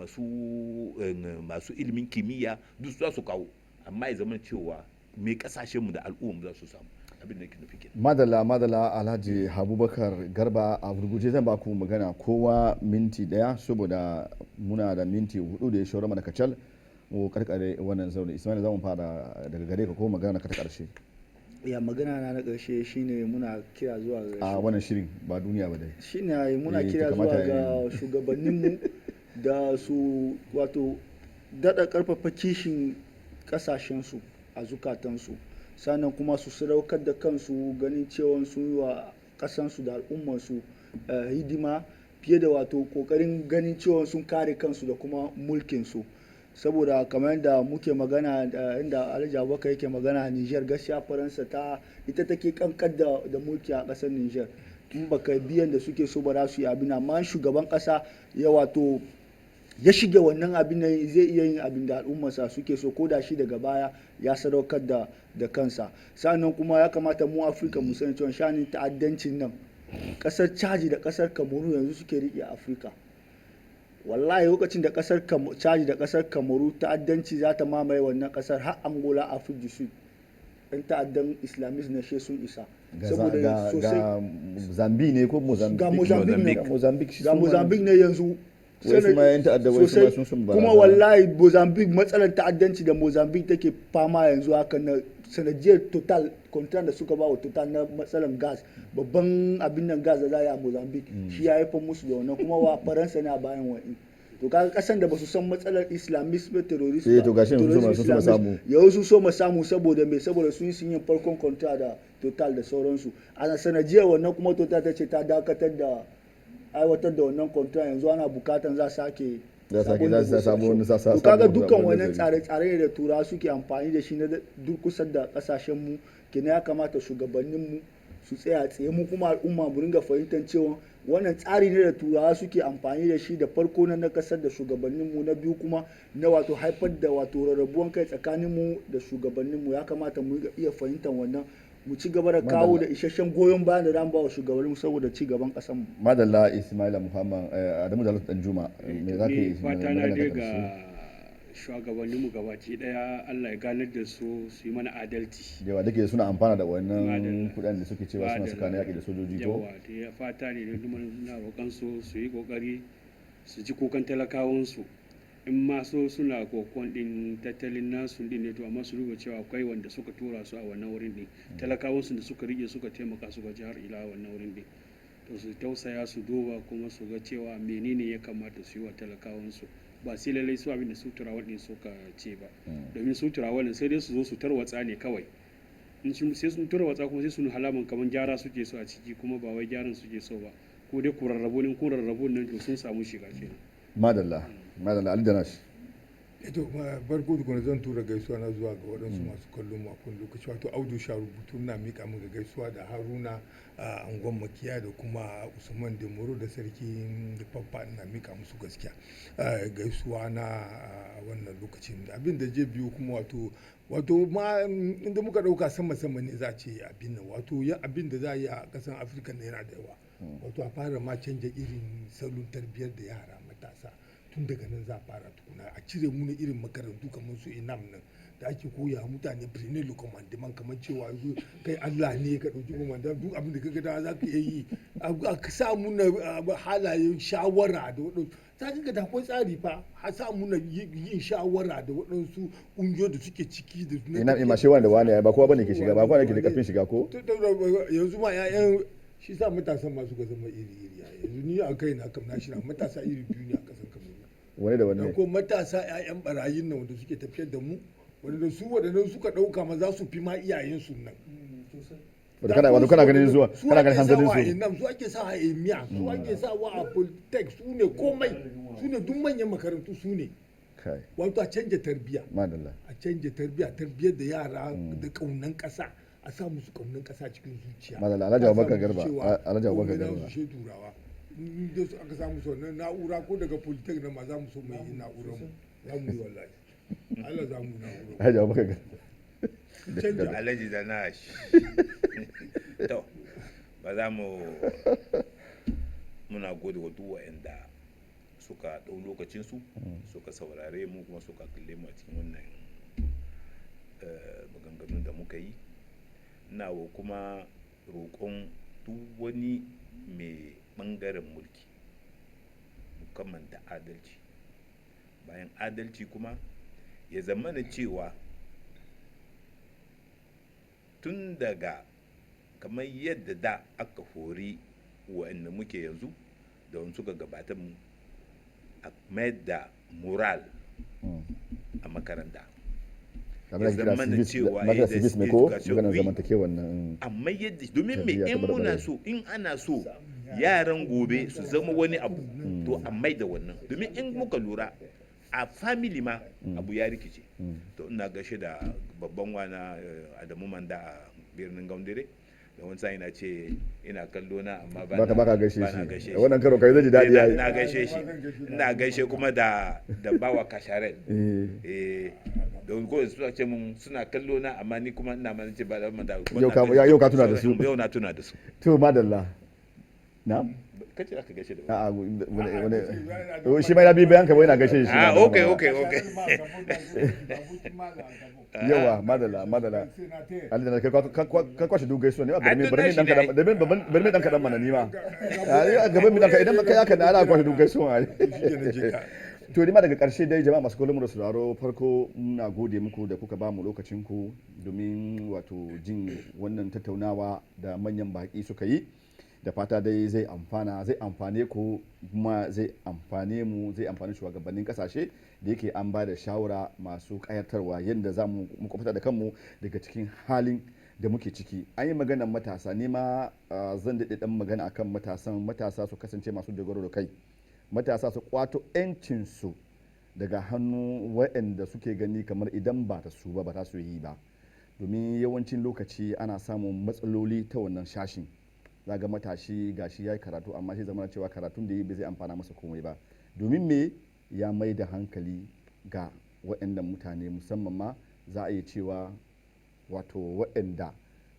masu ilimin kimiyya duk za su kawo, amma ya zama cewa me ƙasashen mu da al'ummar mu za su samu. Abin da ke nufi kenan. Madalla Alhaji Abubakar Garba, a gurguje zan ba ku magana kowa minti daya saboda muna da minti 4 da ya shawara mana kacal mu karkare wannan zaune. Ismail zamu fara daga gare ka ko magana ka ta karshe. Ya magana na karshe shine muna kira zuwa ga wannan shirin ba duniya ba dai. Shine muna kira zuwa ga shugabanninmu da su wato dada karfafa kishin kasashensu a zukatansu, sannan kuma su sadaukar da kansu ganin cewa sun yi wa kasansu da al'ummarsu hidima fiye da wato kokarin ganin cewa sun kare kansu da kuma mulkinsu. Saboda kamar yadda muke magana inda Alhaji Abubakar yake magana, Niger gaskiya Faransa ita take kankar da mulki a kasar Niger. In baka biyan da suke so ba za su yi abin, amma shugaban kasa ya wato ya shige wannan abin nan zai iya yin abin da al'ummarsa suke so, ko da shi daga baya ya sadaukar da kansa. Sannan kuma ya kamata mu Afirka mu sani cewa shanin ta'addancin nan kasar Chadi da kasar Kamaru yanzu suke riƙe Afirka. Wallahi lokacin da kasar Chadi da kasar Kamaru ta'addanci za ta mamaye wannan kasar har Angola, Afirka Sud, ɗan ta'addan Islamist na she sun isa. Saboda ga Mozambique ne ko Mozambique ne yanzu sosai. Kuma wallahi Mozambique, matsalar ta'addanci da Mozambique take fama yanzu haka na sanadiyar Total contract da suka ba wa Total na matsalar gas, babban abin nan gas da za a yi a Mozambique shi ya haifar musu da wannan, kuma wa Faransa ne a bayan wani. To kaga kasan da basu san matsalar Islamist ba, terrorist ba, to gashi su samu yau su so samu saboda me, saboda sun yi farkon contract da Total da sauransu. A sanadiyar wannan kuma Total ta ce ta dakatar da aiwatar da wannan contract, yanzu ana bukatan za sake to kaga dukkan wannan tsare-tsare da tura suke amfani da shi na durkusar da kasashen mu kenan. Ya kamata shugabannin mu su tsaya tsaye, mu kuma al'umma mu ringa fahimtar cewa wannan tsari ne da turawa suke amfani da shi, da farko na kasar da shugabannin mu, na biyu kuma na wato haifar da wato rarrabuwan kai tsakanin mu da shugabannin mu. Ya kamata mu iya fahimtar wannan mu ci gaba da kawo da isasshen goyon bayan da zamu ba wa shugabanninmu saboda ci gaban ƙasar mu. Madalla Ismaila Muhammad Adamu Jalal Danjuma me za ka yi fata na dai ga shugabanninmu gabaki daya Allah ya ganar da su su yi mana adalci. Yawa dake suna amfana da wannan kuɗin da suke cewa suna suka yaƙi da sojoji ko? Yawa da ya fata ne da na roƙon su yi ƙoƙari su ji kukan talakawansu. In ma so suna kokon din tattalin nasu din ne to amma su duba cewa akwai wanda suka tura su a wannan wurin din talakawansu da suka rike suka taimaka su ga jihar ila wannan wurin din to su tausaya su duba kuma su ga cewa menene ya kamata su yi wa talakawansu ba sai lallai su abin da su turawa din suka ce ba domin su turawa din sai dai su zo su tarwatsa ne kawai in sai sun tarwatsa kuma sai sun halaman kamar gyara suke so a ciki kuma ba wai gyaran suke so ba ko dai ku rarrabu ne ko rarrabu nan to sun samu shiga kenan. Madalla Ali Danash. Eto barko da zan tura gaisuwa na zuwa ga waɗansu masu kallon mu a kun lokaci wato Audu Sha rubutu na mika maka gaisuwa da Haruna Angon Makiya da kuma Usman Demoro da sarki Faffa na mika musu gaskiya gaisuwa na wannan lokacin abin da je biyu kuma wato ma inda muka ɗauka sama ne za a ce abin nan wato abin da za a yi a ƙasar Afirka na yana da yawa wato a fara ma canja irin salon tarbiyyar da yara matasa tun daga nan za a fara tukuna a cire mu na irin makarantu kamar su inam nan da ake koya mutane prenatal commandment kamar cewa kai Allah ne ka dauki commandment duk abin da kaga da za ka yi a sa mu na halayen shawara da wadansu ta ga da akwai tsari fa a sa mu na yin shawara da wadansu kungiyoyi da suke ciki da ina ma shewa da wani ba kowa bane ke shiga ba kowa ne ke da karfin shiga ko yanzu ma ƴaƴan shi sa matasan masu ga zama iri yanzu ni a kai na kam na shira matasa iri biyu ne a kasan kamar wani da wani ko matasa 'ya'yan barayin nan wanda suke tafiyar da mu wanda su waɗannan suka ɗauka ma za su fi ma iyayensu nan wato kana ganin zuwa kana ganin hanzarin su su ake sa a emiya su ake sa wa a politech su ne komai su ne duk manyan makarantu su ne wato a canja tarbiyya a canja tarbiyyar da yara da kaunan ƙasa a sa musu kaunan ƙasa cikin zuciya madalla Alhaji Abubakar Garba turawa da su aka samu sau na'ura ko daga politek na ma za mu so mai yi na'urar mu za mu yi wallahi Allah za mu yi na'urar Alhaji Abubakar Garba Alhaji da na shi to ba za mu muna gode wa duk wa'anda suka ɗau lokacinsu suka saurare mu kuma suka kalle mu a cikin wannan maganganun da muka yi na kuma roƙon duk wani mai ɓangaren mulki mukamman da adalci bayan adalci kuma ya zama da cewa tun daga kamar yadda da aka hori wa'anda muke yanzu da wani suka gabata mu a mayar da moral a makaranta ya zama da cewa ya amma yadda domin me in muna so in ana so yaran gobe su zama wani abu to a mai da wannan domin in muka lura a family ma abu ya rikice to ina gashe da babban wana Adamu Manda a birnin Gaundare da wani sa'ina ce ina kallo na amma baka gaishe shi wannan karo kai zai ji dadi yayi ina gaishe shi ina gaishe kuma da bawa Kasharel don ko su ce mun suna kallo na amma ni kuma ina mana ce ba da mun da yau ka tuna da su yau na tuna da su to madalla na kace aka gaishe da a'a wani shi mai na bi bayan ka bai na gaishe shi okay yawa madala Ali da ka kwashe duk gaisuwa ne bari mai dan kadan mana ni ma gaban mi dan ka idan ka yaka na ana kwashe duk gaisuwa to ni ma daga karshe dai jama'a masu kallon mu da sauraro farko muna gode muku da kuka ba mu lokacin ku domin wato jin wannan tattaunawa da manyan baki suka yi da fata dai zai amfane ku kuma zai amfane mu zai amfani shugabannin kasashe da yake an ba da shawara masu kayatarwa yadda za mu fita da kanmu daga cikin halin da muke ciki. An yi maganar matasa ne ma zan daɗe ɗan magana akan matasa su kasance masu dogaro da kai, matasa su kwato 'yancinsu daga hannu waɗanda suke gani kamar idan ba ta su ba ta su yi ba, domin yawancin lokaci ana samun matsaloli ta wannan shashin. Za ga matashi gashi ya yi karatu amma shi zama cewa karatun da yi bai zai amfana masa komai ba, domin me ya mai da hankali ga waɗannan mutane musamman ma za a iya cewa wato waɗanda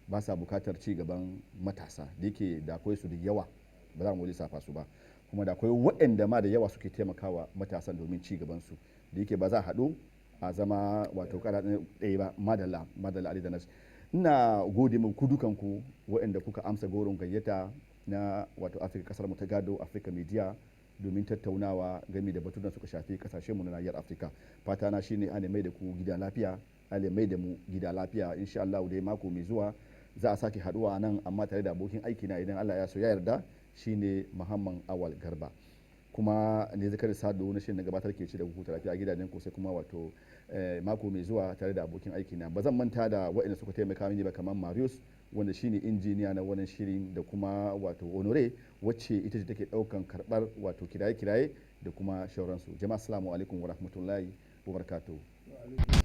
ba sa bukatar ci gaban matasa da yake da akwai su da yawa ba za mu lissafa su ba, kuma da akwai waɗanda ma da yawa suke taimakawa matasan domin ci gaban su da yake ba za a haɗu a zama wato kara ɗaya ba. Madalla Ali da Nas, ina gode muku dukanku waɗanda kuka amsa goron gayyata na wato Afirka, kasar mu ta gado, Africa Media, domin tattaunawa game da batunan suka shafi kasashen mu na nahiyar Afirka. Fata na shine ana mai da ku gida lafiya, ana mai da mu gida lafiya. Insha Allah dai mako mai zuwa za a sake haduwa nan, amma tare da abokin aiki na idan Allah ya so ya yarda, shine Muhammad Awal Garba. Kuma ne zakar sado na shirin na gabatar ke ci da hutu lafiya a gidajen ku, sai kuma wato mako mai zuwa tare da abokin aiki na. Ba zan manta da waɗanda suka taimaka mini ba, kamar Marius wanda shine injiniya na wannan shirin, da kuma wato Honore wacce ita ce take daukan karbar wato kiraye-kiraye da kuma shauransu. Jama'a assalamu alaikum wa rahmatullahi wa barakatuh.